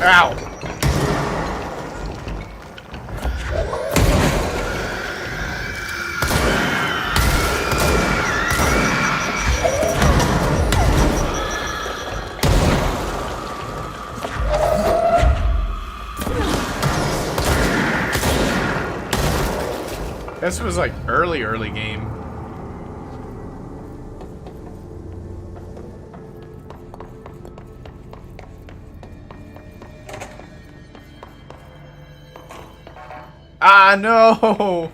Ow! This was like early game. Ah, no!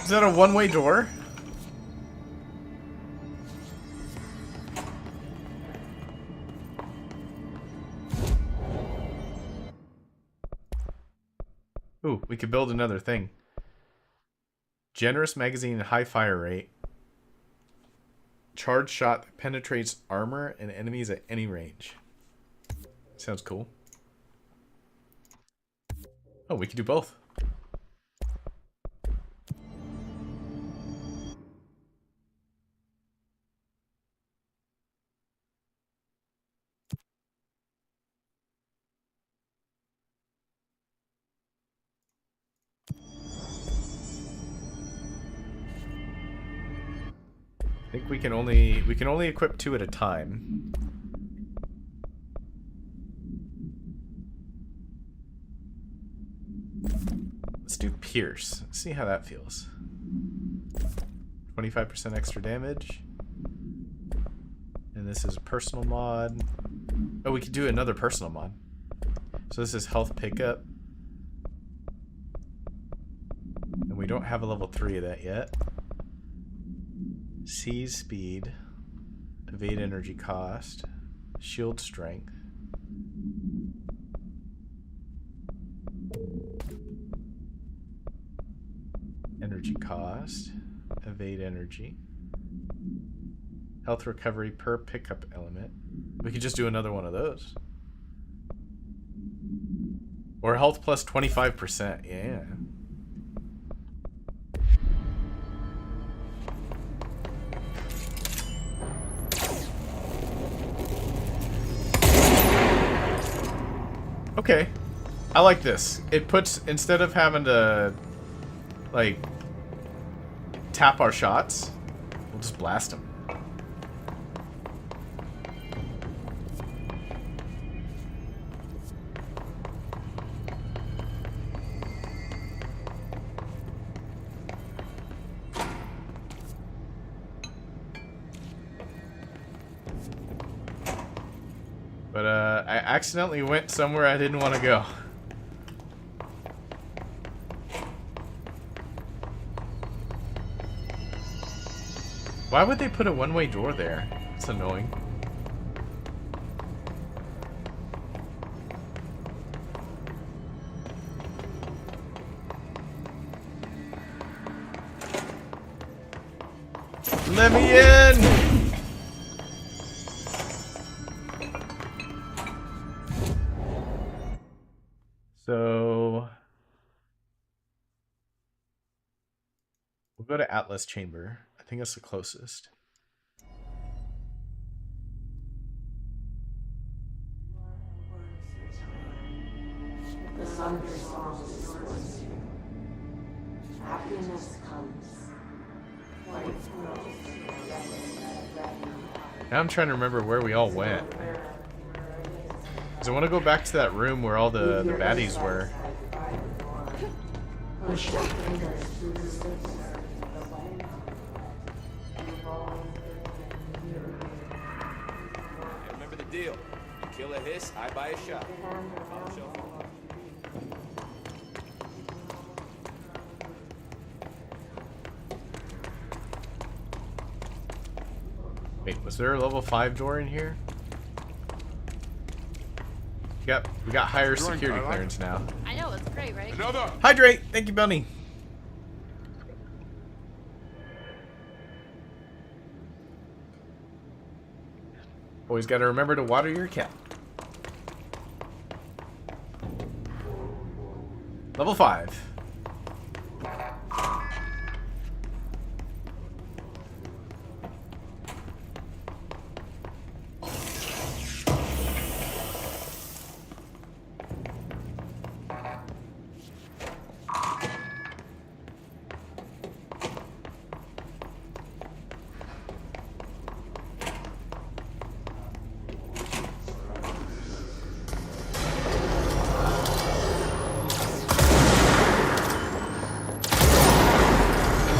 Is that a one-way door? Ooh, we could build another thing. Generous magazine and high fire rate. Charge shot that penetrates armor and enemies at any range. Sounds cool. Oh, we could do both. I think we can only equip 2 at a time. Let's do Pierce. Let's see how that feels. 25% extra damage. And this is a personal mod. Oh, we could do another personal mod. So this is health pickup. And we don't have a level 3 of that yet. Seize speed. Evade energy cost. Shield strength. Energy cost. Evade energy. Health recovery per pickup element. We could just do another one of those. Or health plus 25%. Yeah. Okay. I like this. It puts, instead of having to, like, tap our shots, we'll just blast them. But, I accidentally went somewhere I didn't want to go. Why would they put a one-way door there? It's annoying. Let me in! So we'll go to Atlas Chamber. I think that's the closest. The thunderstorms towards you. Happiness comes. Now I'm trying to remember where we all went. Because I want to go back to that room where all the baddies were. Push your fingers through the sticks. Remember the deal. You kill a hiss, I buy a shot. Wait, was there a level 5 door in here? We got higher security clearance now. I know, it's great, right? Hydrate! Thank you, Bunny. Always gotta remember to water your cat. Level 5.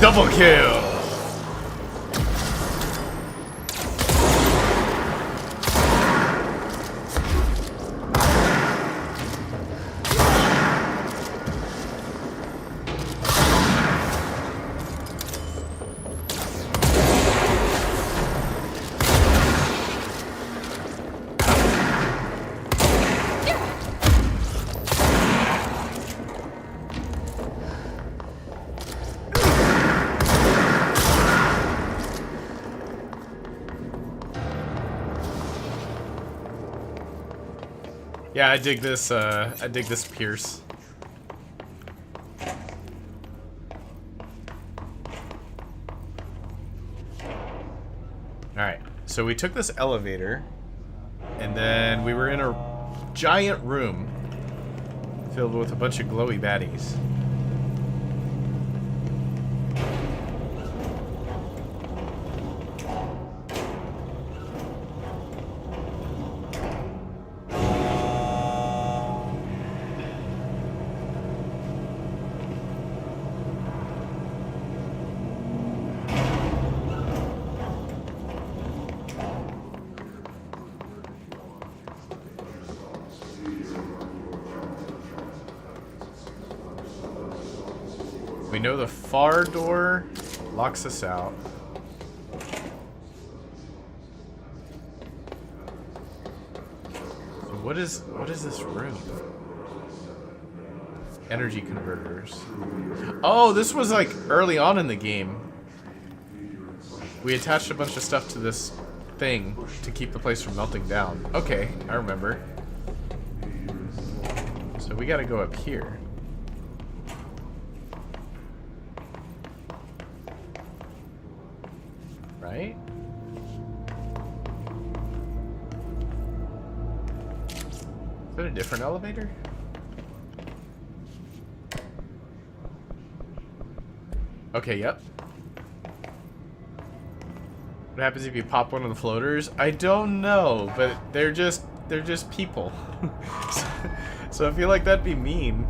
Double kill! Yeah, I dig this Pierce. Alright, so we took this elevator, and then we were in a giant room filled with a bunch of glowy baddies. We know the far door locks us out. So what is this room? Energy converters. Oh, this was like early on in the game. We attached a bunch of stuff to this thing to keep the place from melting down. Okay, I remember. So we gotta go up here. Right? Is that a different elevator? Okay, yep. What happens if you pop one of the floaters? I don't know, but they're just people. So I feel like that'd be mean.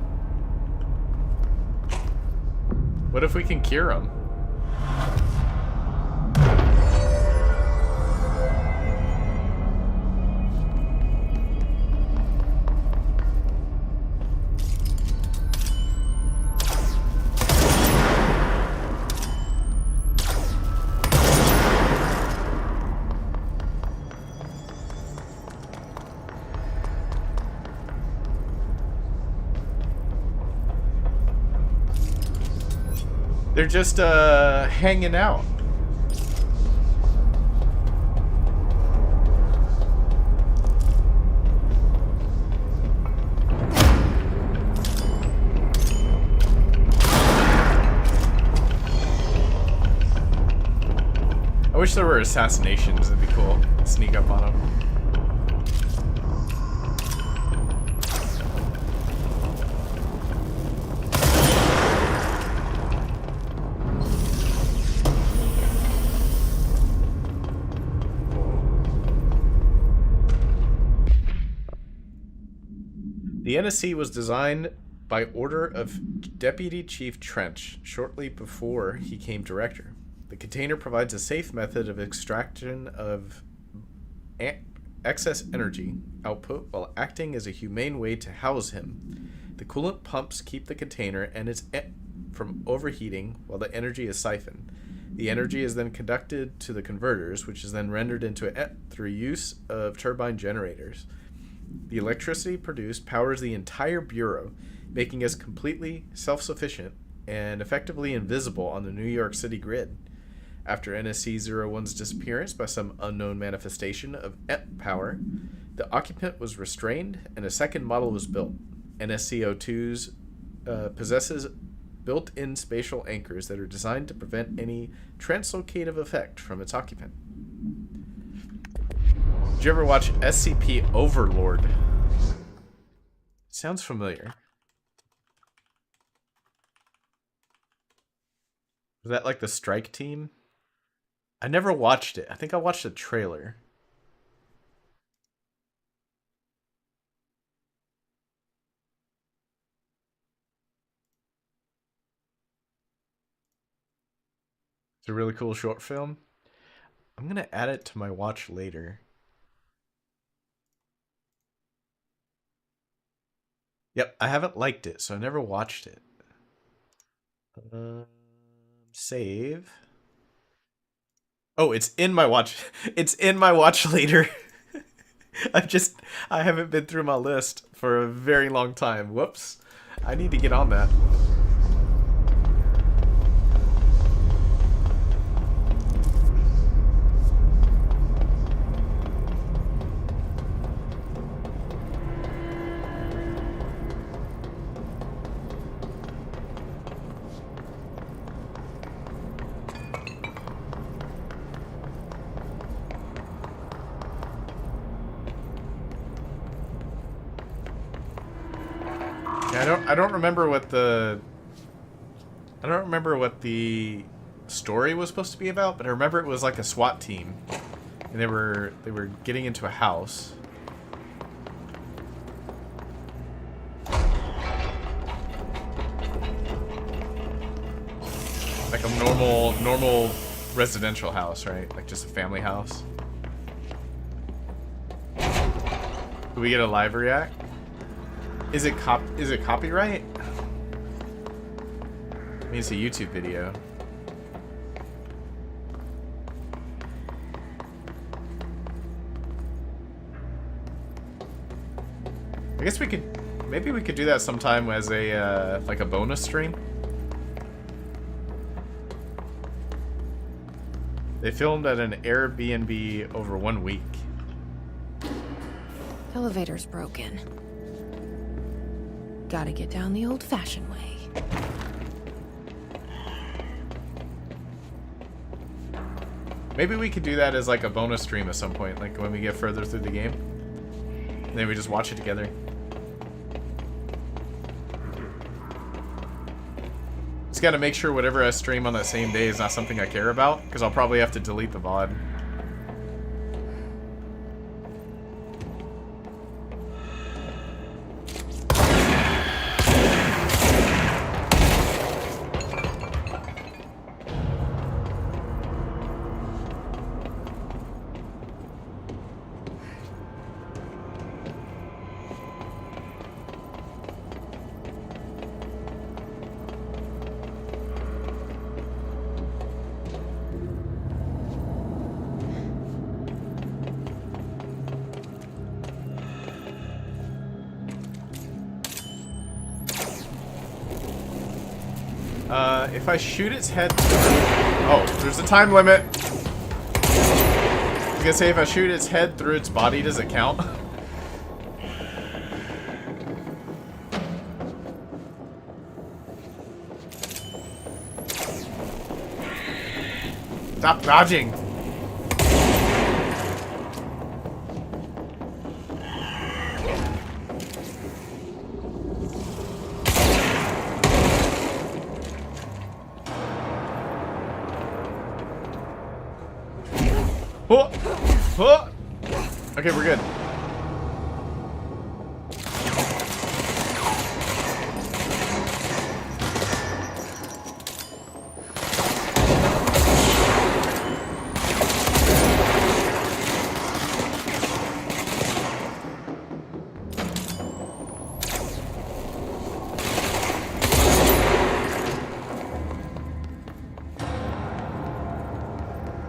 What if we can cure them? They're just hanging out. I wish there were assassinations. It'd be cool. Sneak up on them. The NSC was designed by order of Deputy Chief Trench shortly before he became director. The container provides a safe method of extraction of excess energy output while acting as a humane way to house him. The coolant pumps keep the container and its from overheating while the energy is siphoned. The energy is then conducted to the converters, which is then rendered into through use of turbine generators. The electricity produced powers the entire bureau, making us completely self-sufficient and effectively invisible on the New York City grid. After NSC-01's disappearance by some unknown manifestation of power, the occupant was restrained and a second model was built. NSC-02's possesses built-in spatial anchors that are designed to prevent any translocative effect from its occupant. Did you ever watch SCP Overlord? Sounds familiar. Was that like the strike team? I never watched it. I think I watched a trailer. It's a really cool short film. I'm gonna add it to my watch later. Yep, I haven't liked it, so I never watched it. Save. Oh, it's in my watch. It's in my watch later. I haven't been through my list for a very long time. Whoops. I need to get on that. I don't remember what the story was supposed to be about, but I remember it was like a SWAT team, and they were getting into a house. Like a normal residential house, right? Like just a family house. Do we get a live react? Is it copyright? I mean, it's a YouTube video. I guess maybe we could do that sometime as a like a bonus stream. They filmed at an Airbnb over 1 week. Elevator's broken. Gotta get down the old-fashioned way. Maybe we could do that as like a bonus stream at some point, like when we get further through the game. And then we just watch it together. Just gotta make sure whatever I stream on that same day is not something I care about, because I'll probably have to delete the VOD. If I shoot its head... Oh, there's a time limit. I was gonna say, if I shoot its head through its body, does it count? Stop dodging! Oh! Oh! Okay, we're good.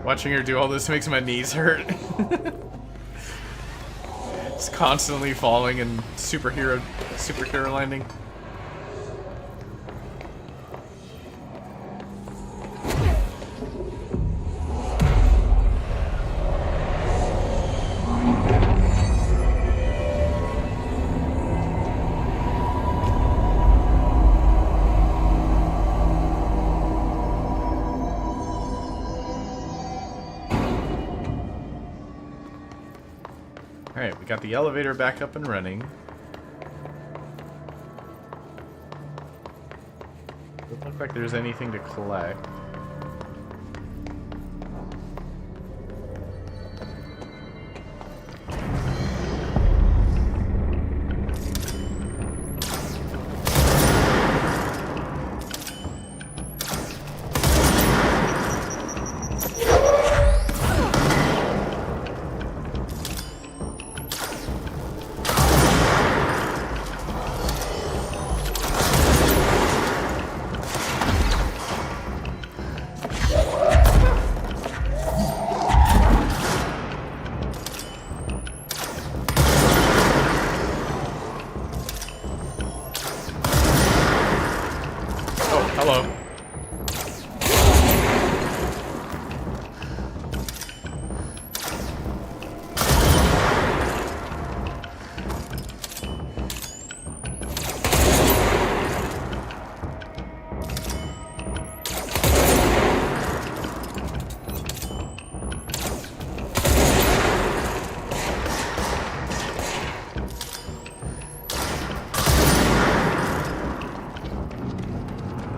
Watching her do all this makes my knees hurt. It's constantly falling and superhero landing. Alright, we got the elevator back up and running. Doesn't look like there's anything to collect. Hello.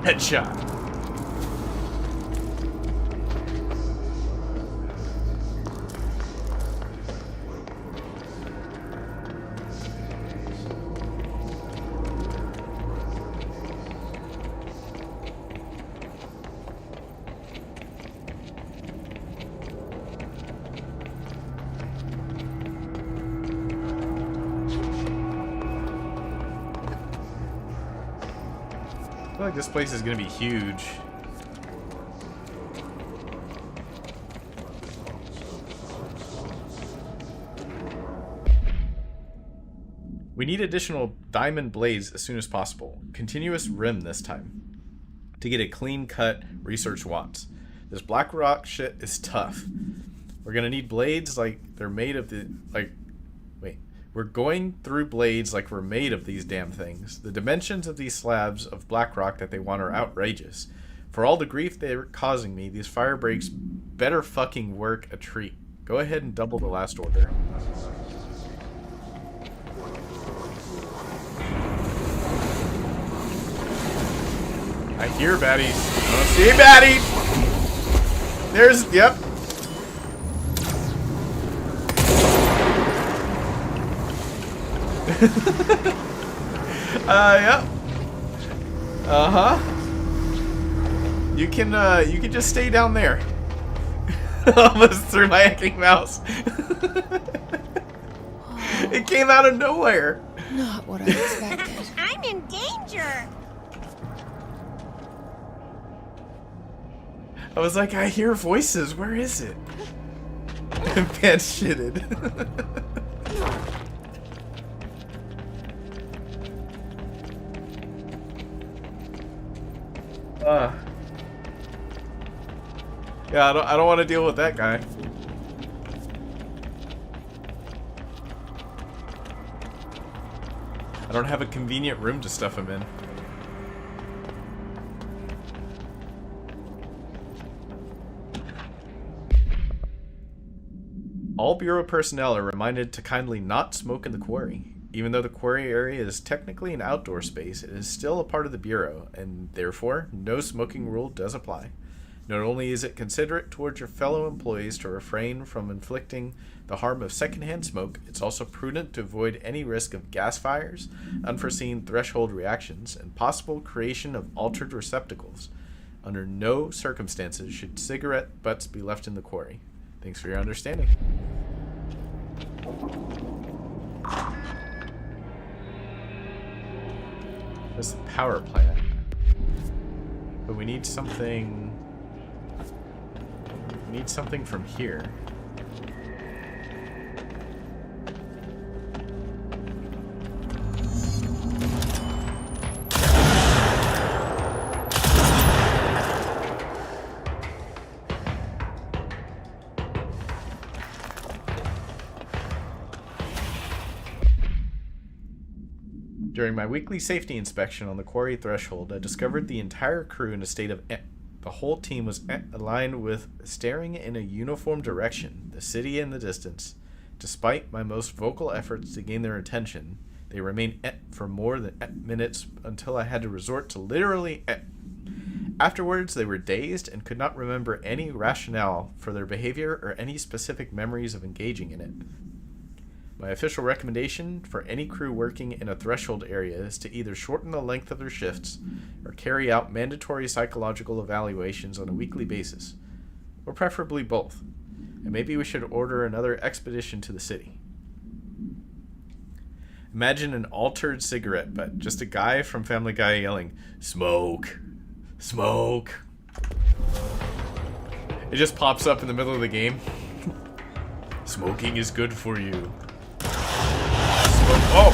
Headshot. I feel like this place is gonna be huge. We need additional diamond blades as soon as possible. Continuous rim this time. To get a clean cut research wants. This black rock shit is tough. We're gonna need blades like they're made of the We're going through blades like we're made of these damn things. The dimensions of these slabs of black rock that they want are outrageous. For all the grief they're causing me, these fire breaks better fucking work a treat. Go ahead and double the last order. I hear baddies. I don't see a baddie. There's, yep. Yep. You can just stay down there. Almost threw my hacking mouse. It came out of nowhere. Not what I expected. I'm in danger. I was like, I hear voices. Where is it? Pants shitted. Yeah, I don't want to deal with that guy. I don't have a convenient room to stuff him in. All Bureau personnel are reminded to kindly not smoke in the quarry. Even though the quarry area is technically an outdoor space, it is still a part of the Bureau, and therefore, no smoking rule does apply. Not only is it considerate towards your fellow employees to refrain from inflicting the harm of secondhand smoke, it's also prudent to avoid any risk of gas fires, unforeseen threshold reactions, and possible creation of altered receptacles. Under no circumstances should cigarette butts be left in the quarry. Thanks for your understanding. This is the power plant. But we need something... We need something from here. During my weekly safety inspection on the quarry threshold, I discovered the entire crew in a state of the whole team was aligned with staring in a uniform direction, the city in the distance. Despite my most vocal efforts to gain their attention, they remained for more than minutes until I had to resort to literally Afterwards, they were dazed and could not remember any rationale for their behavior or any specific memories of engaging in it. My official recommendation for any crew working in a threshold area is to either shorten the length of their shifts or carry out mandatory psychological evaluations on a weekly basis, or preferably both. And maybe we should order another expedition to the city. Imagine an altered cigarette butt, just a guy from Family Guy yelling, "Smoke! Smoke!" It just pops up in the middle of the game. Smoking is good for you. Oh!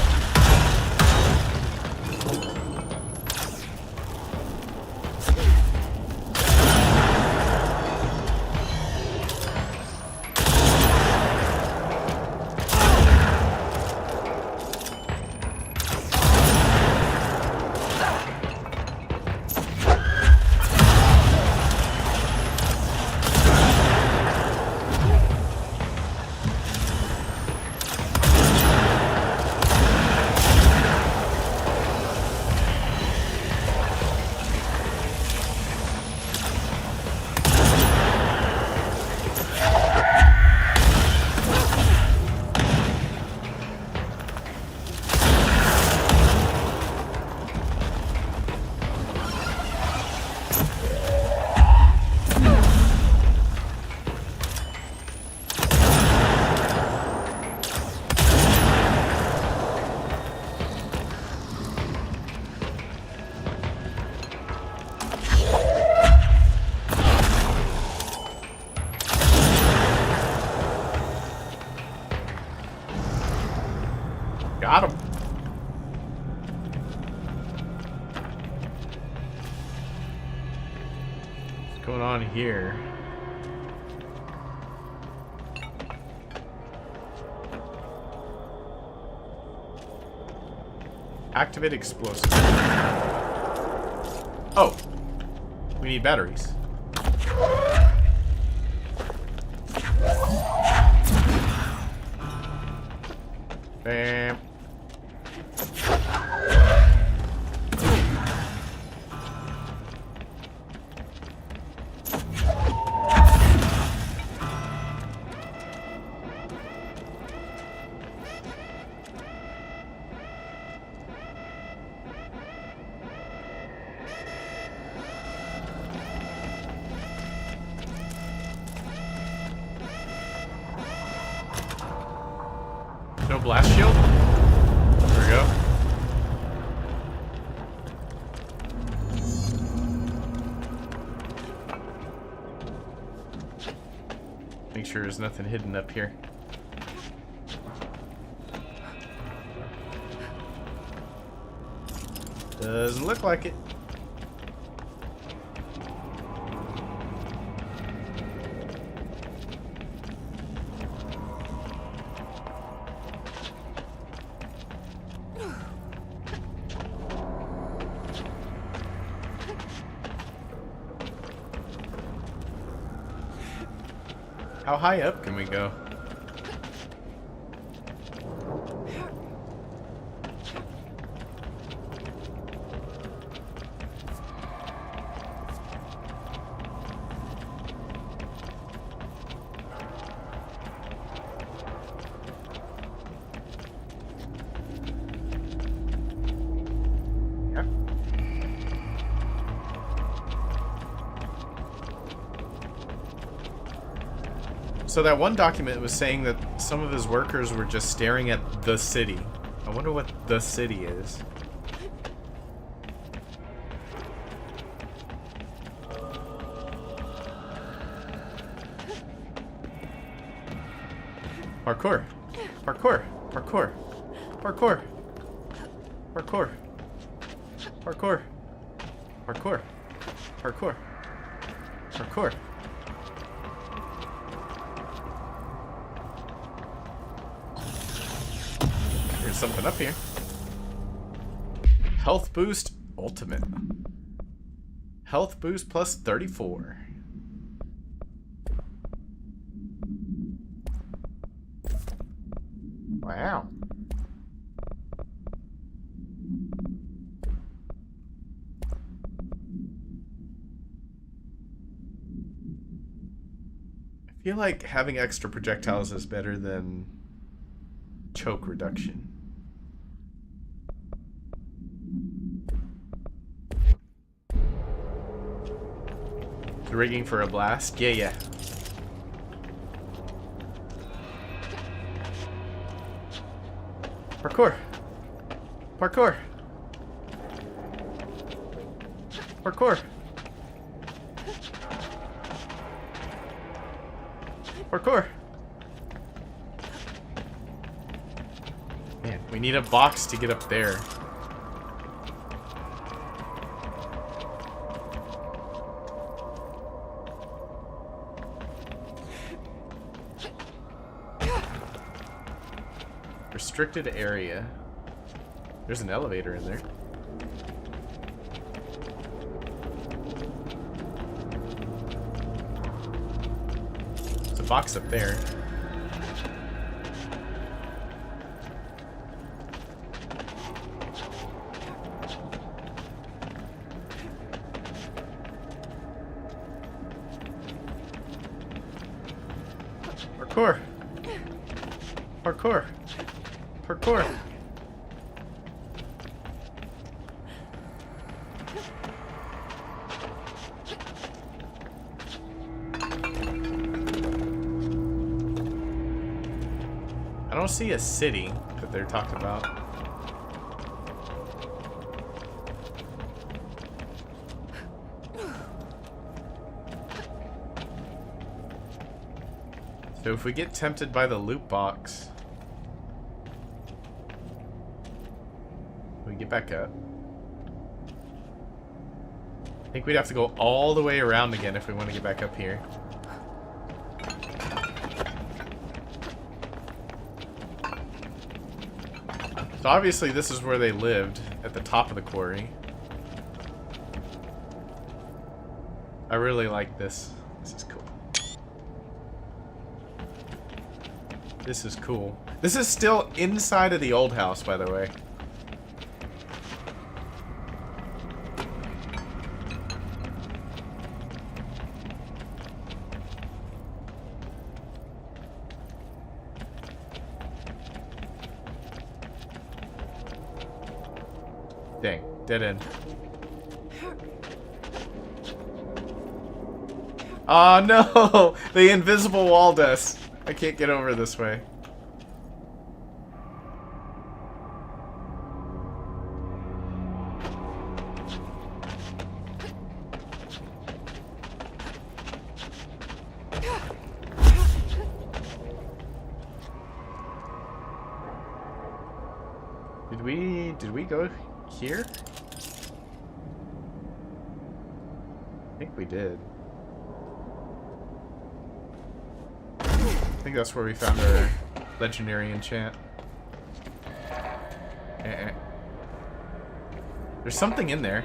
going on here? Activate explosive. Oh! We need batteries. Bam. No blast shield? There we go. Make sure there's nothing hidden up here. Doesn't look like it. How high up can we go? So that one document was saying that some of his workers were just staring at the city. I wonder what the city is. Parkour. Parkour. Parkour. Parkour. Parkour. Parkour. Parkour. Parkour. Parkour. There's something up here. Health boost ultimate. Health boost plus 34. Wow. I feel like having extra projectiles is better than choke reduction. Rigging for a blast? Yeah. Parkour. Parkour. Parkour. Parkour. Man, we need a box to get up there. Restricted area. There's an elevator in there. There's a box up there. Parkour. Parkour. Parkour. I don't see a city that they're talking about. So if we get tempted by the loot box, we get back up. I think we'd have to go all the way around again if we want to get back up here. So obviously this is where they lived, at the top of the quarry. I really like this. This is cool. This is cool. This is still inside of the old house, by the way. Dang, dead end. Oh no! The invisible wall does. I can't get over this way. Did we go here? I think we did. I think that's where we found our legendary enchant. There's something in there.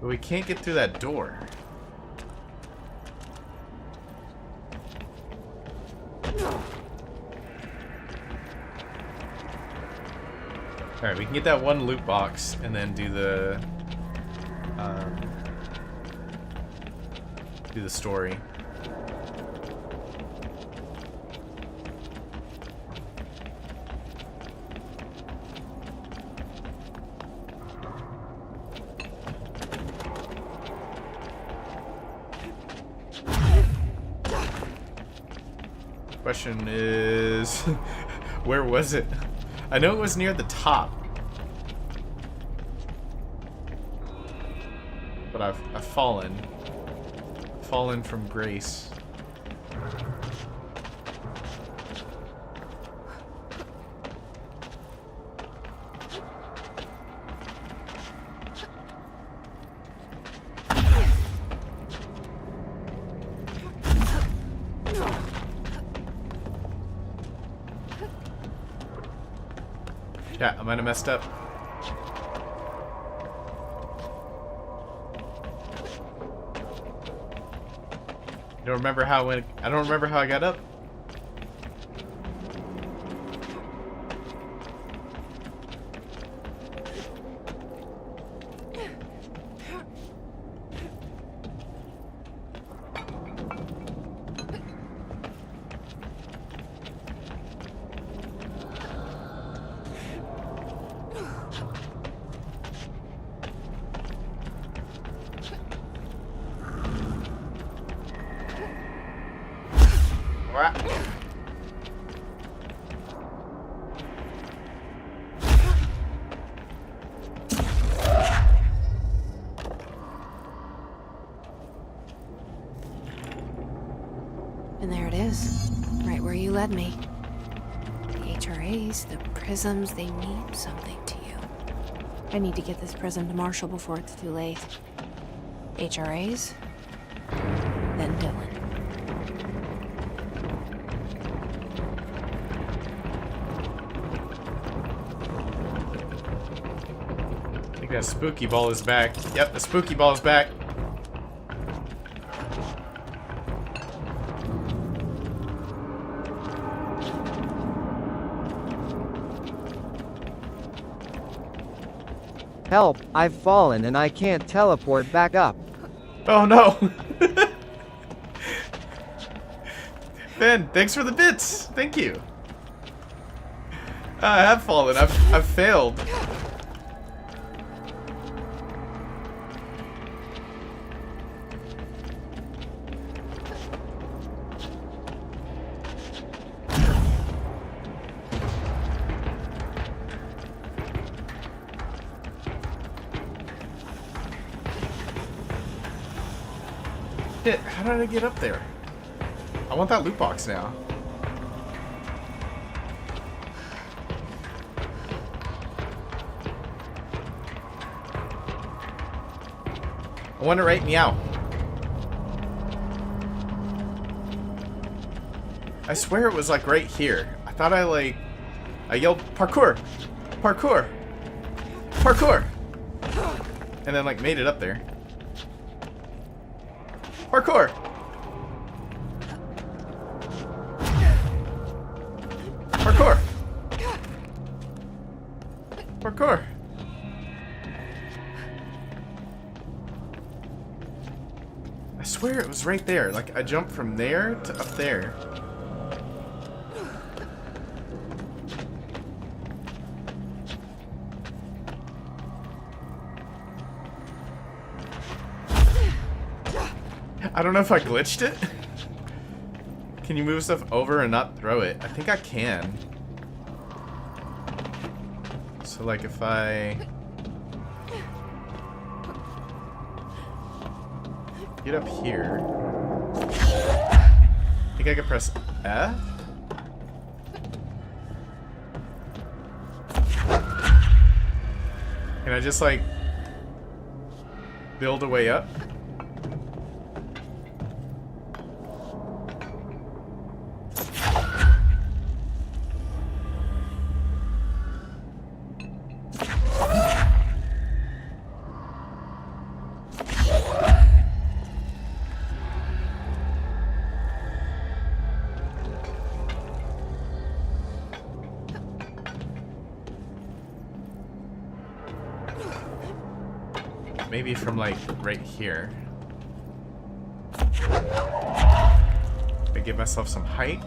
But we can't get through that door. Alright, we can get that one loot box and then do the story. Question is, where was it? I know it was near the top, but I've fallen from grace. Yeah, I might have messed up. I don't remember how I got up. And there it is, right where you led me. The HRAs, the prisms, they mean something to you. I need to get this prism to Marshall before it's too late. HRAs, then Dylan. I think that spooky ball is back. Yep, the spooky ball is back. Help, I've fallen and I can't teleport back up. Oh no! Ben, thanks for the bits! Thank you! I have fallen, I've failed. Shit, how did I get up there? I want that loot box now. I want it right meow. I swear it was like right here. I thought I yelled parkour! Parkour! Parkour! And then like made it up there. Parkour! Parkour! Parkour! I swear it was right there. Like I jumped from there to up there. I don't know if I glitched it. Can you move stuff over and not throw it? I think I can. So like if I get up here, I think I could press F? Can I just like build a way up? Maybe from like right here. I give myself some height.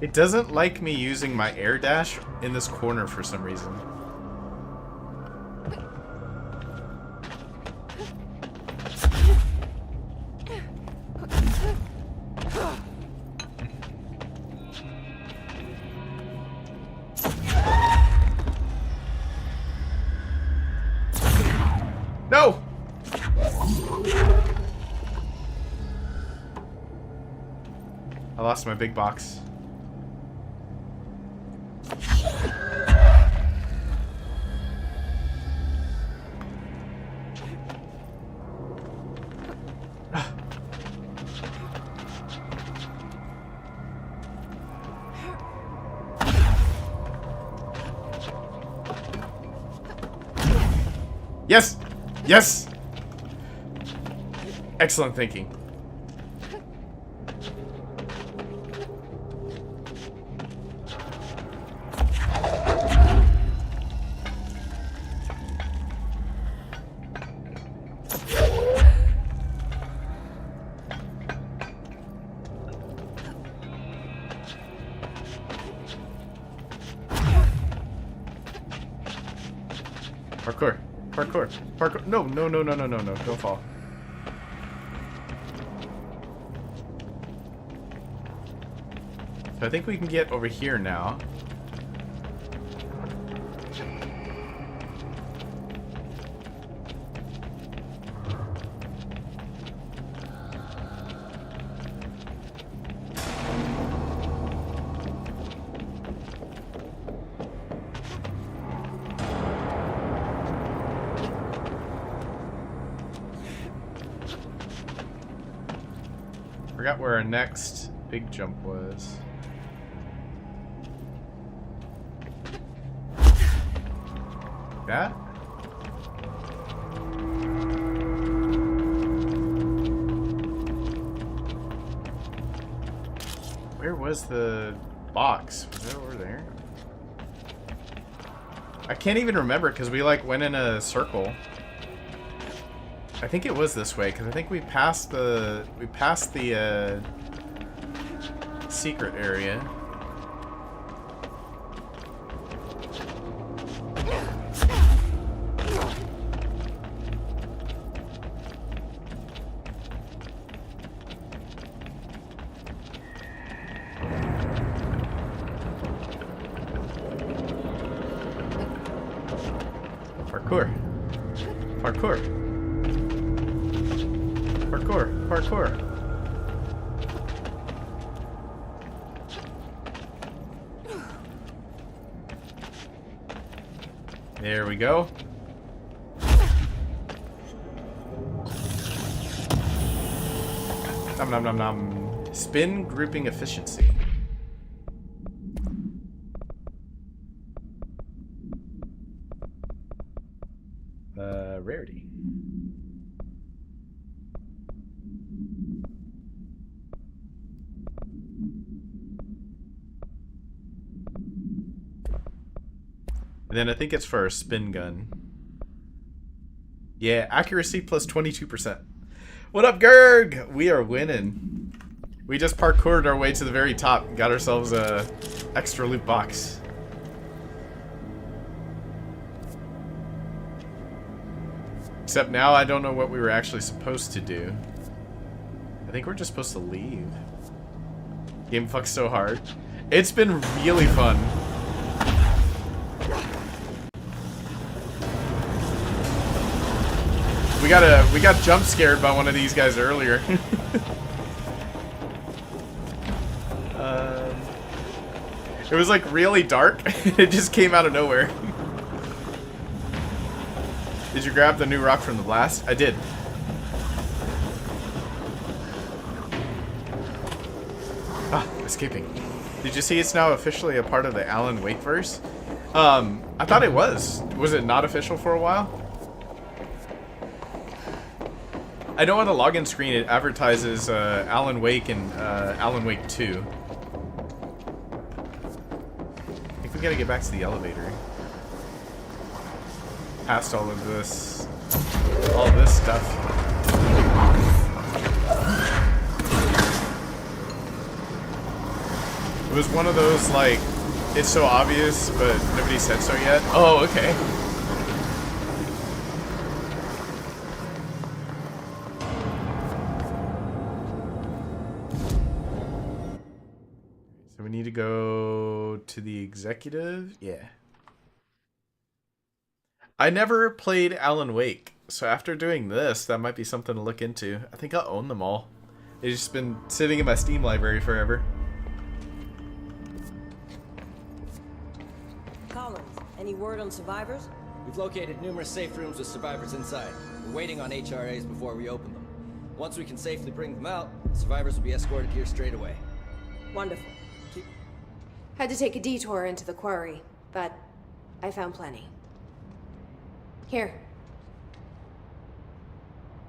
It doesn't like me using my air dash in this corner for some reason. No! I lost my big box. Yes! Yes! Excellent thinking. Parkour. Parkour. Parkour. No, no, no, no, no, no, no. Don't fall. So I think we can get over here now. Forgot where our next big jump was. That? Where was the box? Was it over there? I can't even remember because we like went in a circle. I think it was this way because I think we passed the secret area. Parkour. Parkour. Parkour. Parkour. There we go. Nom nom nom nom. Spin grouping efficiency. Rarity. And then I think it's for our spin gun. Yeah, accuracy plus 22%. What up, Gerg? We are winning. We just parkoured our way to the very top. Got ourselves a extra loot box. Except now I don't know what we were actually supposed to do. I think we're just supposed to leave. Game fucks so hard. It's been really fun. We got jump scared by one of these guys earlier. It was like really dark. It just came out of nowhere. Did you grab the new rock from the blast? I did. Ah, escaping. Did you see it's now officially a part of the Alan Wake verse? I thought it was. Was it not official for a while? I know on the login screen it advertises Alan Wake and Alan Wake 2. I think we gotta get back to the elevator. Past all of this stuff. It was one of those, like, it's so obvious, but nobody said so yet. Oh, okay. So we need to go to the executive? Yeah. I never played Alan Wake, so after doing this, that might be something to look into. I think I'll own them all. They've just been sitting in my Steam library forever. Collins, any word on survivors? We've located numerous safe rooms with survivors inside. We're waiting on HRAs before we open them. Once we can safely bring them out, survivors will be escorted here straight away. Wonderful. Had to take a detour into the quarry, but I found plenty. Here.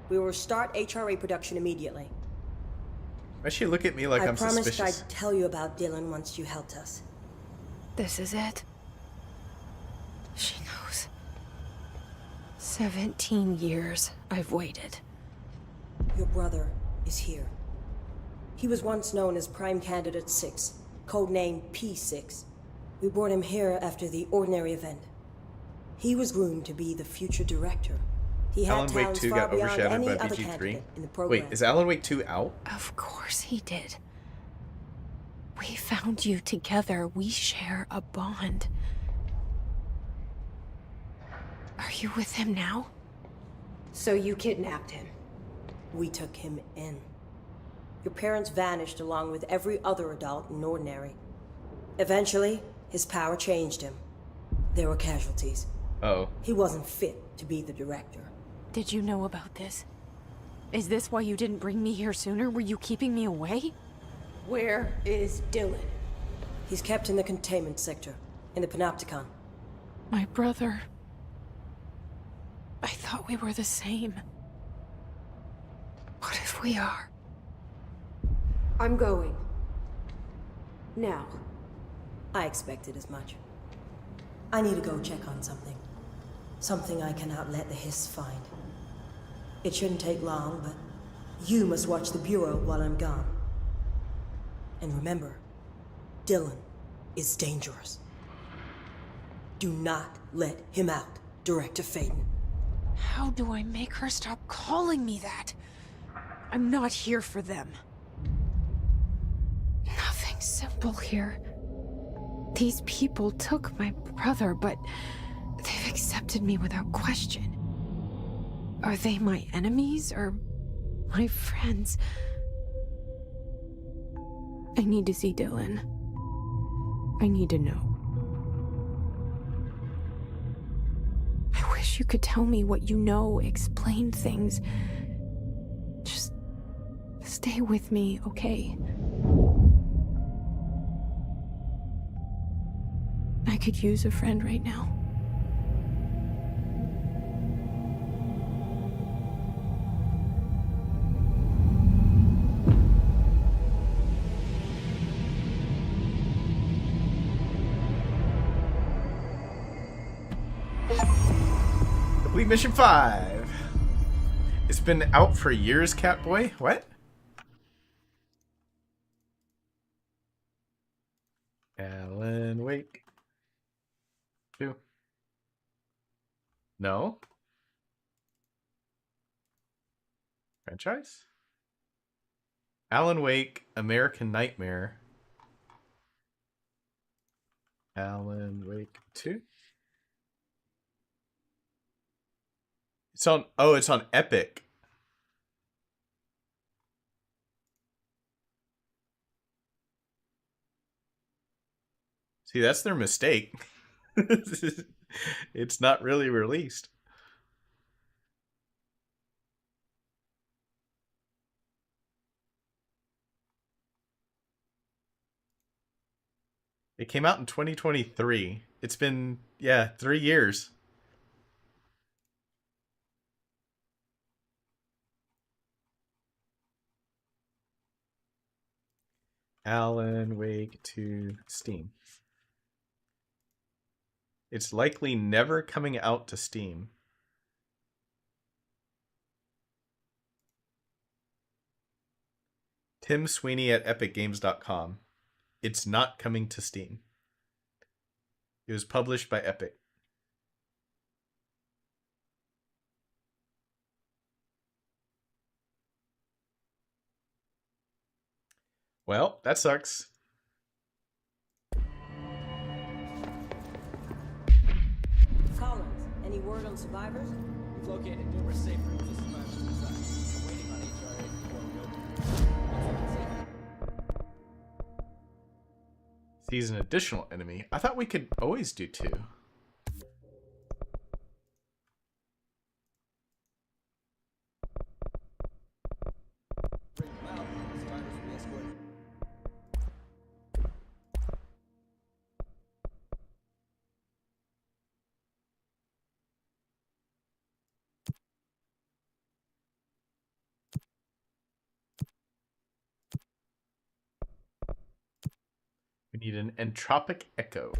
We will start HRA production immediately. Why she look at me like I'm suspicious? I promised I'd tell you about Dylan once you helped us. This is it. She knows. 17 years I've waited. Your brother is here. He was once known as Prime Candidate 6, codename P6. We brought him here after the ordinary event. He was groomed to be the future director. He had Alan Wake 2 got overshadowed by BG3. Wait, is Alan Wake 2 out? Of course he did. We found you together. We share a bond. Are you with him now? So you kidnapped him? We took him in. Your parents vanished along with every other adult in Ordinary. Eventually, his power changed him. There were casualties. Oh. He wasn't fit to be the director. Did you know about this? Is this why you didn't bring me here sooner? Were you keeping me away? Where is Dylan? He's kept in the containment sector, in the Panopticon. My brother. I thought we were the same. What if we are? I'm going. Now. I expected as much. I need to go check on something. Something I cannot let the Hiss find. It shouldn't take long, but you must watch the Bureau while I'm gone. And remember, Dylan is dangerous. Do not let him out, Director Faden. How do I make her stop calling me that? I'm not here for them. Nothing simple here. These people took my brother, but They've accepted me without question. Are they my enemies or my friends? I need to see Dylan. I need to know. I wish you could tell me what you know, explain things. Just stay with me, okay? I could use a friend right now. Complete mission 5. It's been out for years, Catboy. What? Alan Wake 2. No? Franchise? Alan Wake, American Nightmare. Alan Wake 2. It's on, oh, it's on Epic. See, that's their mistake. It's not really released. It came out in 2023. It's been, yeah, 3 years. Alan Wake 2 Steam. It's likely never coming out to Steam. Tim Sweeney at epicgames.com. It's not coming to Steam. It was published by Epic. Well, that sucks. Collins, any word on survivors? We've located numerous safe rooms the survivors reside. We're waiting on HRA before we open. Sees an additional enemy. I thought we could always do 2. We need an entropic echo.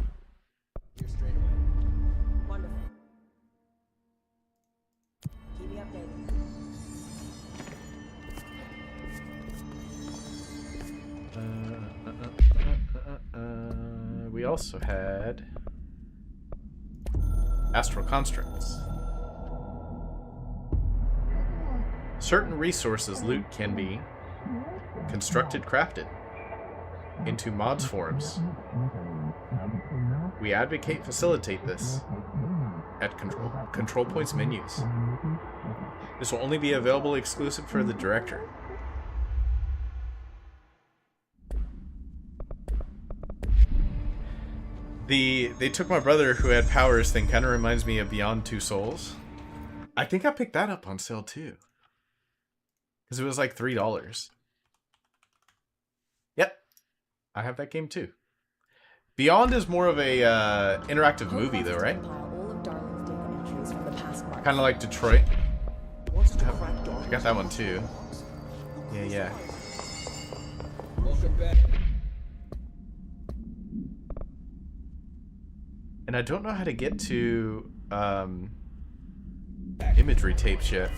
Here straight away. Wonderful. Keep me updated. We also had astral constructs. Certain resources loot can be constructed, crafted into mods forms. We advocate facilitate this at control points menus. This will only be available exclusive for the director. They took my brother who had powers thing, kind of reminds me of Beyond Two Souls. I think I picked that up on sale too, because it was like $3. Yep, I have that game too. Beyond is more of a interactive movie though, right? Kind of like Detroit. I got that one too. Yeah. Welcome back. And I don't know how to get to imagery tapes yet.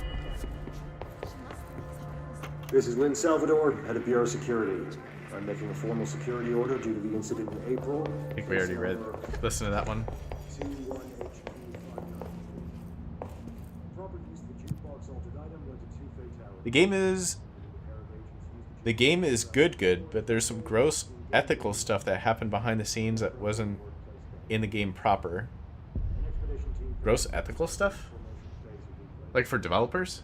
This is Lynn Salvador, head of Bureau Security. I'm making a formal security order due to the incident in April. I think we already listened to that one. The game is good, but there's some gross ethical stuff that happened behind the scenes that wasn't in the game proper. Gross ethical stuff? Like for developers?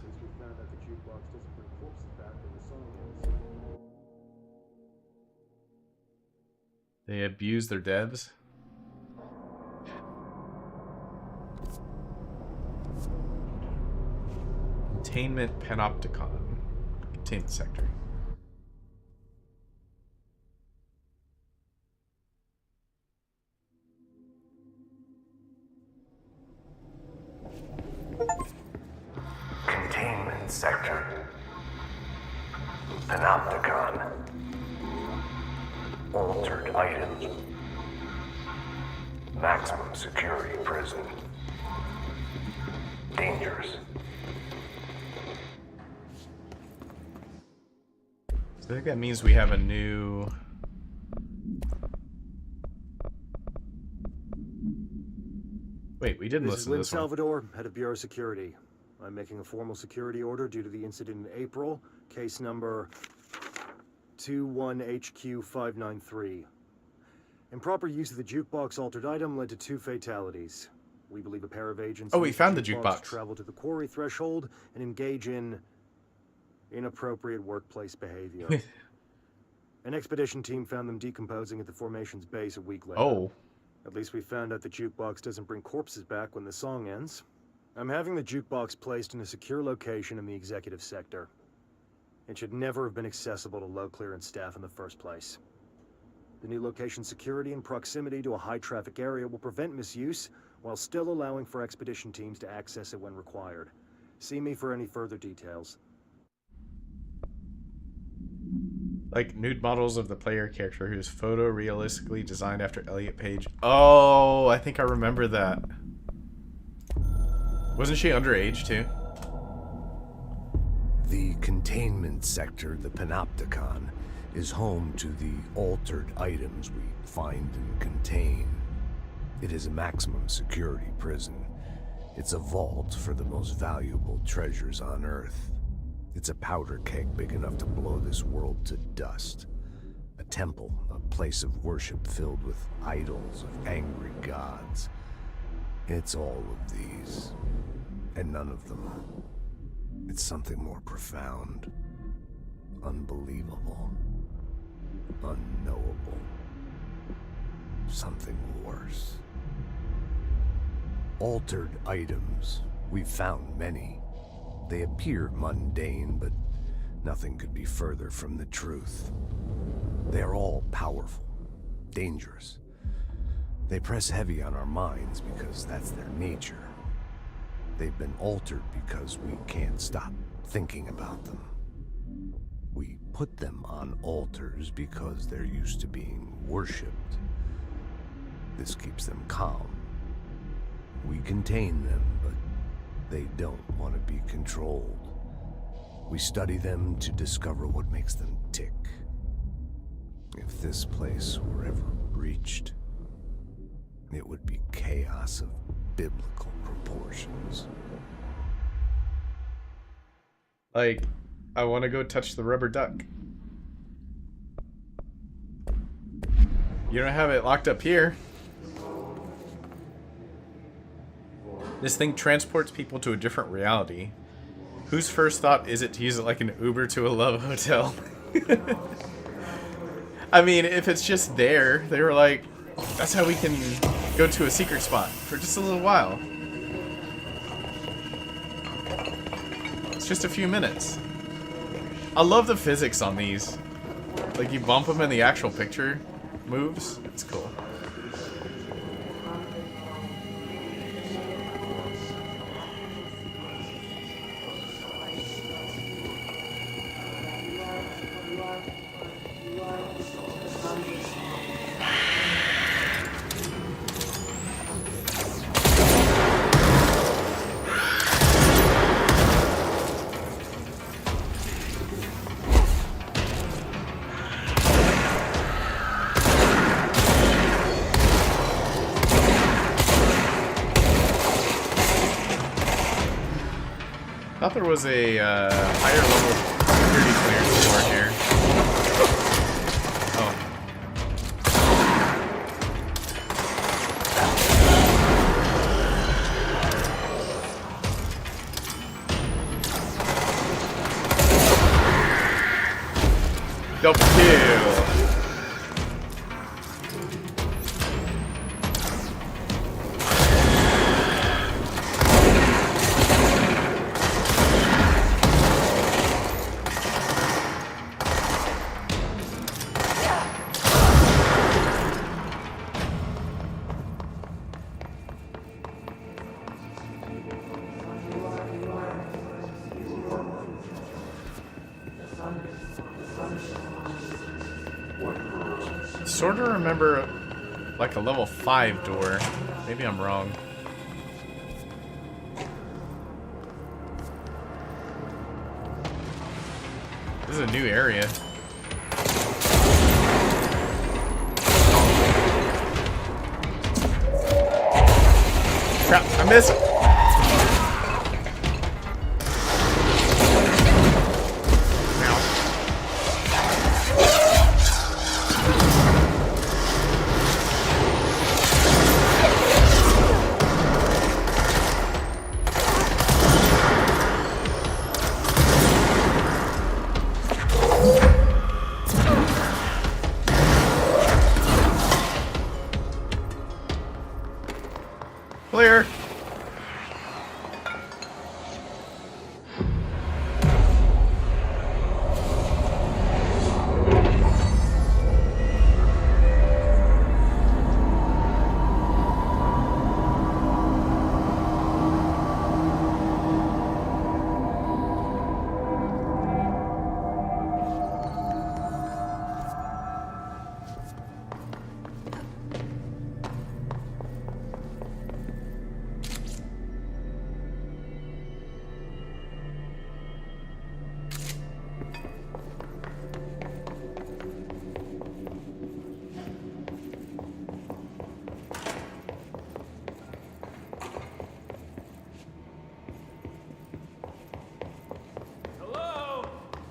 They abuse their devs? Containment Panopticon. Containment sector. Containment sector. Panopticon. Altered items. Maximum security prison. Dangerous. So I think that means we have a new... Wait, we didn't listen to this one. Salvador, head of Bureau Security. I'm making a formal security order due to the incident in April. Case number 21HQ593. Improper use of the jukebox altered item led to 2 fatalities. We believe a pair of agents... Oh, we found the jukebox. ...travel to the quarry threshold and engage in inappropriate workplace behavior. An expedition team found them decomposing at the formation's base a week later. Oh. At least we found out the jukebox doesn't bring corpses back when the song ends. I'm having the jukebox placed in a secure location in the executive sector. It should never have been accessible to low clearance staff in the first place. The new location's security and proximity to a high-traffic area will prevent misuse, while still allowing for expedition teams to access it when required. See me for any further details. Like nude models of the player character whose photo realistically designed after Elliot Page. Oh, I think I remember that. Wasn't she underage too? The containment sector, the Panopticon, is home to the altered items we find and contain. It is a maximum security prison. It's a vault for the most valuable treasures on Earth. It's a powder keg big enough to blow this world to dust. A temple, a place of worship filled with idols of angry gods. It's all of these, and none of them. It's something more profound, unbelievable, unknowable. Something worse. Altered items. We've found many. They appear mundane, but nothing could be further from the truth. They are all powerful, dangerous. They press heavy on our minds because that's their nature. They've been altered because we can't stop thinking about them. We put them on altars because they're used to being worshipped. This keeps them calm. We contain them, but they don't want to be controlled. We study them to discover what makes them tick. If this place were ever breached, it would be chaos of biblical proportions. Like, I want to go touch the rubber duck. You don't have it locked up here. This thing transports people to a different reality. Whose first thought is it to use it like an Uber to a love hotel? I mean, if it's just there, they were like, that's how we can go to a secret spot for just a little while. It's just a few minutes. I love the physics on these. Like, you bump them and the actual picture moves. It's cool. I thought there was a higher level security clearance door here. Oh. Double kill. Sort of remember like a level 5 door. Maybe I'm wrong. This is a new area. Crap, I missed. Clear.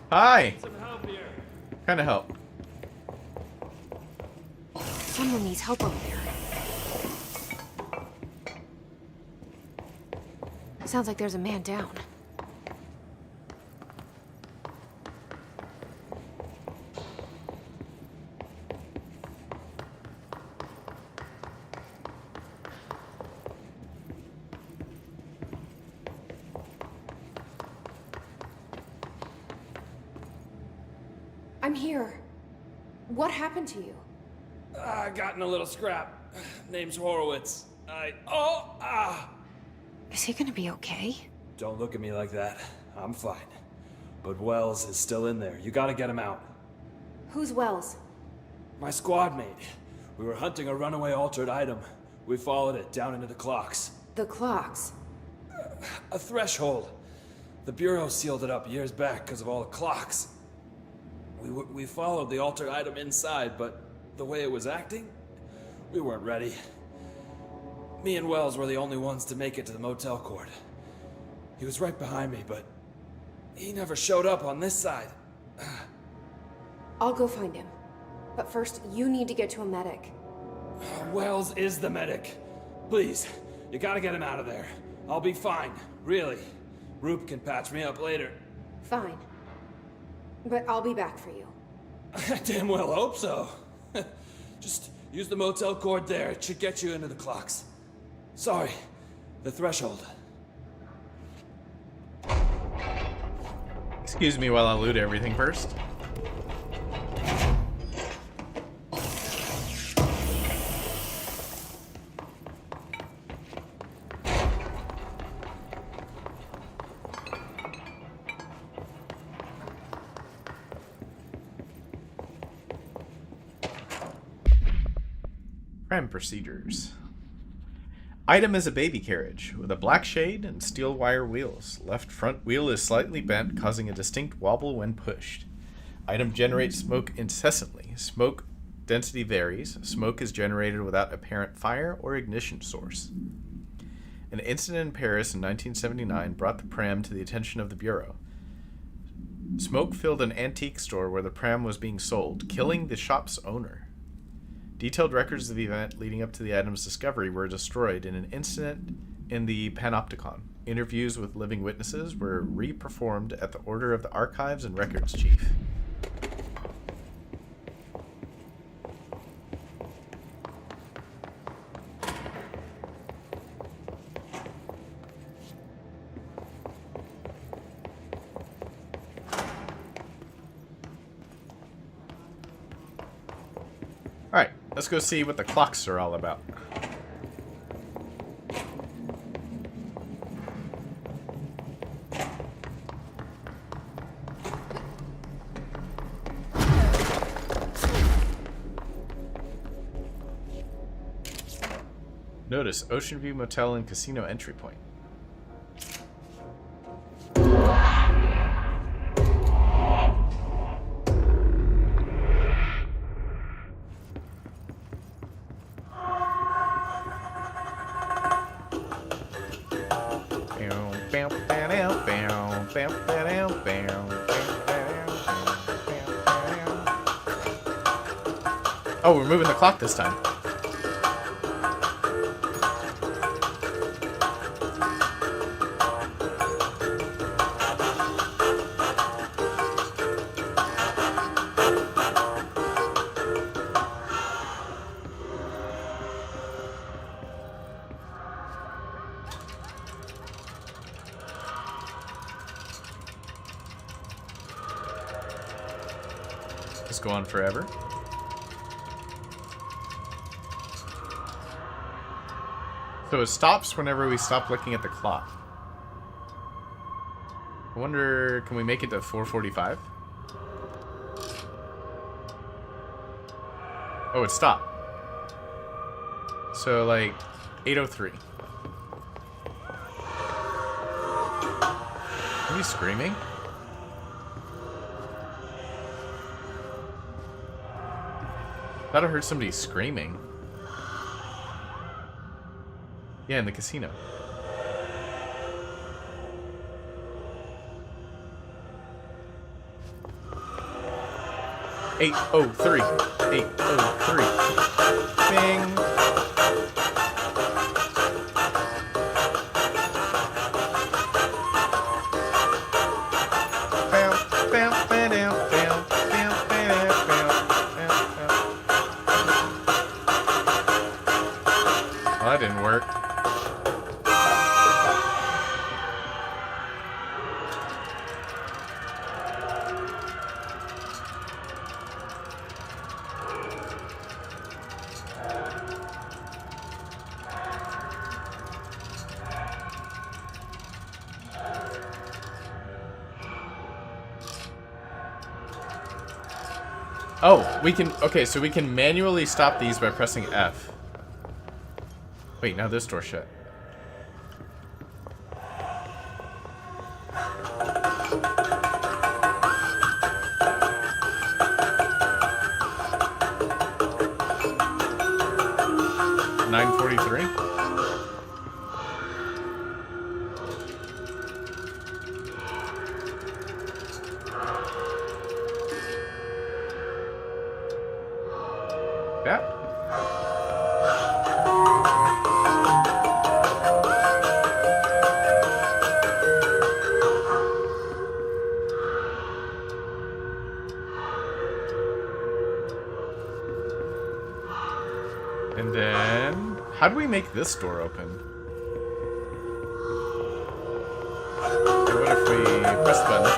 Hi. Some help here. Kind of help. Someone needs help over there. Sounds like there's a man down. I'm here. What happened to you? I got in a little scrap. Name's Horowitz. Is he gonna be okay? Don't look at me like that. I'm fine. But Wells is still in there. You gotta get him out. Who's Wells? My squad mate. We were hunting a runaway altered item. We followed it down into the clocks. The clocks? A threshold. The Bureau sealed it up years back because of all the clocks. We followed the altered item inside, but the way it was acting, we weren't ready. Me and Wells were the only ones to make it to the motel court. He was right behind me, but he never showed up on this side. I'll go find him. But first, you need to get to a medic. Wells is the medic. Please, you gotta get him out of there. I'll be fine, really. Roop can patch me up later. Fine. But I'll be back for you. I damn well hope so. Just use the motel cord there. It should get you into the clocks. Sorry, the threshold. Excuse me while I loot everything first. Crime procedures. Item is a baby carriage with a black shade and steel wire wheels. Left front wheel is slightly bent, causing a distinct wobble when pushed. Item generates smoke incessantly. Smoke density varies. Smoke is generated without apparent fire or ignition source. An incident in Paris in 1979 brought the pram to the attention of the Bureau. Smoke filled an antique store where the pram was being sold, killing the shop's owner. Detailed records of the event leading up to the item's discovery were destroyed in an incident in the Panopticon. Interviews with living witnesses were re-performed at the order of the Archives and Records Chief. let's go see what the clocks are all about. Notice Ocean View Motel and Casino entry point. Oh, we're moving the clock this time. Just go on forever. So it stops whenever we stop looking at the clock. I wonder, can we make it to 4:45? Oh, it stopped. So like 8:03. Are you screaming? Thought I heard somebody screaming. Yeah, in the casino. Eight oh three. 8:03. Bing. Well, that didn't work. Oh, we can, okay, so we can manually stop these by pressing F. Wait, now this door's shut. $9.43. That. And then, how do we make this door open? Okay, what if we press the button?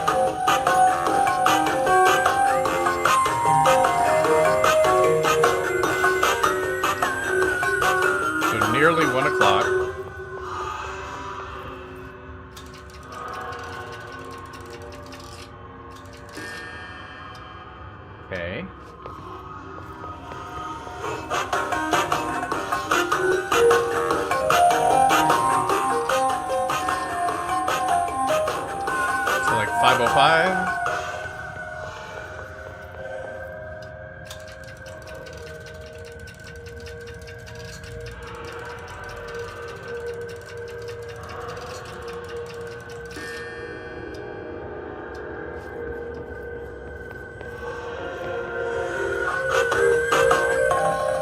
So nearly 1 o'clock. Okay. So like 5:05.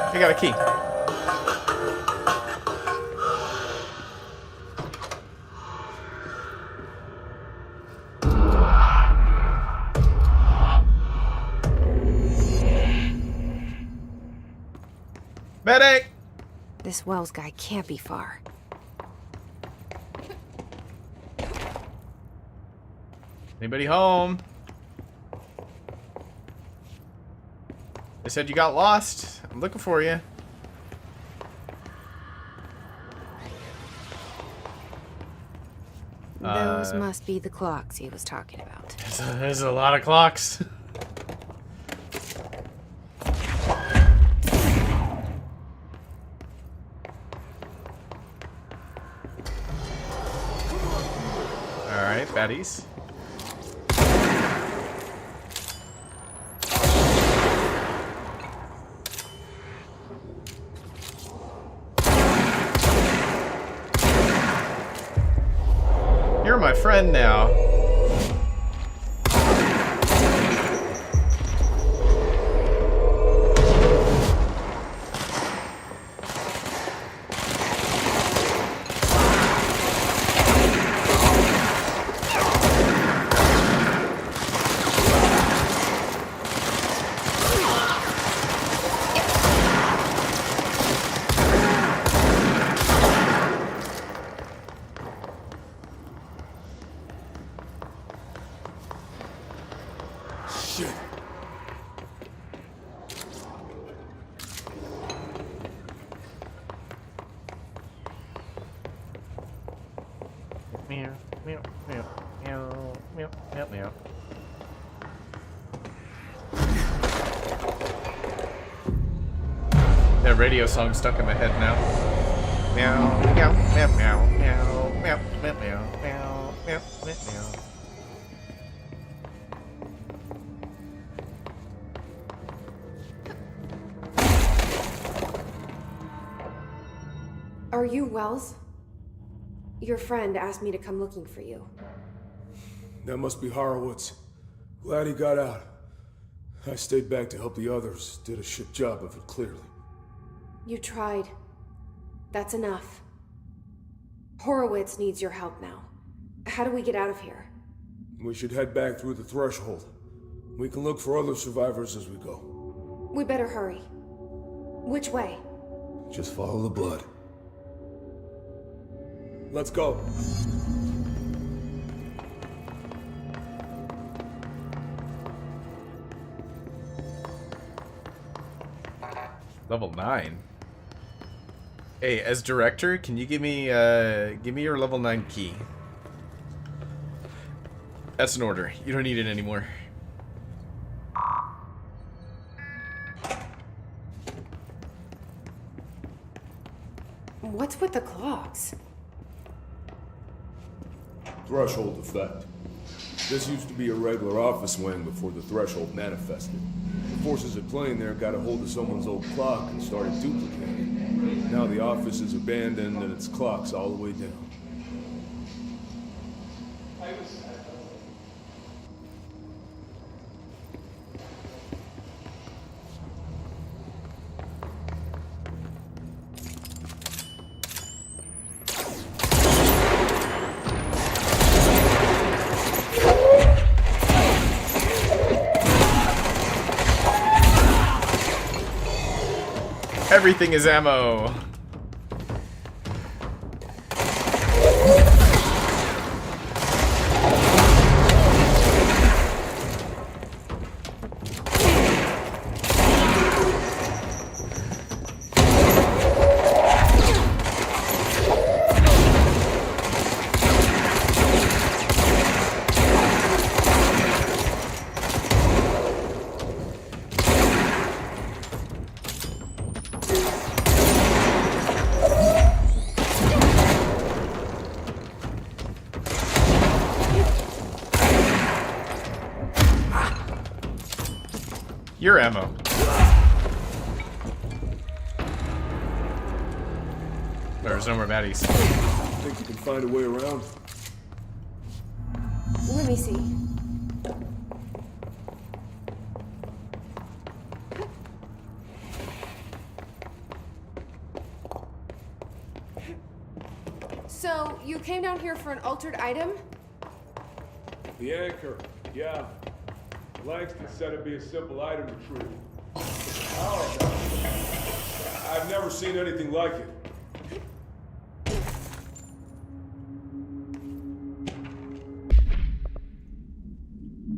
I got a key. Medic! This Wells guy can't be far. Anybody home? They said you got lost. I'm looking for you. Those must be the clocks he was talking about. There's a lot of clocks. Alright, baddies. You're my friend now. Meow, meow, meow, meow, meow, meow, meow. That radio song stuck in my head now. Meow, meow, meow, meow, meow, meow, meow, meow, meow, meow, meow, meow. Are you Wells? Your friend asked me to come looking for you. That must be Horowitz. Glad he got out. I stayed back to help the others. Did a shit job of it, clearly. You tried. That's enough. Horowitz needs your help now. How do we get out of here? We should head back through the threshold. We can look for other survivors as we go. We better hurry. Which way? Just follow the blood. Let's go. Level 9. Hey, as director, can you give me your level 9 key? That's an order. You don't need it anymore. What's with the clocks? Threshold effect. This used to be a regular office wing before the threshold manifested. The forces at play in there got a hold of someone's old clock and started duplicating it. Now the office is abandoned and its clock's all the way down. Everything is ammo. Your ammo. There's no more baddies. Think you can find a way around? Let me see. So, you came down here for an altered item? The anchor, yeah. Langston said it'd be a simple item retrieval. I've never seen anything like it.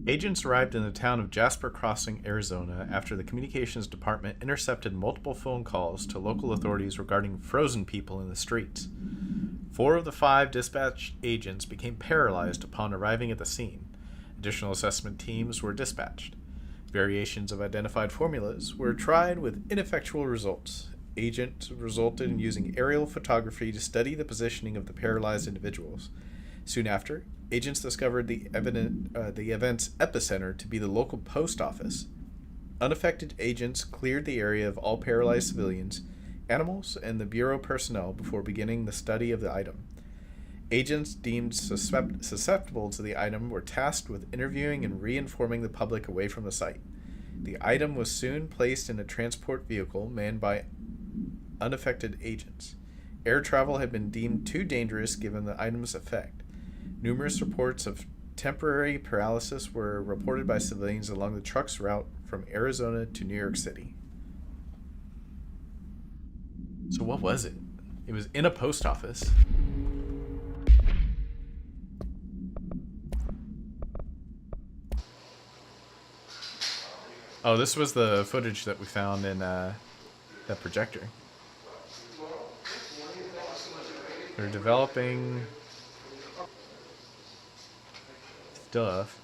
Agents arrived in the town of Jasper Crossing, Arizona, after the communications department intercepted multiple phone calls to local authorities regarding frozen people in the streets. 4 of the 5 dispatched agents became paralyzed upon arriving at the scene. Additional assessment teams were dispatched. Variations of identified formulas were tried with ineffectual results. Agents resulted in using aerial photography to study the positioning of the paralyzed individuals. Soon after, agents discovered the event's epicenter to be the local post office. Unaffected agents cleared the area of all paralyzed civilians, animals, and the Bureau personnel before beginning the study of the item. Agents deemed susceptible to the item were tasked with interviewing and re-informing the public away from the site. The item was soon placed in a transport vehicle manned by unaffected agents. Air travel had been deemed too dangerous given the item's effect. Numerous reports of temporary paralysis were reported by civilians along the truck's route from Arizona to New York City. So what was it? It was in a post office. Oh, this was the footage that we found in that projector. They're developing stuff.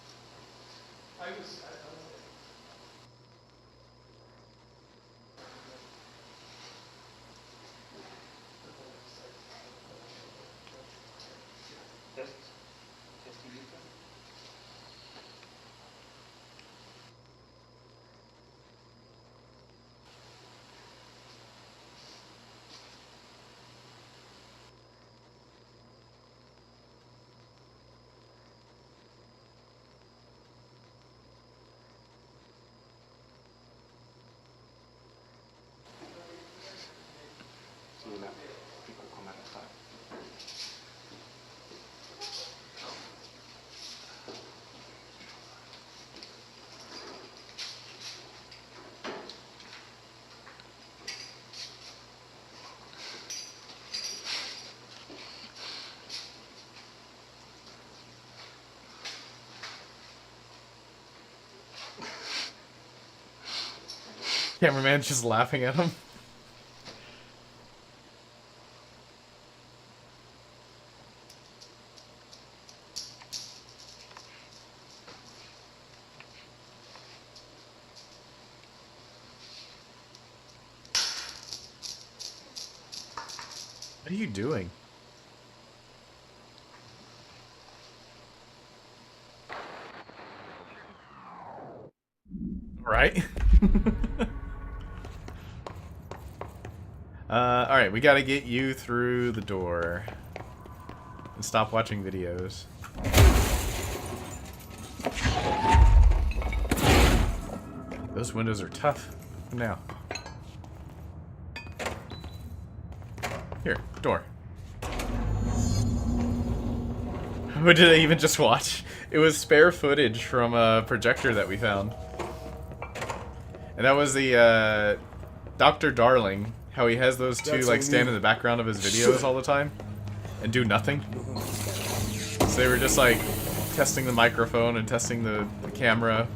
Cameraman's just laughing at him. What are you doing? Right? Alright, we gotta get you through the door. And stop watching videos. Those windows are tough. Now. Here, door. What did I even just watch? It was spare footage from a projector that we found. And that was the, Dr. Darling. How he has those two, like, stand in the background of his videos all the time. And do nothing. So they were just, like, testing the microphone and testing the camera.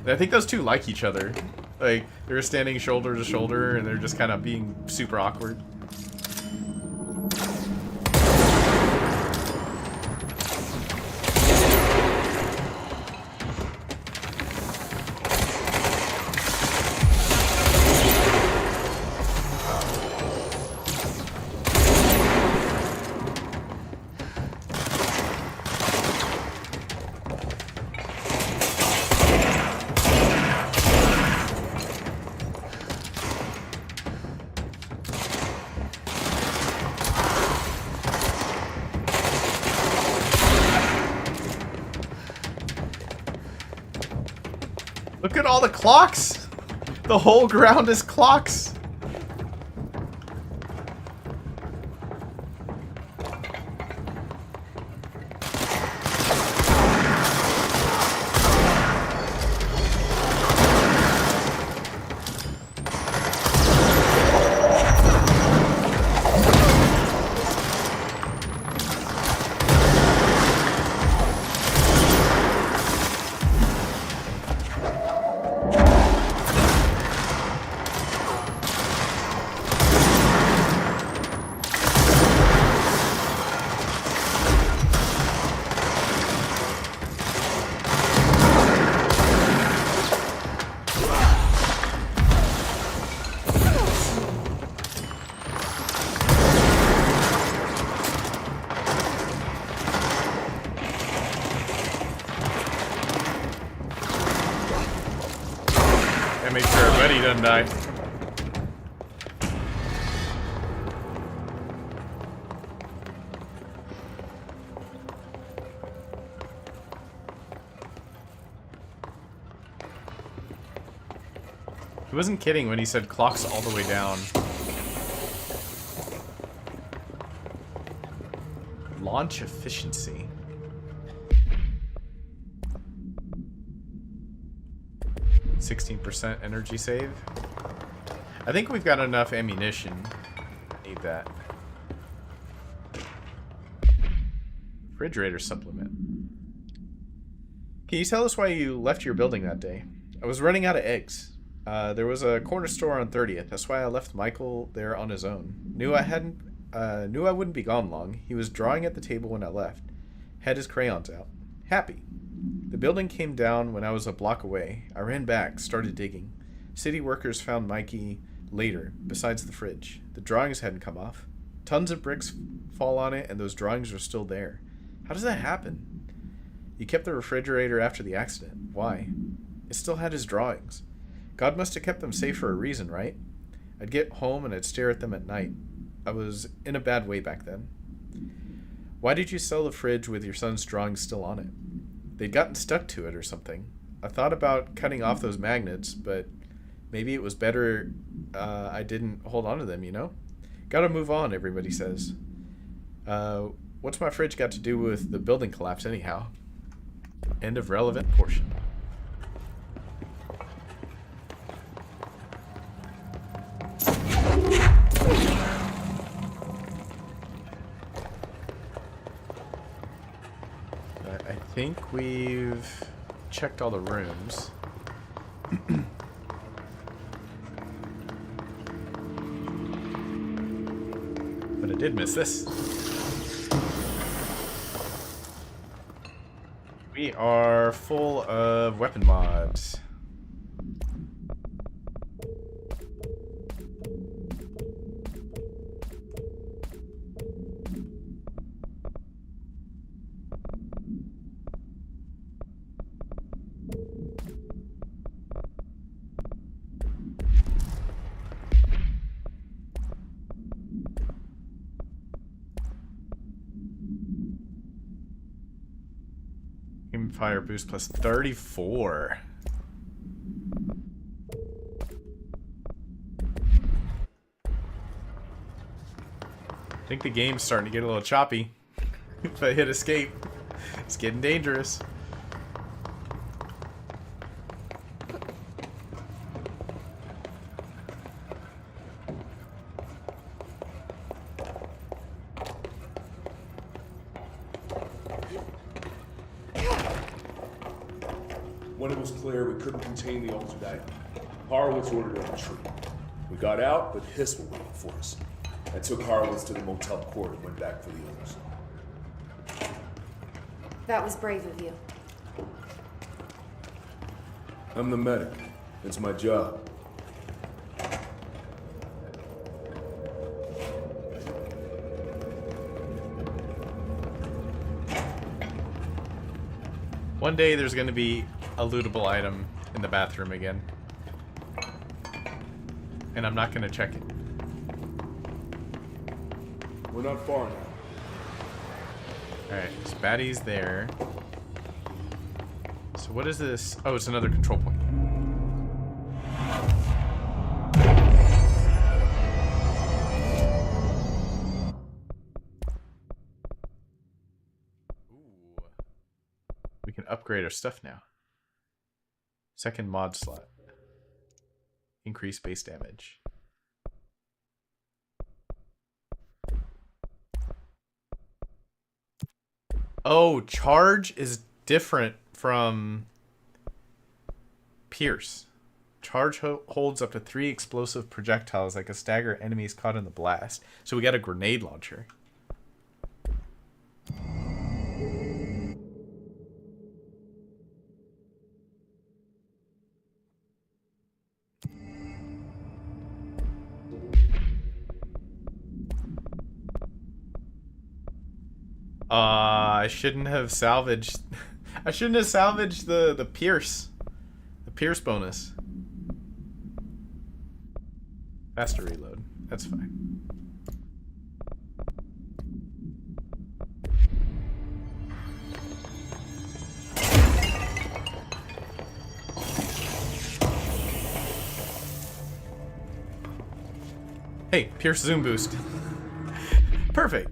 And I think those two like each other. Like, they were standing shoulder to shoulder and they're just kind of being super awkward. Look at all the clocks! The whole ground is clocks! Gotta make sure our buddy doesn't die. He wasn't kidding when he said clocks all the way down. Launch efficiency. %16 energy save. I think we've got enough ammunition. Need that. Refrigerator supplement. Can you tell us why you left your building that day? I was running out of eggs. There was a corner store on 30th. That's why I left Michael there on his own. Knew I wouldn't be gone long. He was drawing at the table when I left. Had his crayons out. Happy. The building came down when I was a block away. I ran back, started digging. City workers found Mikey later, besides the fridge. The drawings hadn't come off. Tons of bricks fall on it, and those drawings are still there. How does that happen? You kept the refrigerator after the accident. Why? It still had his drawings. God must have kept them safe for a reason, right? I'd get home and I'd stare at them at night. I was in a bad way back then. Why did you sell the fridge with your son's drawings still on it? They'd gotten stuck to it or something. I thought about cutting off those magnets, but maybe it was better I didn't hold on to them, you know? Gotta move on, everybody says. What's my fridge got to do with the building collapse anyhow? End of relevant portion. I think we've checked all the rooms. But I did miss this. We are full of weapon mods. Fire boost plus 34. I think the game's starting to get a little choppy. If I hit escape, it's getting dangerous. When it was clear we couldn't contain the altered item, Horowitz ordered a retreat. We got out, but Hiss were waiting for us. I took Horowitz to the motel court and went back for the others. That was brave of you. I'm the medic. It's my job. One day there's going to be a lootable item in the bathroom again. And I'm not going to check it. We're not far now. Alright, so Batty's there. So what is this? Oh, it's another control point. Ooh. We can upgrade our stuff now. Second mod slot. Increase base damage. Oh, charge is different from Pierce. Charge holds up to 3 explosive projectiles that can stagger enemies caught in the blast. So we got a grenade launcher. I shouldn't have salvaged. I shouldn't have salvaged the Pierce bonus. Faster reload. That's fine. Hey, Pierce zoom boost. Perfect.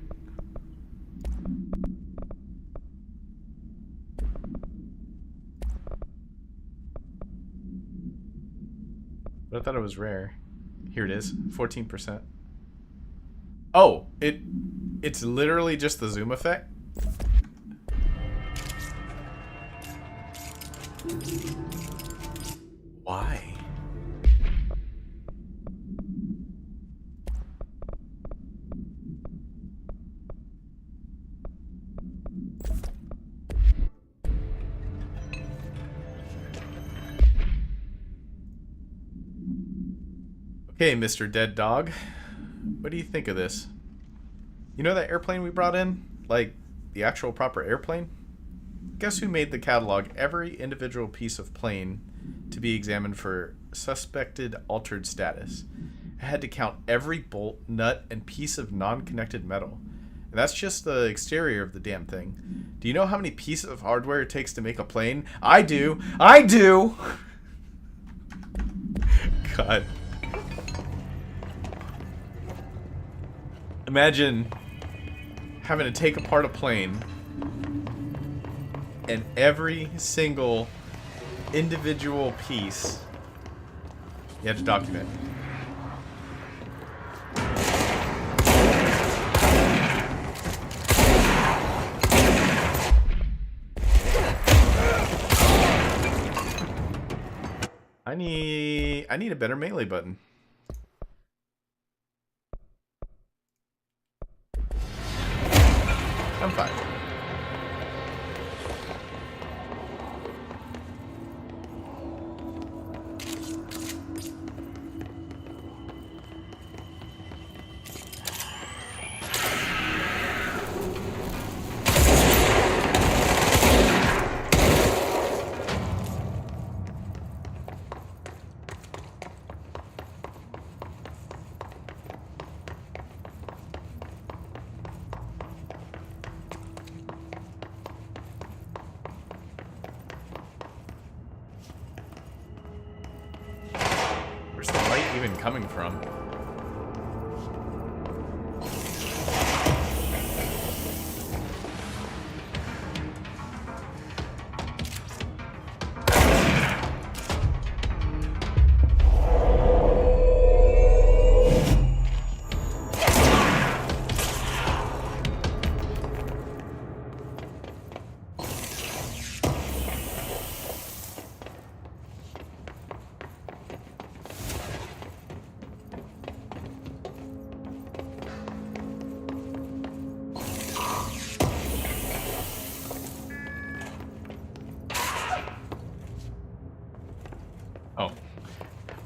But I thought it was rare. Here it is, 14%. Oh, it's literally just the zoom effect? Why? Okay, Mr. Dead Dog. What do you think of this? You know that airplane we brought in? Like, the actual proper airplane? Guess who made the catalog every individual piece of plane to be examined for suspected altered status? I had to count every bolt, nut, and piece of non-connected metal. And that's just the exterior of the damn thing. Do you know how many pieces of hardware it takes to make a plane? I do! I do! God. Imagine having to take apart a plane and every single individual piece you have to document. I need a better melee button. I'm fine. Where's the light even coming from? Oh,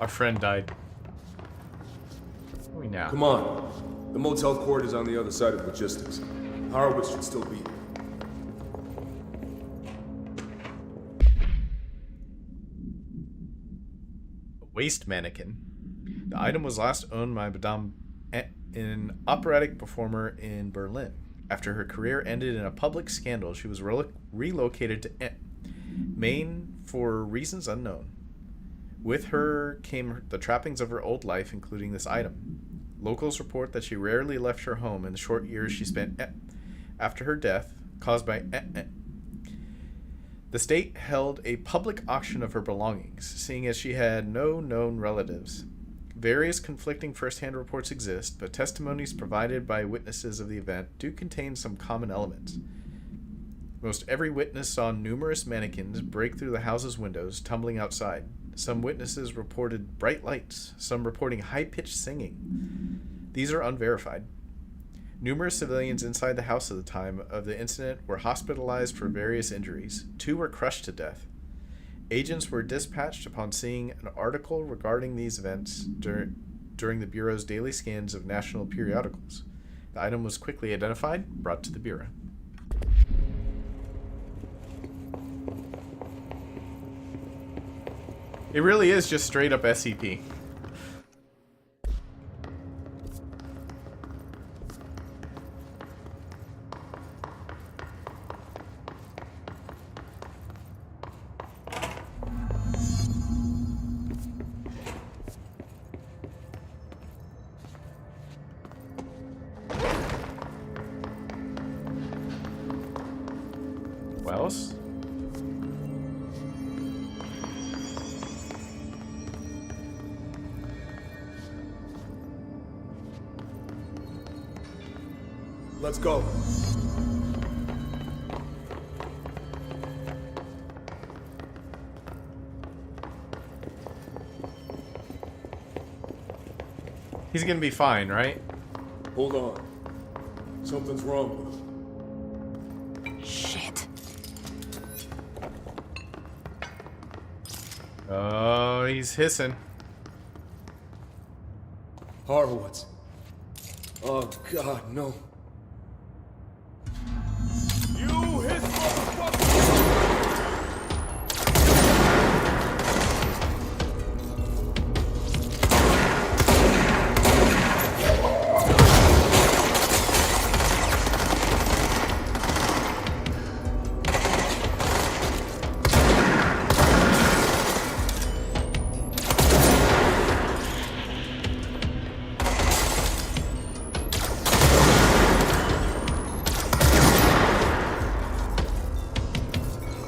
our friend died. Where are we now? Come on. The motel court is on the other side of logistics. Horowitz should still be there. A waste mannequin. The item was last owned by Madame an operatic performer in Berlin. After her career ended in a public scandal, she was relocated to Maine for reasons unknown. With her came the trappings of her old life, including this item. Locals report that she rarely left her home in the short years she spent after her death, caused by The state held a public auction of her belongings, seeing as she had no known relatives. Various conflicting first-hand reports exist, but testimonies provided by witnesses of the event do contain some common elements. Most every witness saw numerous mannequins break through the house's windows, tumbling outside. Some witnesses reported bright lights, some reporting high-pitched singing. These are unverified. Numerous civilians inside the house at the time of the incident were hospitalized for various injuries. 2 were crushed to death. Agents were dispatched upon seeing an article regarding these events during the Bureau's daily scans of national periodicals. The item was quickly identified, brought to the Bureau. It really is just straight up SCP. Let's go. He's gonna be fine, right? Hold on. Something's wrong with him. Shit. Oh, he's hissing. Horowitz. Oh, God, no. You hit motherfucker!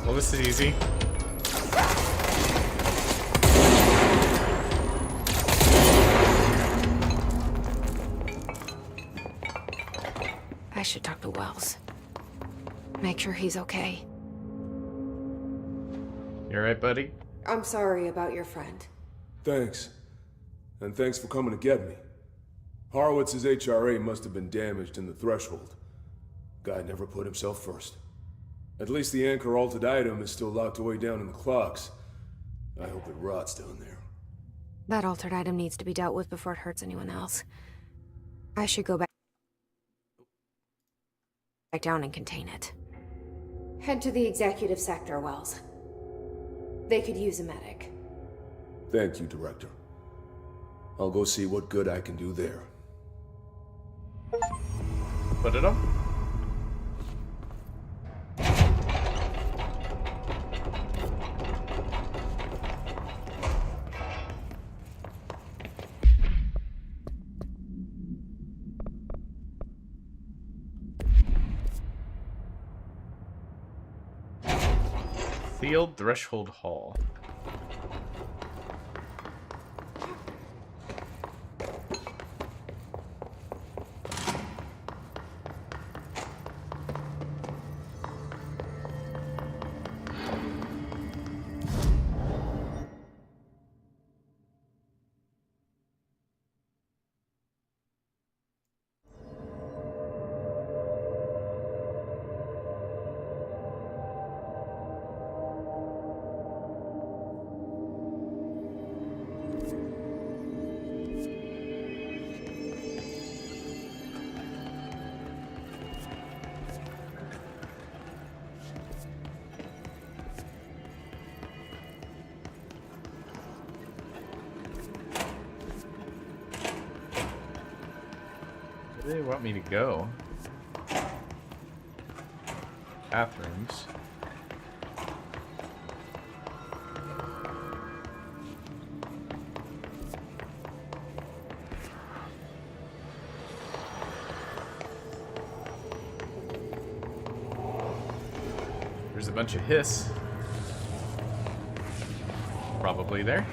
Well, this is easy. I should talk to Wells. Make sure he's okay. You alright, buddy? I'm sorry about your friend. Thanks. And thanks for coming to get me. Horowitz's HRA must have been damaged in the threshold. Guy never put himself first. At least the anchor altered item is still locked away down in the clocks. I hope it rots down there. That altered item needs to be dealt with before it hurts anyone else. I should go back down and contain it. Head to the executive sector, Wells. They could use a medic. Thank you, Director. I'll go see what good I can do there. Put it up. Sealed Threshold Hall. Where do they want me to go? Bathrooms. There's a bunch of hiss. Probably there.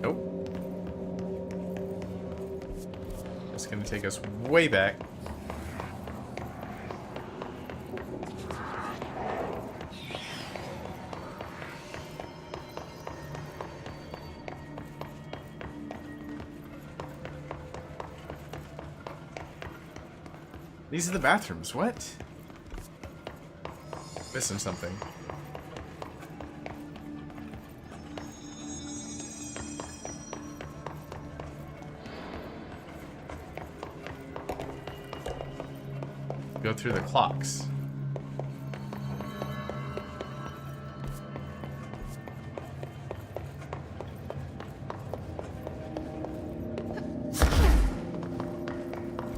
Nope. It's gonna take us way back. These are the bathrooms. What? Missing something. Go through the clocks.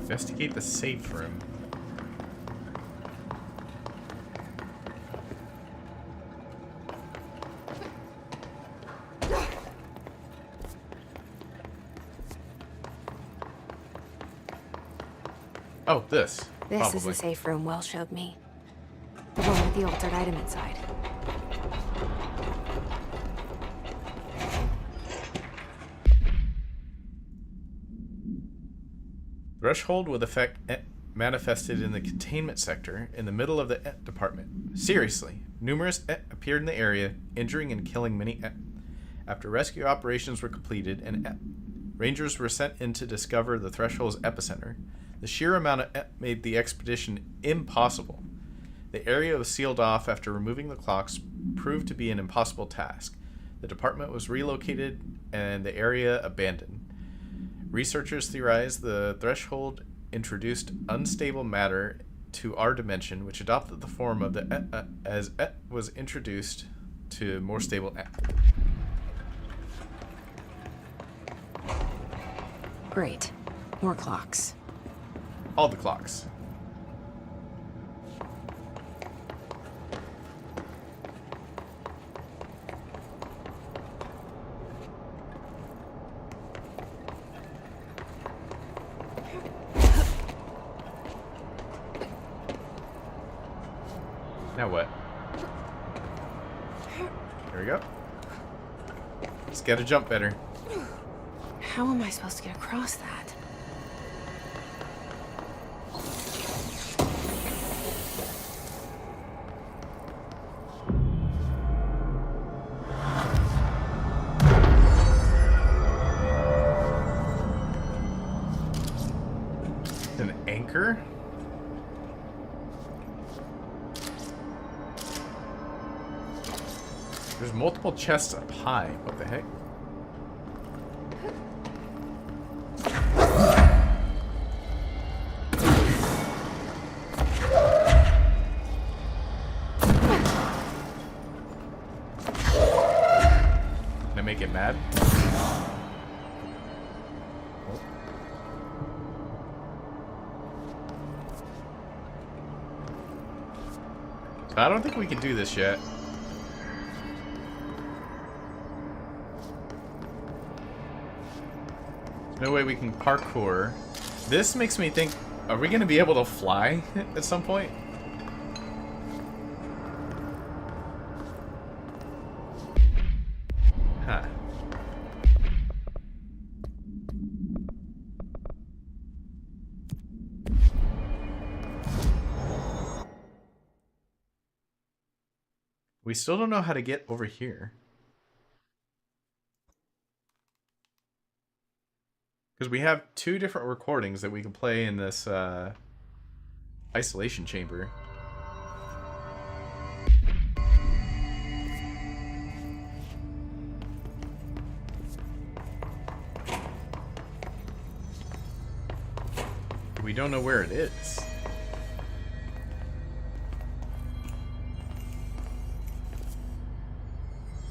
Investigate the safe room. Oh, this. This Probably. is the safe room Wells showed me. The one with the altered item inside. Threshold with effect manifested in the containment sector in the middle of the department. Seriously, numerous appeared in the area, injuring and killing many. After rescue operations were completed and Rangers were sent in to discover the Threshold's epicenter, the sheer amount of made the expedition impossible. The area was sealed off after removing the clocks proved to be an impossible task. The department was relocated and the area abandoned. Researchers theorized the Threshold introduced unstable matter to our dimension, which adopted the form of the as was introduced to more stable. Great. More clocks. All the clocks. Now what? There we go. Just gotta jump better. How am I supposed to get across that? An anchor? There's multiple chests up high. What the heck? Can I make it mad? So I don't think we can do this yet. No way we can parkour. This makes me think, are we going to be able to fly at some point? Huh. We still don't know how to get over here. Because we have two different recordings that we can play in this isolation chamber. We don't know where it is.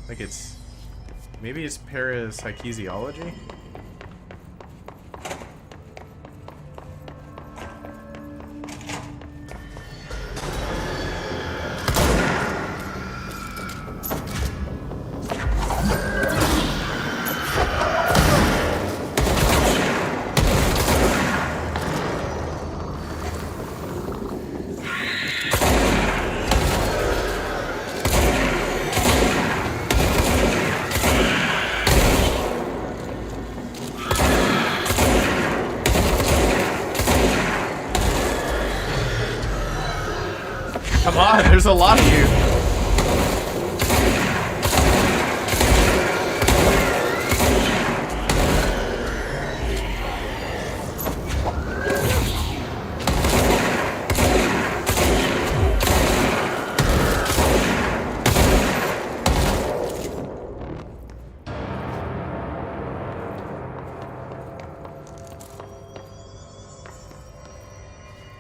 Like it's... Maybe it's parapsychology? Come on, there's a lot of you.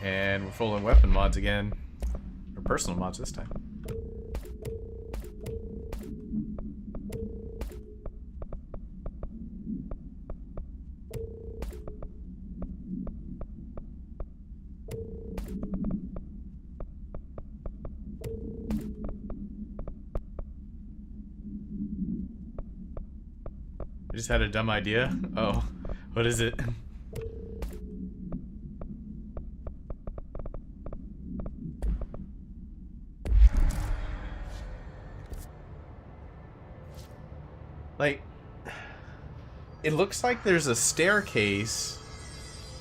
And we're full of weapon mods again. Or personal mods this time. I just had a dumb idea. Oh, what is it? Like, it looks like there's a staircase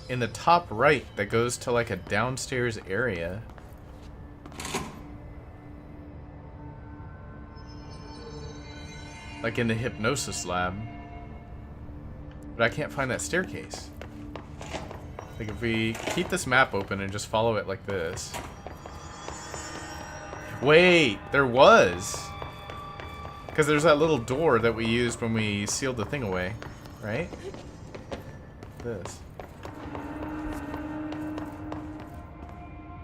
in the top right that goes to like a downstairs area. Like in the hypnosis lab. But I can't find that staircase. Like if we keep this map open and just follow it like this. Wait, there was. Because there's that little door that we used when we sealed the thing away, right? This.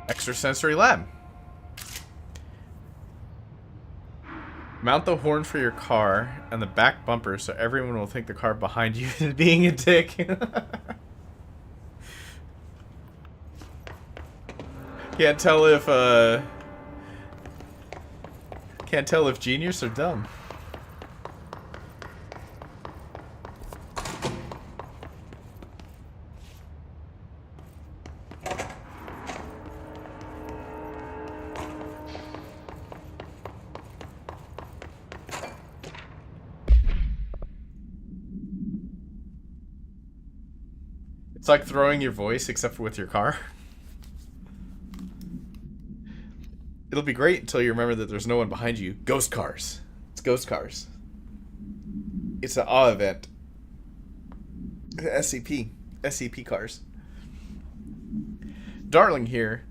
Extrasensory lab. Mount the horn for your car and the back bumper so everyone will think the car behind you is being a dick. Can't tell if genius or dumb. It's like throwing your voice except for with your car. It'll be great until you remember that there's no one behind you. Ghost cars. It's ghost cars. It's an awe event. SCP. SCP cars. Darling here.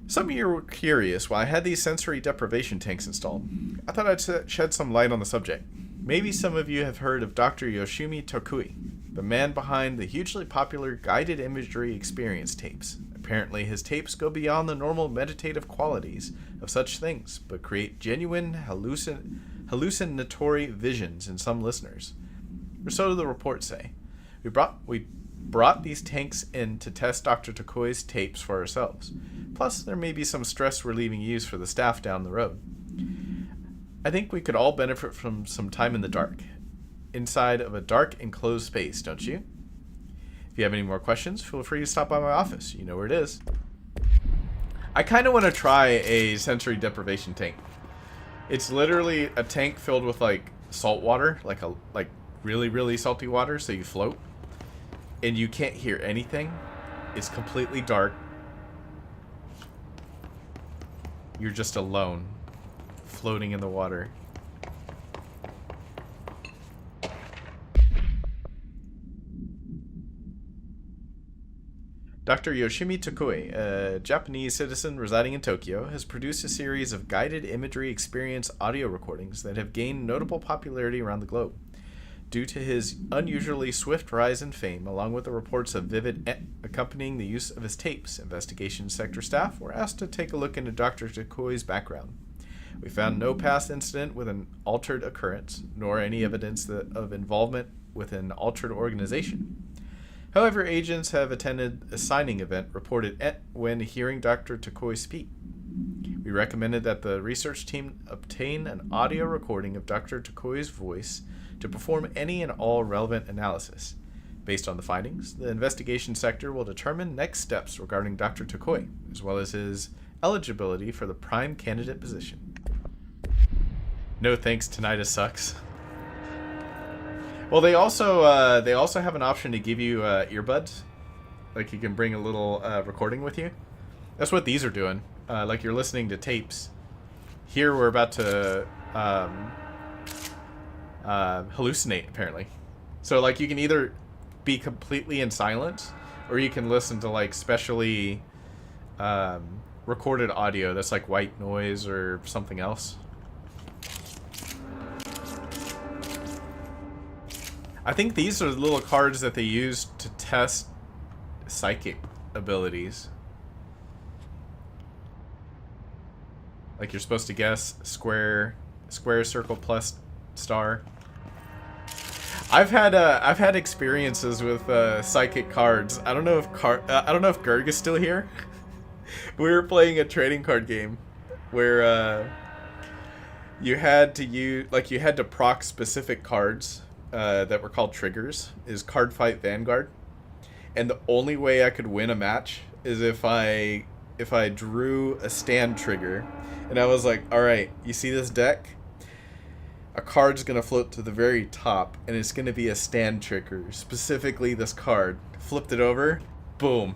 Some of you were curious why I had these sensory deprivation tanks installed. I thought I'd shed some light on the subject. Maybe some of you have heard of Dr. Yoshimi Tokui, the man behind the hugely popular guided imagery experience tapes. Apparently, his tapes go beyond the normal meditative qualities of such things, but create genuine hallucinatory visions in some listeners. Or so do the reports say. We brought these tanks in to test Dr. Tokui's tapes for ourselves. Plus, there may be some stress-relieving use for the staff down the road. I think we could all benefit from some time in the dark. Inside of a dark, enclosed space, don't you? If you have any more questions, feel free to stop by my office. You know where it is. I kind of want to try a sensory deprivation tank. It's literally a tank filled with like salt water, like really, really salty water, so you float. And you can't hear anything. It's completely dark. You're just alone, floating in the water. Dr. Yoshimi Tokui, a Japanese citizen residing in Tokyo, has produced a series of guided imagery experience audio recordings that have gained notable popularity around the globe. Due to his unusually swift rise in fame, along with the reports of vivid accompanying the use of his tapes, investigation sector staff were asked to take a look into Dr. Tokui's background. We found no past incident with an altered occurrence, nor any evidence of involvement with an altered organization. However, agents have attended a signing event reported when hearing Dr. Tokui speak. We recommended that the research team obtain an audio recording of Dr. Tokui's voice to perform any and all relevant analysis. Based on the findings, the investigation sector will determine next steps regarding Dr. Tokui, as well as his eligibility for the prime candidate position. No thanks, tinnitus sucks. Well, they also have an option to give you earbuds. Like you can bring a little recording with you. That's what these are doing. Like you're listening to tapes. Here we're about to hallucinate, apparently. So like you can either be completely in silence, or you can listen to like specially recorded audio that's like white noise or something else. I think these are the little cards that they use to test psychic abilities. Like you're supposed to guess square, circle, plus star. I've had experiences with psychic cards. I don't know if Gerg is still here. We were playing a trading card game where you had to proc specific cards. That were called triggers, is Card Fight Vanguard, and the only way I could win a match is if I drew a stand trigger, and I was like, all right, you see this deck? a card's gonna float to the very top, and it's gonna be a stand trigger. Specifically, this card. Flipped it over, boom.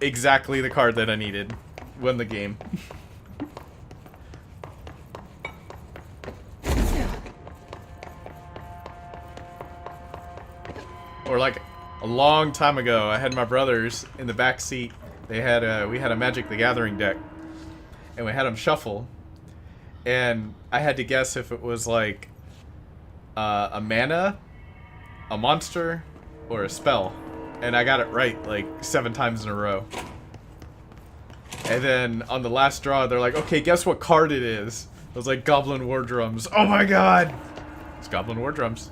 Exactly the card that I needed. Won the game. Or like a long time ago, I had my brothers in the back seat. We had a Magic the Gathering deck, and we had them shuffle. And I had to guess if it was like a mana, a monster, or a spell. And I got it right like 7 times in a row. And then on the last draw, they're like, okay, guess what card it is? It was like Goblin War Drums. Oh my god! It's Goblin War Drums.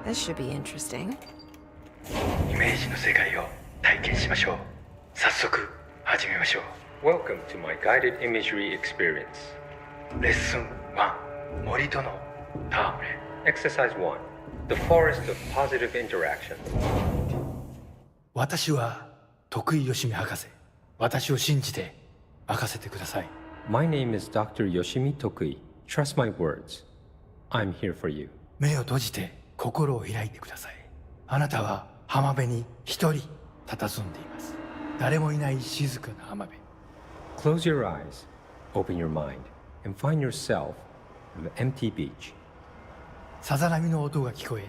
This should be interesting. イメージの世界を体験しましょう。早速始めましょう。Welcome to my guided imagery experience. レッスン1、森との戯れ。Exercise 1, The Forest of Positive Interaction. 私は徳井義美博士。私を信じて任せてください。My name is Dr. Yoshimi Tokui. Trust my words. I'm here for you. 目を閉じて心を開いてください。あなたは浜辺に一人佇んでいます。誰もいない静かな浜辺。Close your eyes, open your mind, and find yourself on an empty beach. さざ波の音が聞こえ、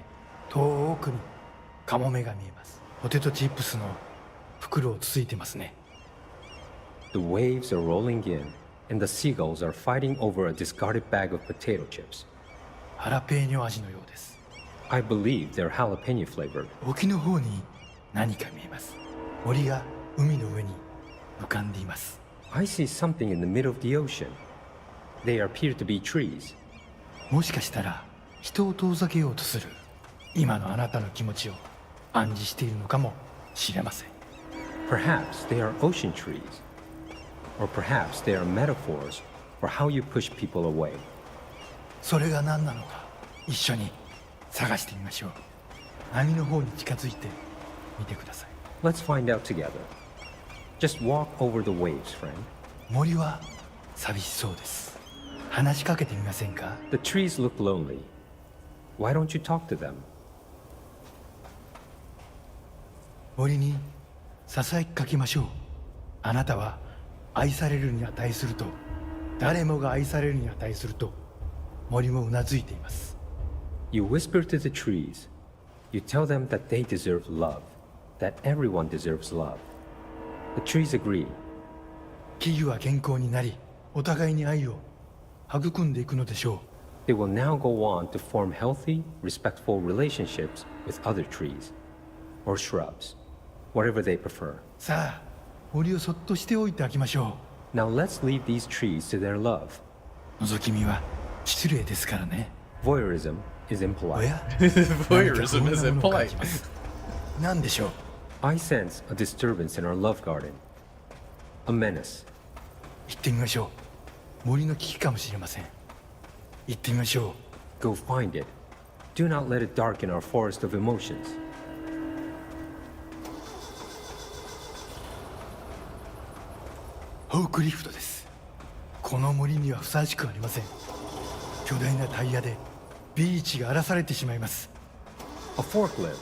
遠くにカモメが見えます。ポテトチップスの袋をつついてますね。The waves are rolling in, and the seagulls are fighting over a discarded bag of potato chips. ハラペーニョ味のようです。I believe they're jalapeno flavored. 沖の方に何か見えます。森が海の上に浮かんでいます。I see something in the middle of the ocean. They appear to be trees. もしかしたら人を遠ざけようとする今のあなたの気持ちを暗示しているのかもしれません。Perhaps they are ocean trees. Or perhaps they are metaphors for how you push people away. それが何なのか一緒に探してみましょう。波の方に近づいてみてください。Let's find out together. Just walk over the waves, friend. 森は寂しそうです。話しかけてみませんか？ The trees look lonely. Why don't you talk to them? 森にささやきかけましょう。あなたは愛されるに値すると、誰もが愛されるに値すると、森もうなずいています。You whisper to the trees. You tell them that they deserve love, that everyone deserves love. The trees agree. 木々は健康になり、お互いに愛を育んでいくのでしょう。They will now go on to form healthy, respectful relationships with other trees or shrubs, whatever they prefer. さあ、森をそっとしておいてあげましょう。Now let's leave these trees to their love. 覗き見は失礼ですからね。Voyeurism is impolite. Voyeurism is impolite. 何でしょう？ I sense a disturbance in our love garden. A menace. 行ってみましょう。森の危機かもしれません。行ってみましょう。Go find it. Do not let it darken our forest of emotions. ホークリフトです。この森にはふさわしくありません。巨大なタイヤでビーチが荒らされてしまいます。A forklift.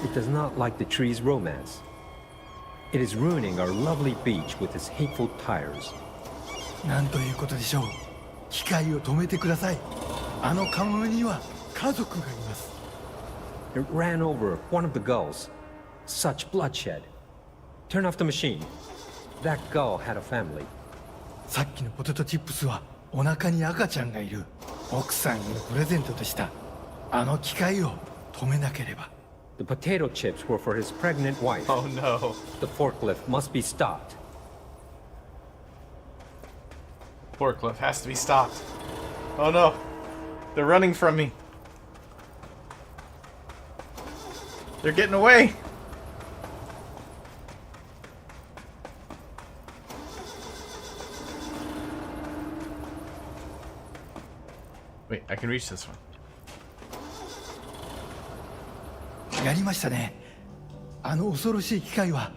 It does not like the tree's romance. It is ruining our lovely beach with its hateful tires. なんということでしょう。機械を止めてください。あのカモメには家族がいます。It ran over one of the gulls. Such bloodshed. Turn off the machine. That gull had a family. さっきのポテトチップスはお腹に赤ちゃんがいる奥さんへのプレゼントでした。あの機械を止めなければ。The potato chips were for his pregnant wife. Oh no. The forklift must be stopped. Forklift has to be stopped. Oh no. They're running from me. They're getting away. Wait, I can reach this one. やりましたね。あの恐ろしい機械は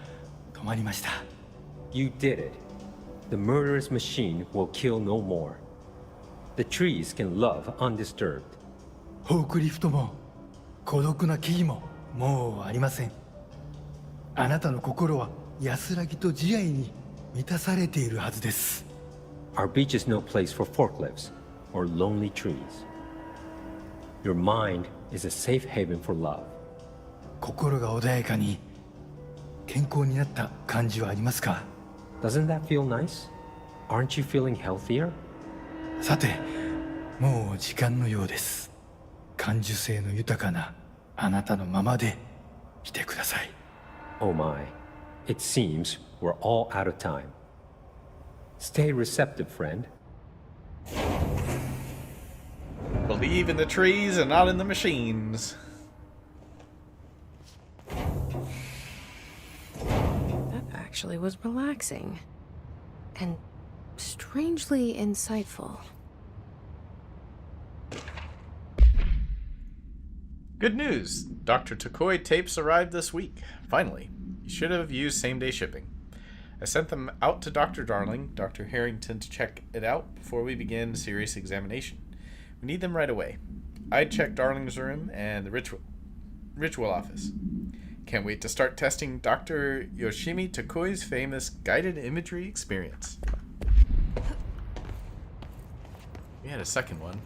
止まりました。You did it. The murderous machine will kill no more. The trees can love undisturbed. フォークリフトも孤独な木々ももうありません。あなたの心は安らぎと慈愛に満たされているはずです。Our beach is no place for forklifts or lonely trees. Your mind is a safe haven for love. 心が穏やかに健康になった感じはありますか？ Doesn't that feel nice? Aren't you feeling healthier? さて、もう時間のようです。感受性の豊かなあなたのままでいてください。Oh my, it seems we're all out of time. Stay receptive, friend. Believe in the trees and not in the machines. That actually was relaxing. And strangely insightful. Good news! Dr. Tokoi tapes arrived this week. Finally. You should have used same-day shipping. I sent them out to Dr. Darling, Dr. Harrington, to check it out before we begin serious examination. We need them right away. I'd check Darling's room and the ritual office. Can't wait to start testing Dr. Yoshimi Tokoi's famous guided imagery experience. We had a second one.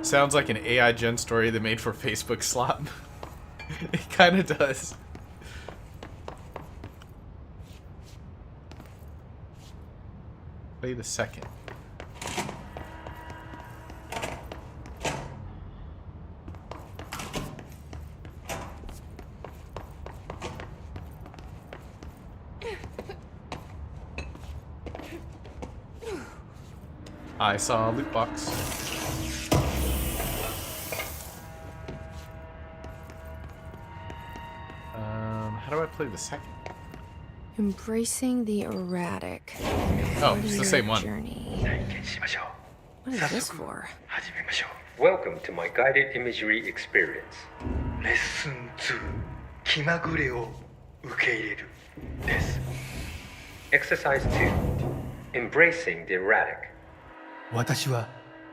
Sounds like an AI gen story they made for Facebook slop. It kind of does. Play the second. I saw a loot box. How do I play the second? Embracing the erratic. Oh, it's the same one. Journey. What is this for? Welcome to my guided imagery experience. Lesson 2. 気まぐれを受け入れるです。 Exercise 2. Embracing the erratic. 私は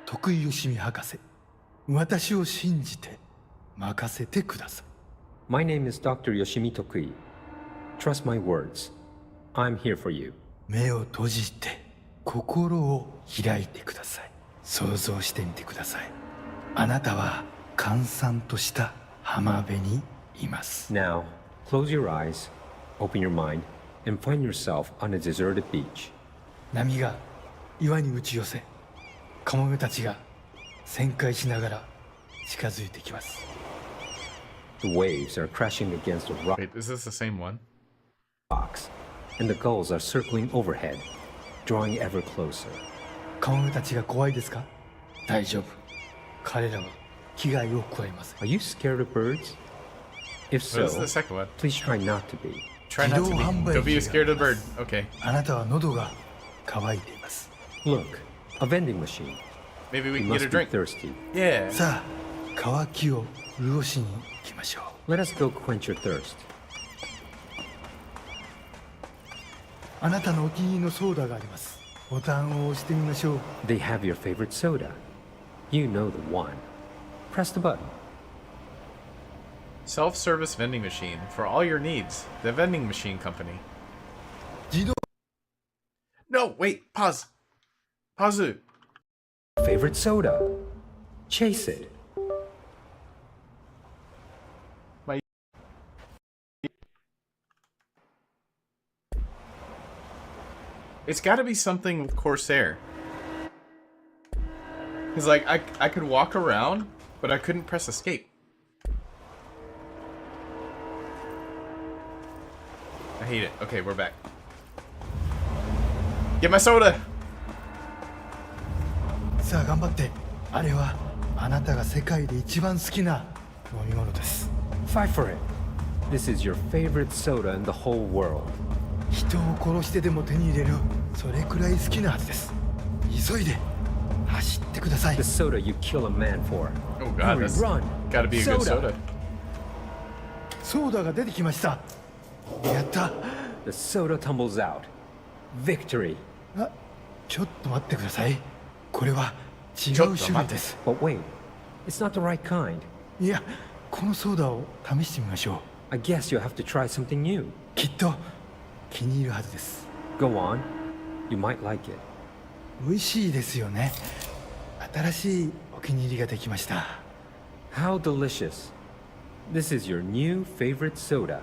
徳井義美博士。私を信じて任せてください。My name is Dr. Yoshimi Tokui. Trust my words. I'm here for you. 目を閉じて心を開いてください。想像してみてください。あなたは閑散とした浜辺にいます。Now, close your eyes, open your mind, and find yourself on a deserted beach. 波が岩に打ち寄せ、カモメたちが旋回しながら近づいてきます。The waves are crashing against the rock. Wait, is this the same one? Rocks, and the gulls are circling overhead, drawing ever closer. カモメたちが怖いですか？大丈夫。彼らは危害を加えません。 Are you scared of birds? If so, What is the second one? please try not to be. Try not to be. Don't be scared of the bird. Okay. あなたは喉が渇いています。 Look, a vending machine. Maybe we You can get a must be drink. thirsty. Yeah. さあ、渇きを潤しに行きましょう。 Let us go quench your thirst. あなたのお気に入りのソーダがあります。ボタンを押してみましょう。 They have your favorite soda. You know the one. Press the button. Self-service vending machine for all your needs. The vending machine company. 自動 No, wait. Pause. Pause. Favorite soda. Chase it. It's got to be something with Corsair. It's like I could walk around, but I couldn't press escape. I hate it. Okay, we're back. Get my soda! さあ頑張って。あれはあなたが世界で一番好きな飲み物です。 Fight for it. This is your favorite soda in the whole world. 人を殺してでも手に入れる、それくらい好きなはずです。急いで走ってください。 The soda you kill a man for. Oh god, Hurry, that's run. gotta be a good soda. ソーダが出てきました。やった。 The soda tumbles out. Victory. ちょっと待ってください。これは違う種類です。 But wait, it's not the right kind. いや、このソーダを試してみましょう。 I guess you have to try something new. きっと気に入るはずです。 Go on. You might like it. 美味しいですよね。新しいお気に入りができました。 How delicious. This is your new favorite soda.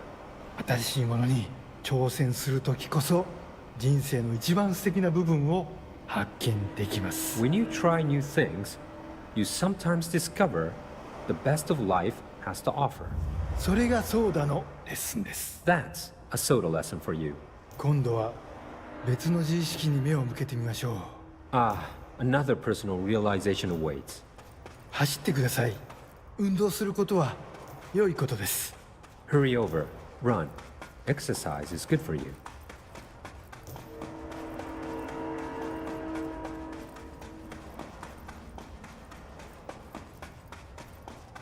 新しいものに挑戦するときこそ人生の一番素敵な部分を発見できます。 When you try new things, you sometimes discover the best of life has to offer. それがソーダのレッスンです。 That's a soda lesson for you. 今度は別の自意識に目を向けてみましょう。 Ah, another personal realization awaits. 走ってください。運動することは良いことです。 Hurry over. Run. Exercise is good for you.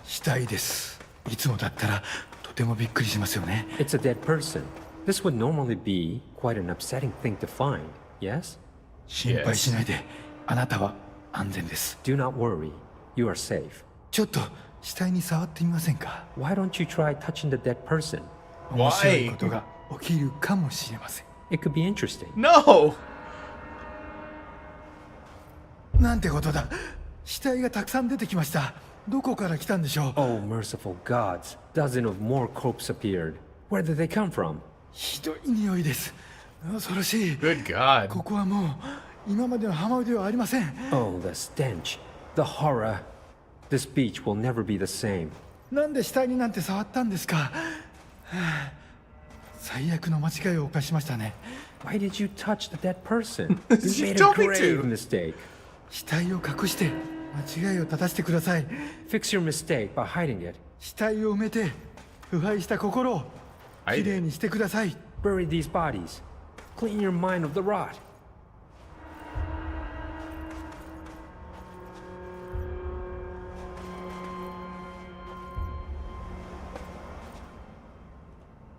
死体です。いつもだったらとてもびっくりしますよね。 It's a dead person. This would normally be quite an upsetting thing to find, yes? 心配しないで。あなたは安全です。 Do not worry. You are safe. ちょっと死体に触ってみませんか？ Why don't you try touching the dead person? 面白いことが起きるかもしれません。 It could be interesting. No! なんてことだ。死体がたくさん出てきました。どこから来たんでしょう？ Oh, merciful gods. Dozen of more corpses appeared. Where did they come from? ひどい匂いです。恐ろしい。 Good God. ここはもう今までの浜辺ではありません。 Oh, the stench. The horror. This beach will never be the same. なんで死体になんて触ったんですか？はあ、最悪の間違いを犯しましたね。 Why did you touch the dead person? She You made a told me grave to. mistake. 死体を隠して間違いを正してください。 Fix your mistake by hiding it. 死体を埋めて腐敗した心をきれいにしてください。 Bury these bodies. Clean your mind of the rot.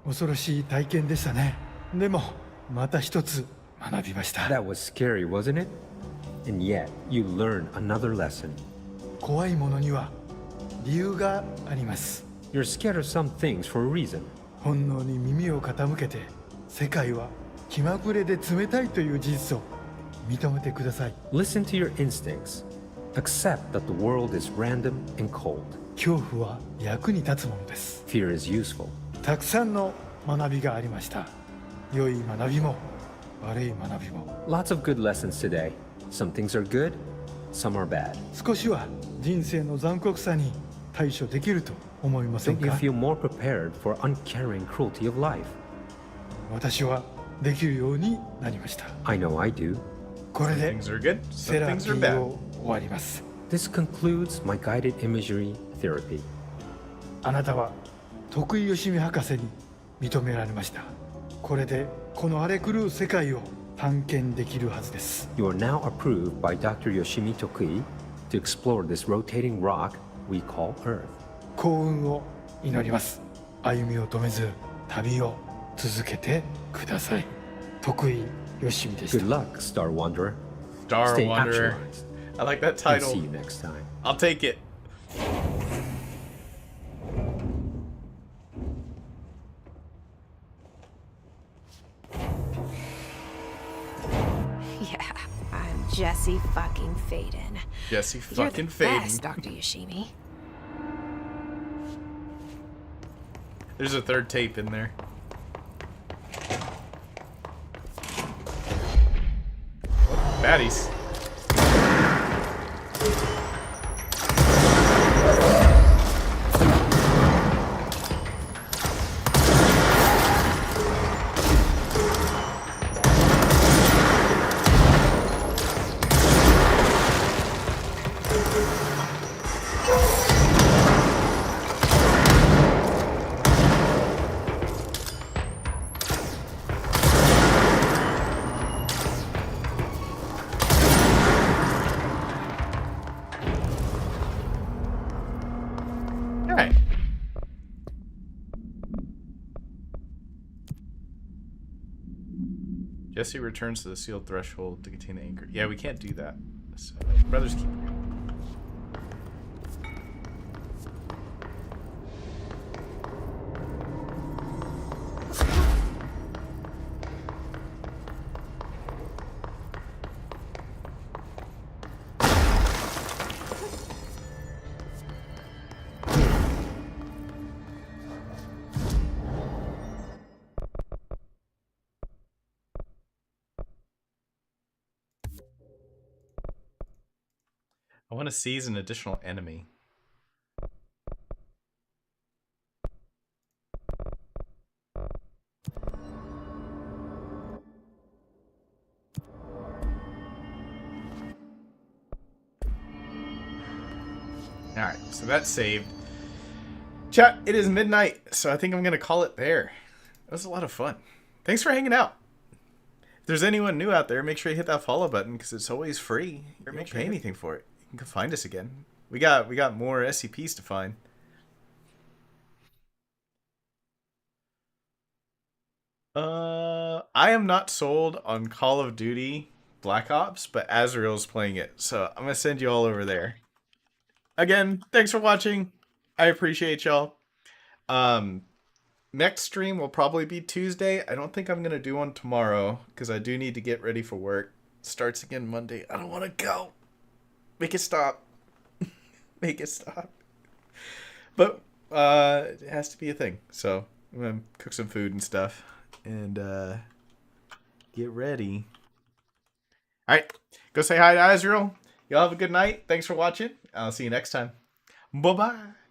恐ろしい体験でしたね。でもまた一つ学びました。 That was scary, wasn't it? And yet, you learned another lesson. 怖いものには理由があります。 You're scared of some things for a reason. 本能に耳を傾けて、世界は気まぐれで冷たいという事実を認めてください。 Listen to your instincts. Accept that the world is random and cold. 恐怖は役に立つものです。 Fear is useful. たくさんの学びがありました。良い学びも悪い学びも。 Lots of good lessons today. Some things are good, some are bad. 少しは人生の残酷さに対処できると思いません Don't you か？ feel more prepared for uncaring cruelty of life? 私はできるようになりました。 I know I do. これ Some で things are good, セ some ラ things ピ are ー bad. を終わります。 This concludes my guided imagery therapy. あなたは徳井義美博士に認められました。これでこの荒れ狂う世界を探検できるはずです。 You are now approved by Dr. Yoshimi Tokui to explore this rotating rock we call Earth. 幸運を祈ります。歩みを止めず旅を続けてください。徳井義美でした。 Good luck, Star Wanderer. Star Stay Wanderer. actualized. I like that And title. see you next time. I'll take it. Yeah, I'm Jesse fucking Faden. Jesse You're fucking the Faden. best, Dr. Yoshimi. There's a third tape in there. Baddies. Jesse returns to the sealed threshold to contain the anchor. Yeah, we can't do that. So, Brother's Keeper. I want to seize an additional enemy. Alright, so that's saved. Chat, it is midnight, so I think I'm going to call it there. It was a lot of fun. Thanks for hanging out. If there's anyone new out there, make sure you hit that follow button because it's always free. You don't pay anything for it. You can find us again. We got more SCPs to find. I am not sold on Call of Duty Black Ops, but Azrael's playing it, so I'm gonna send you all over there. Again, thanks for watching. I appreciate y'all. Next stream will probably be Tuesday. I don't think I'm gonna do one tomorrow because I do need to get ready for work. Starts again Monday. I don't want to go. Make it stop. Make it stop. But it has to be a thing. So I'm gonna cook some food and stuff and get ready. All right, go say hi to Azrael. Y'all have a good night. Thanks for watching. I'll see you next time. Bye bye.